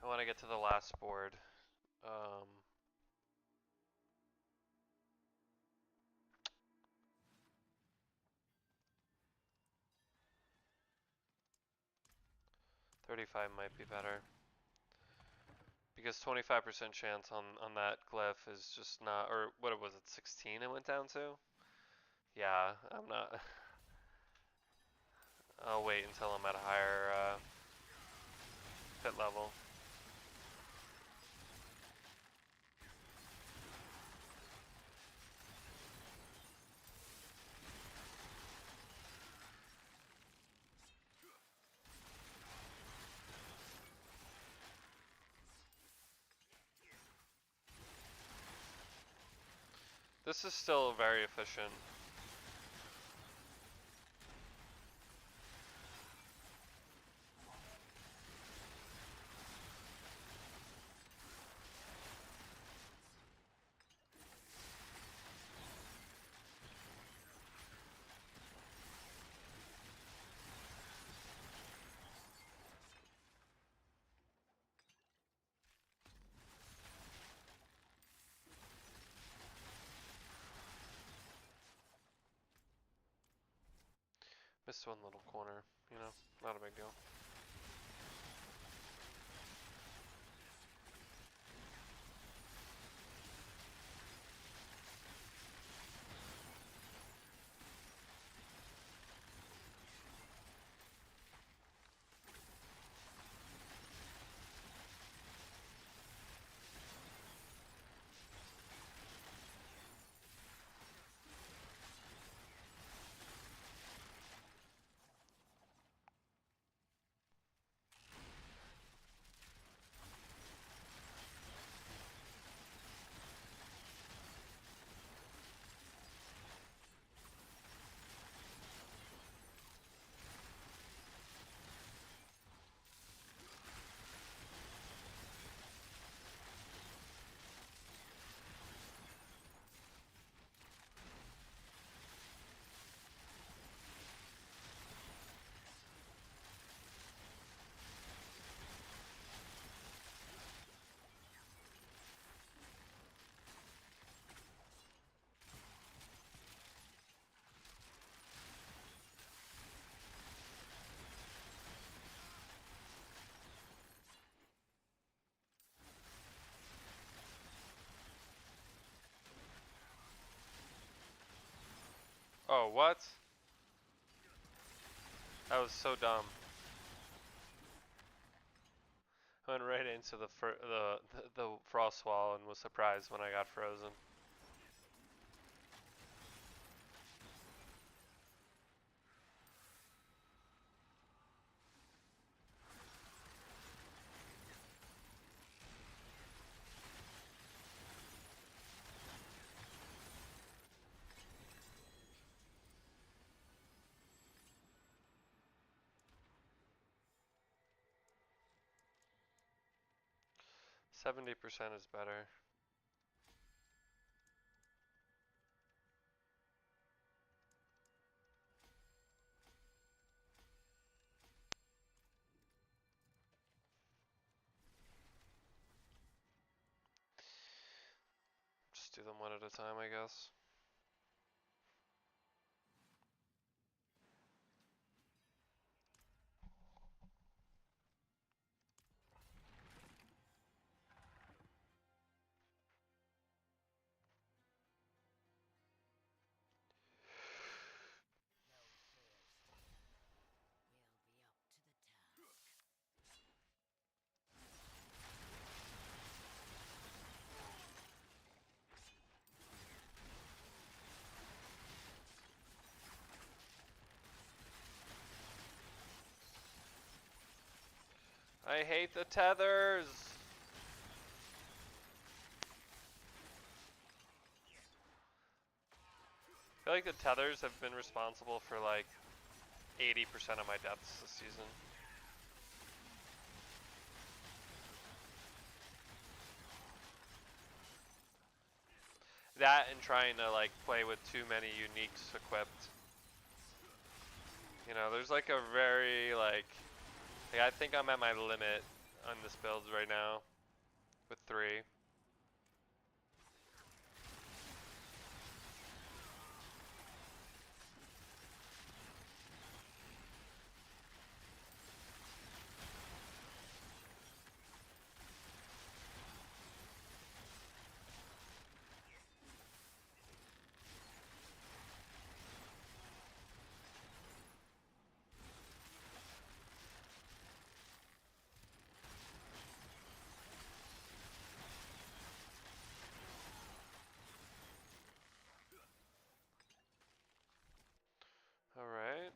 I want to get to the last board. Um, 35 might be better. Because 25% chance on that glyph is just not, or what was it, 16 it went down to? Yeah, I'm not. I'll wait until I'm at a higher pit level. This is still very efficient. Missed one little corner, you know, not a big deal. Oh, what? That was so dumb. I went right into the frost wall and was surprised when I got frozen. %70 is better. Just do them one at a time, I guess. I hate the tethers. I feel like the tethers have been responsible for like 80% of my deaths this season. That and trying to like play with too many uniques equipped. You know, there's like a very like I think I'm at my limit on this build right now with 3. All right.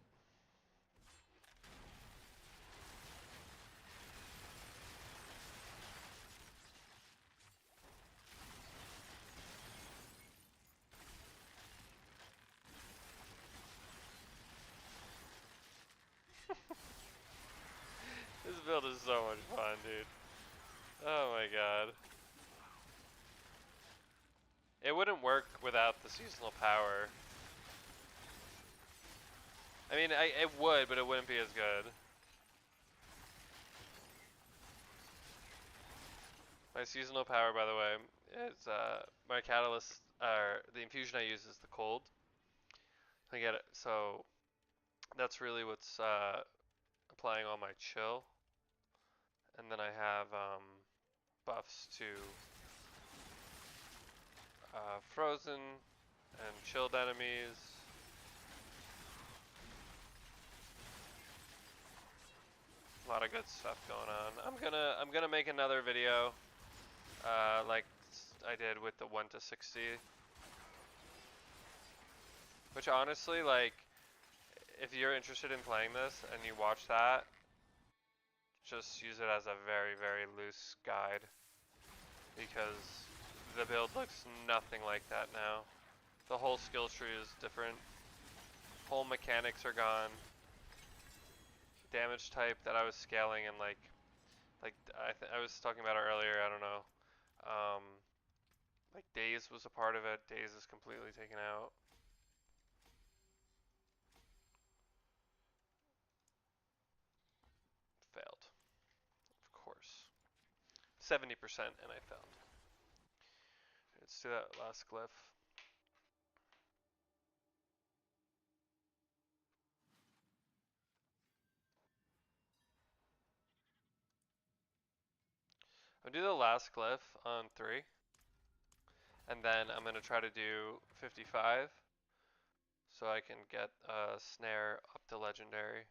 This build is so much fun, dude. Oh my god. It wouldn't work without the seasonal power. I mean, it would, but it wouldn't be as good. My seasonal power, by the way, is my catalyst, the infusion I use is the cold. I get it. So that's really what's applying all my chill. And then I have buffs to frozen and chilled enemies. A lot of good stuff going on. I'm gonna make another video, like I did with the 1 to 60. Which honestly, like, if you're interested in playing this and you watch that, just use it as a very, very loose guide. Because the build looks nothing like that now. The whole skill tree is different. Whole mechanics are gone. Damage type that I was scaling and like I was talking about it earlier, I don't know. Like Daze was a part of it. Daze is completely taken out. Failed. Of course. 70% and I failed. Let's do that last glyph. I'll do the last glyph on 3. And then I'm going to try to do 55. So I can get a snare up to legendary.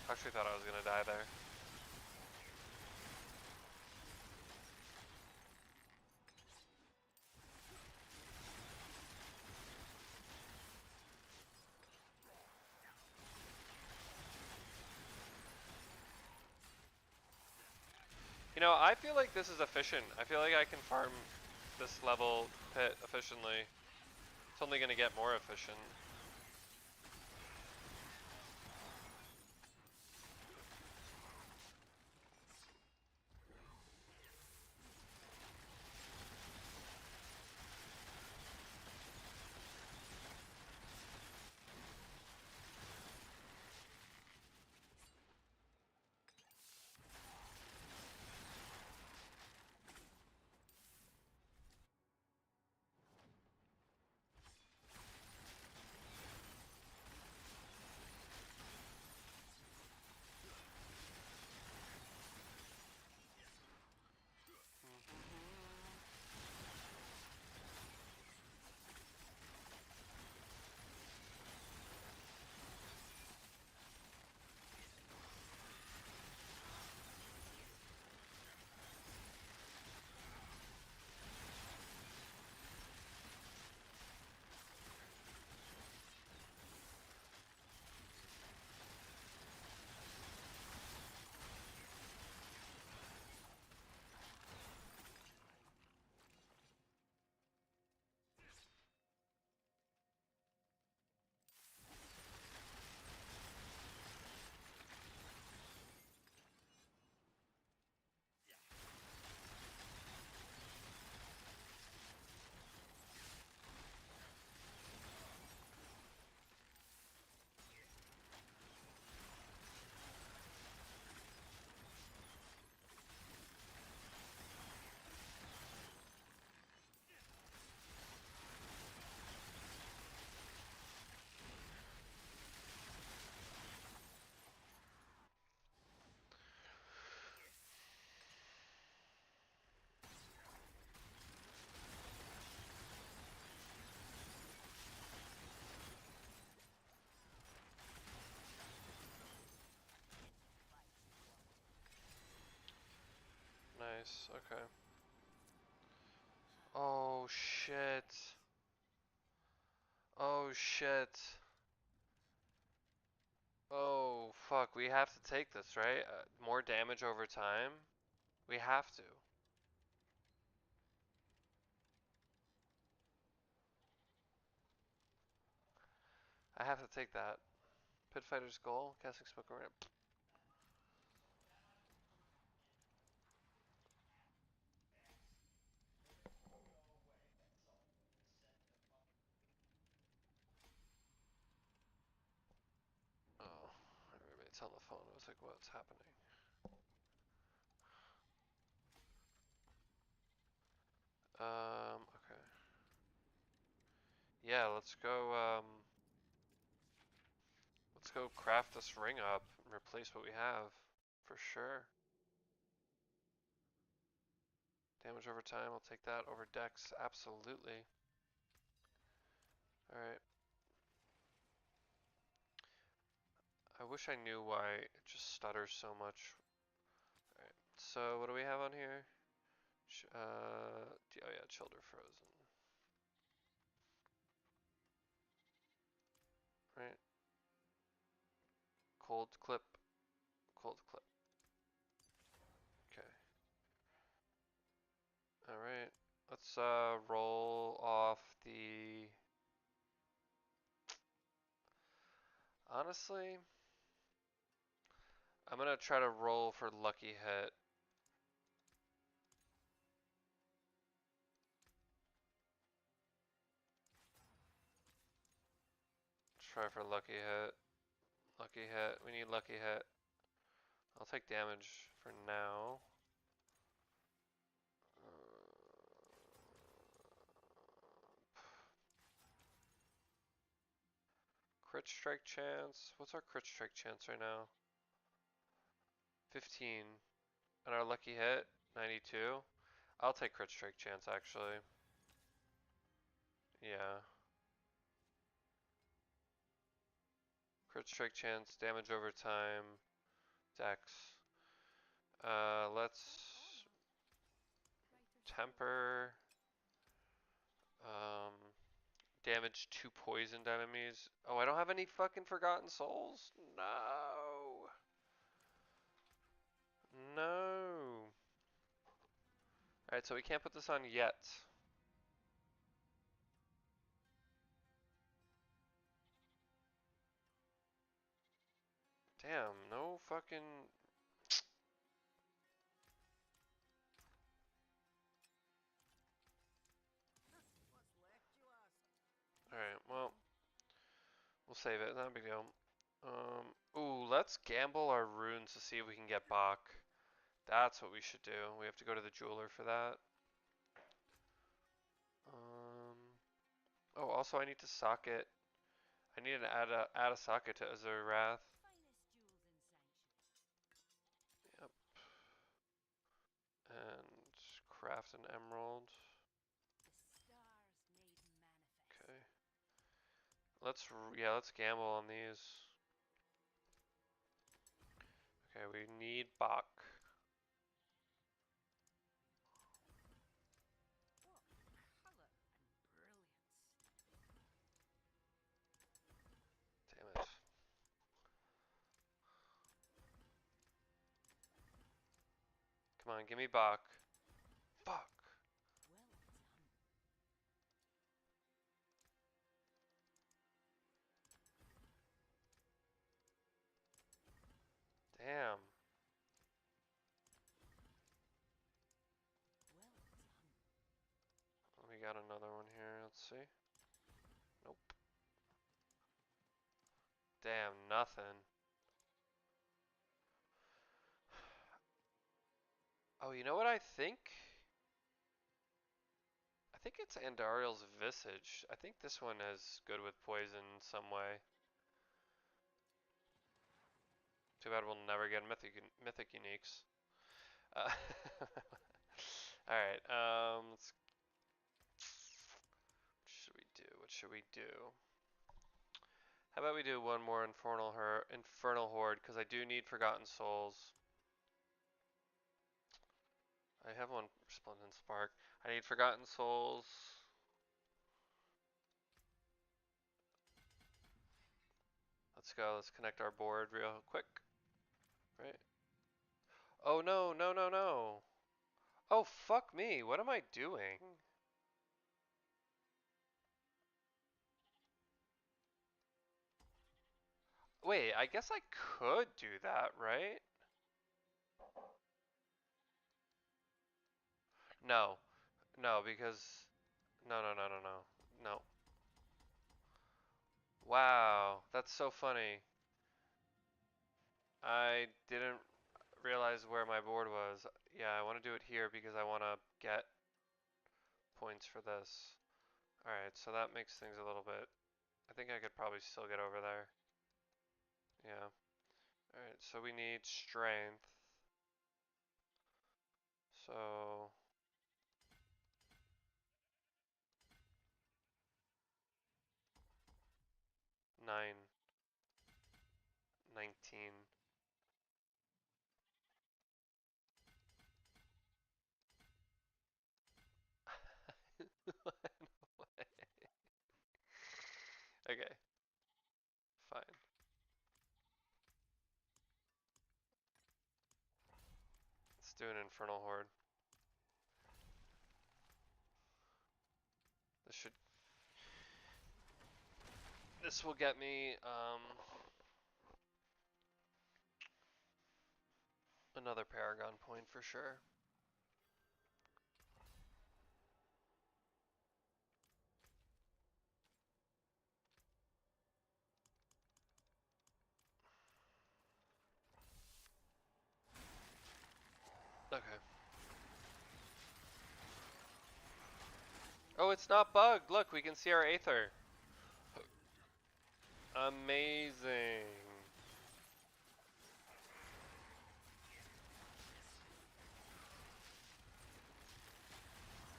Actually thought I was gonna die there. You know, I feel like this is efficient. I feel like I can farm this level pit efficiently. It's only gonna get more efficient. Nice. Okay. Oh shit. Oh shit. Oh fuck. We have to take this, right? More damage over time. We have to. I have to take that. Pit fighter's goal. Casting smoke around. Oh, my roommate's on the phone. I was like, what's happening? Okay. Yeah, let's go craft this ring up and replace what we have. For sure. Damage over time, I'll take that over dex, absolutely. Alright. I wish I knew why it just stutters so much. Alright, so what do we have on here? Oh yeah, Childer Frozen. Right. Cold clip. Cold clip. Okay. Alright. Let's roll off the... Honestly, I'm gonna try to roll for lucky hit. Try for lucky hit. Lucky hit. We need lucky hit. I'll take damage for now. Crit strike chance. What's our crit strike chance right now? 15. And our lucky hit, 92. I'll take crit strike chance actually. Yeah. Crit strike chance, damage over time, dex. Let's temper. Um, damage to poisoned enemies. Oh, I don't have any fucking Forgotten Souls? No. No. Alright, so we can't put this on yet. Damn, no fucking... What's left, you ask? Alright, well, we'll save it, not a big deal. Ooh, let's gamble our runes to see if we can get Bach. That's what we should do. We have to go to the jeweler for that. Oh, also I need to socket. I need to add a socket to Azurath. Yep. And craft an emerald. Okay. Let's gamble on these. Okay, we need Bach. What colour and brilliance. Damn it. Come on, give me Bach. Fuck. Well done. Damn. Well done. We got another one here. Let's see. Nope. Damn, nothing. Oh, you know what I think? I think it's Andariel's Visage. I think this one is good with poison in some way. Too bad we'll never get mythic uniques. Uh, Alright, what should we do? What should we do? How about we do one more Infernal Horde, because I do need Forgotten Souls. I have one Splendid Spark. I need Forgotten Souls. Let's go. Let's connect our board real quick. Right? Oh no, no, no, no. Oh fuck me. What am I doing? Wait, I guess I could do that, right? No. No, because no, no, no, no, no. No. Wow, that's so funny. I didn't realize where my board was. Yeah, I want to do it here because I want to get points for this. Alright, so that makes things a little bit... I think I could probably still get over there. Yeah. Alright, so we need strength. So... 9. 19. Okay, fine. Let's do an Infernal Horde. This will get me, another Paragon point for sure. Okay. Oh, it's not bugged. Look, we can see our Aether. Amazing.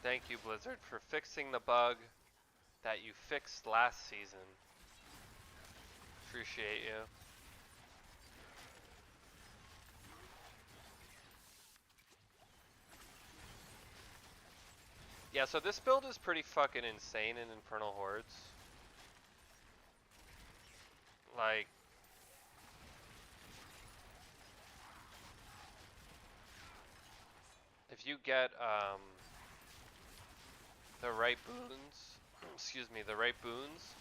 Thank you, Blizzard, for fixing the bug that you fixed last season. Appreciate you. Yeah, so this build is pretty fucking insane in Infernal Hordes. Like, if you get the right boons, excuse me, the right boons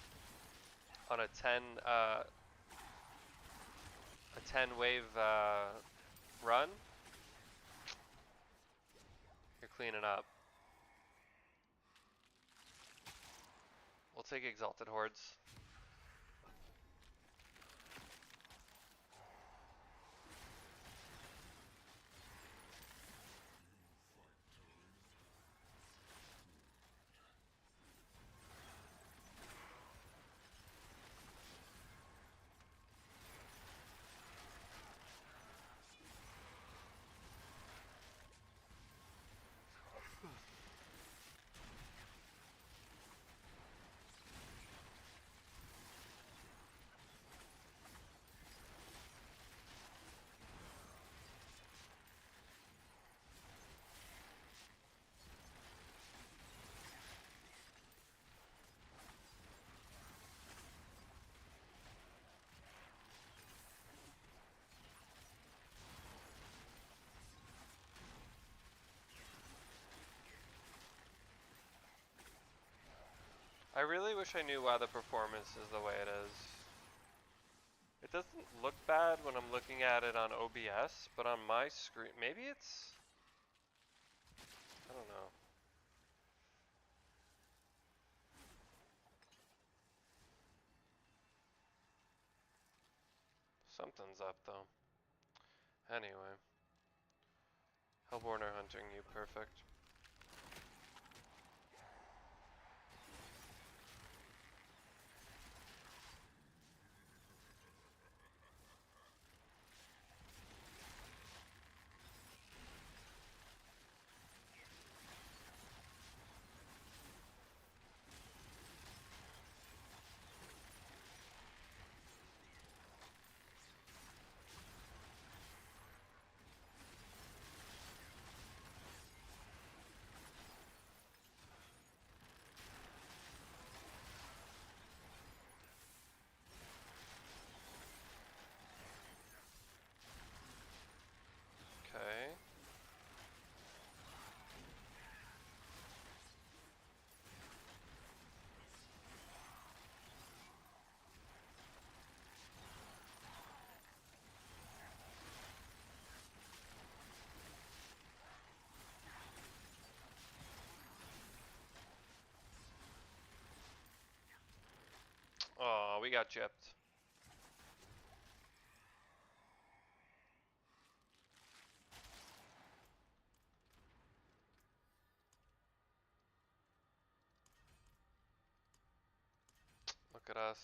on a 10 wave run, you're cleaning up. We'll take Exalted Hordes. I really wish I knew why the performance is the way it is. It doesn't look bad when I'm looking at it on OBS, but on my screen, maybe it's... I don't know. Something's up though. Anyway. Hellborn are hunting you, perfect. we got gypped. Look at us.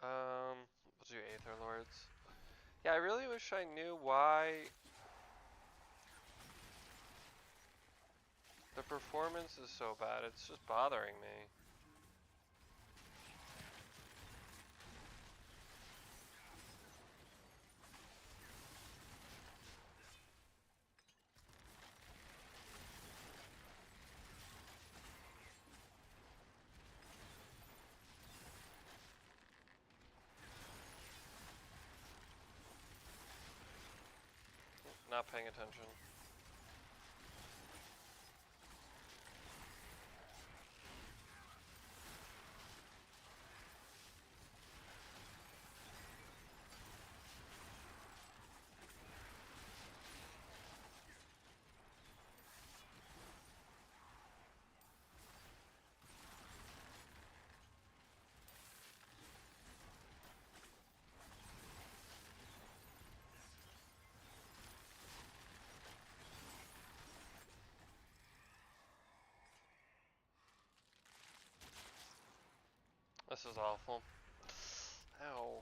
We'll do Aether Lords. Yeah, I really wish I knew why the performance is so bad. It's just bothering me. Not paying attention. This is awful. Ow.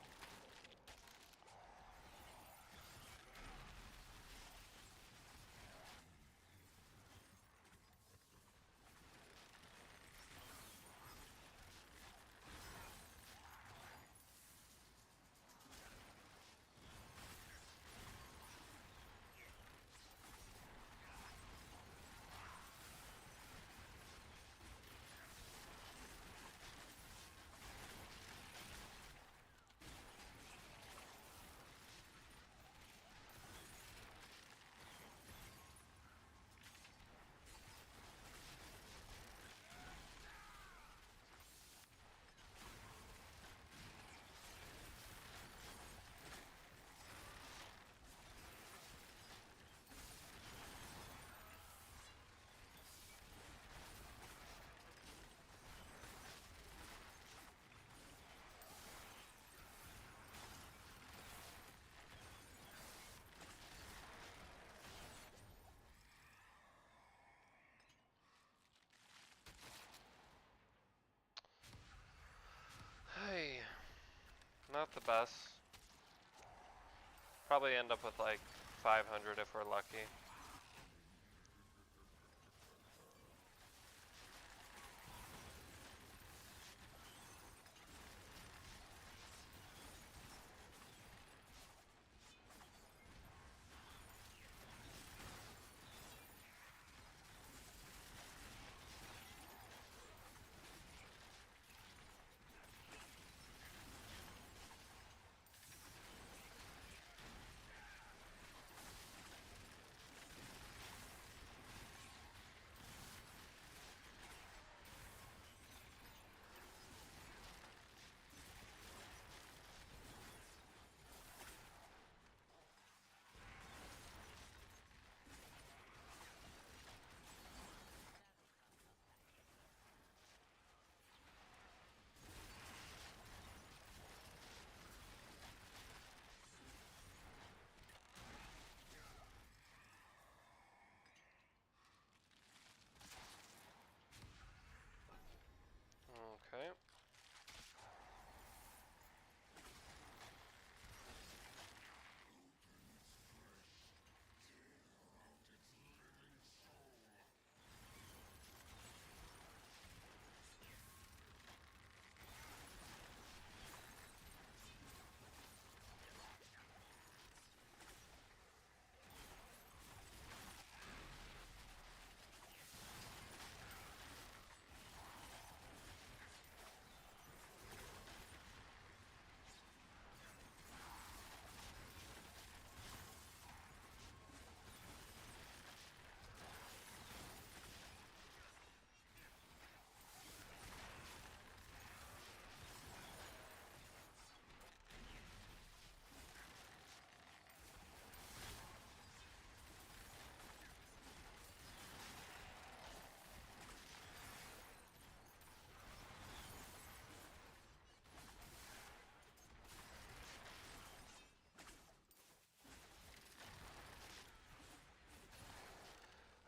Hey. Not the best. Probably end up with like 500 if we're lucky.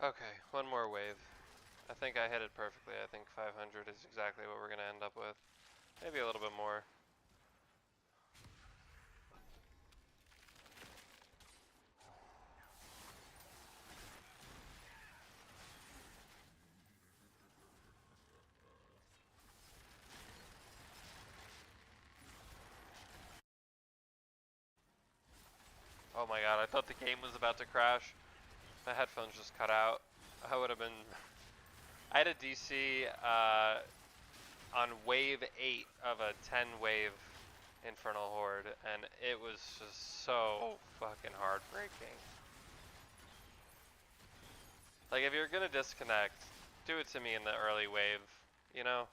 Okay, one more wave. I think I hit it perfectly. I think 500 is exactly what we're gonna end up with. Maybe a little bit more. Oh my god, I thought the game was about to crash. My headphones just cut out. I would have been... I had a DC on wave 8 of a 10 wave Infernal Horde, and it was just so fucking heartbreaking. Like, if you're gonna disconnect, do it to me in the early wave, you know?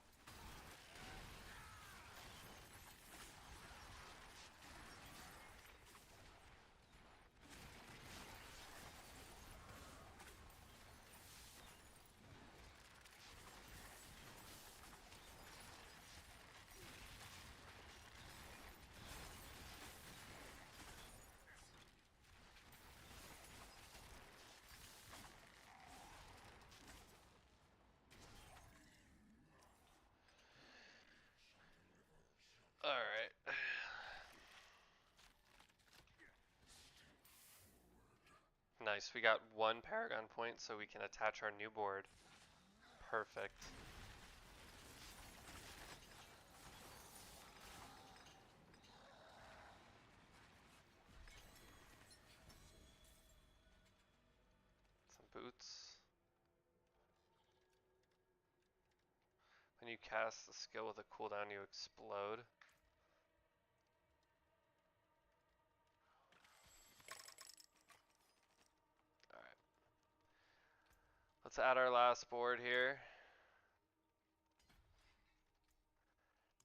Alright. Nice, we got one Paragon point so we can attach our new board. Perfect. Some boots. When you cast the skill with a cooldown, you explode. Alright. Let's add our last board here.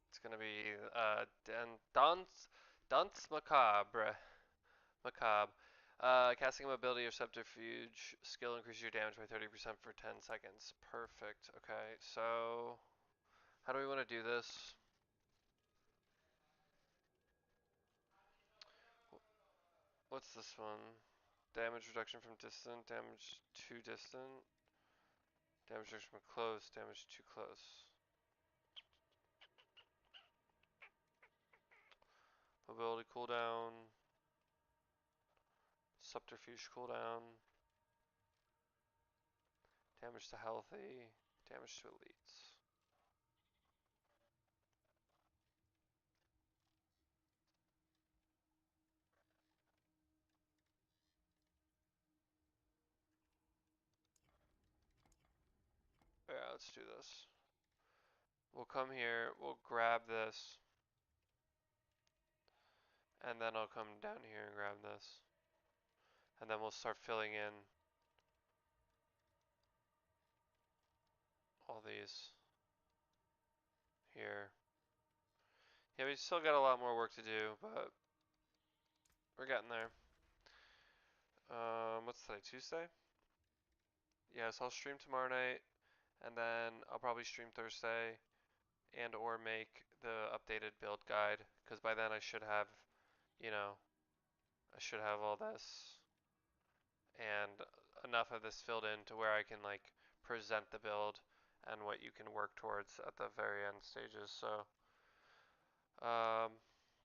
It's gonna be Danse Macabre. Macabre. Casting a mobility or subterfuge skill increases your damage by 30% for 10 seconds. Perfect. Okay, so how do we want to do this? What's this one? Damage reduction from distant, damage to distant, damage reduction from close, damage too close. Mobility cooldown, subterfuge cooldown, damage to healthy, damage to elites. Yeah, let's do this. We'll come here, we'll grab this, and then I'll come down here and grab this. And then we'll start filling in all these here. Yeah, we still got a lot more work to do, but we're getting there. What's today, Tuesday? Yes, I'll stream tomorrow night, and then I'll probably stream Thursday and or make the updated build guide, because by then I should have, you know, I should have all this and enough of this filled in to where I can like present the build and what you can work towards at the very end stages. So,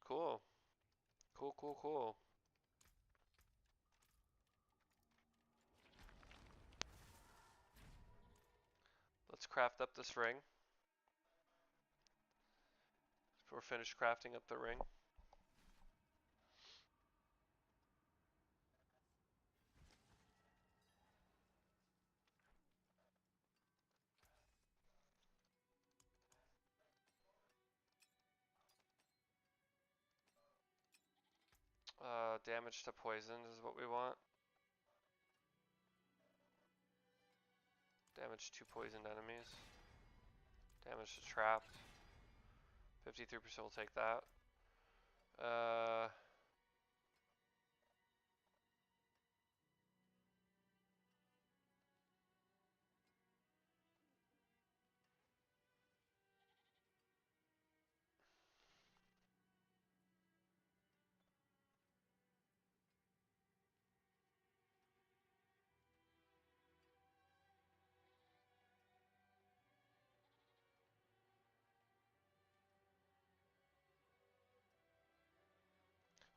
cool, cool, cool, cool. Let's craft up this ring. We're finished crafting up the ring. Damage to poison is what we want. Damage to poisoned enemies. Damage to trapped. 53% will take that.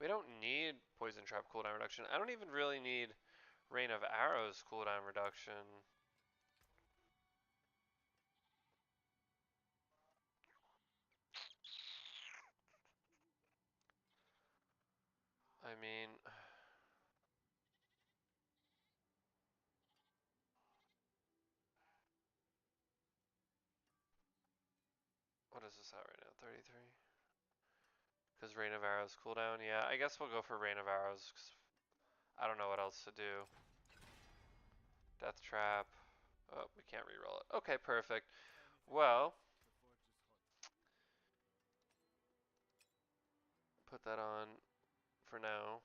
We don't need Poison Trap cooldown reduction. I don't even really need Rain of Arrows cooldown reduction. I mean, what is this at right now? 33? Because Rain of Arrows cooldown? Yeah, I guess we'll go for Rain of Arrows, because I don't know what else to do. Death Trap. Oh, we can't reroll it. Okay, perfect. Well, put that on for now.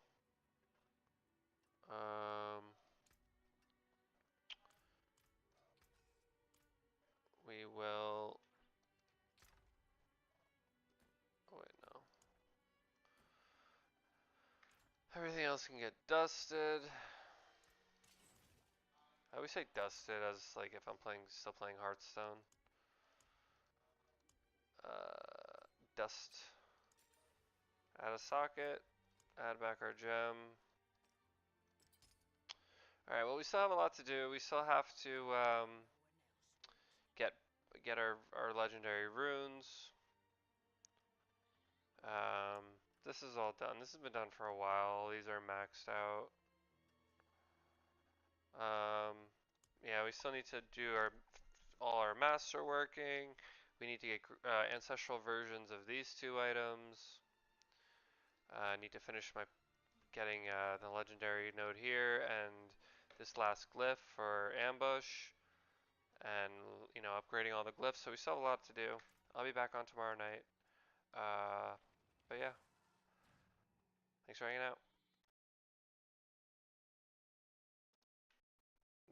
We will. Oh wait, no. Everything else can get dusted. I always say dusted as like if I'm still playing Hearthstone. Dust. Add a socket. Add back our gem. Alright, well we still have a lot to do. We still have to get our legendary runes. This is all done. This has been done for a while. These are maxed out. Yeah, we still need to do all our master working. We need to get ancestral versions of these two items. I need to finish getting the legendary node here and this last glyph for ambush, and upgrading all the glyphs. So we still have a lot to do. I'll be back on tomorrow night. But yeah, thanks for hanging out.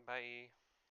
Bye.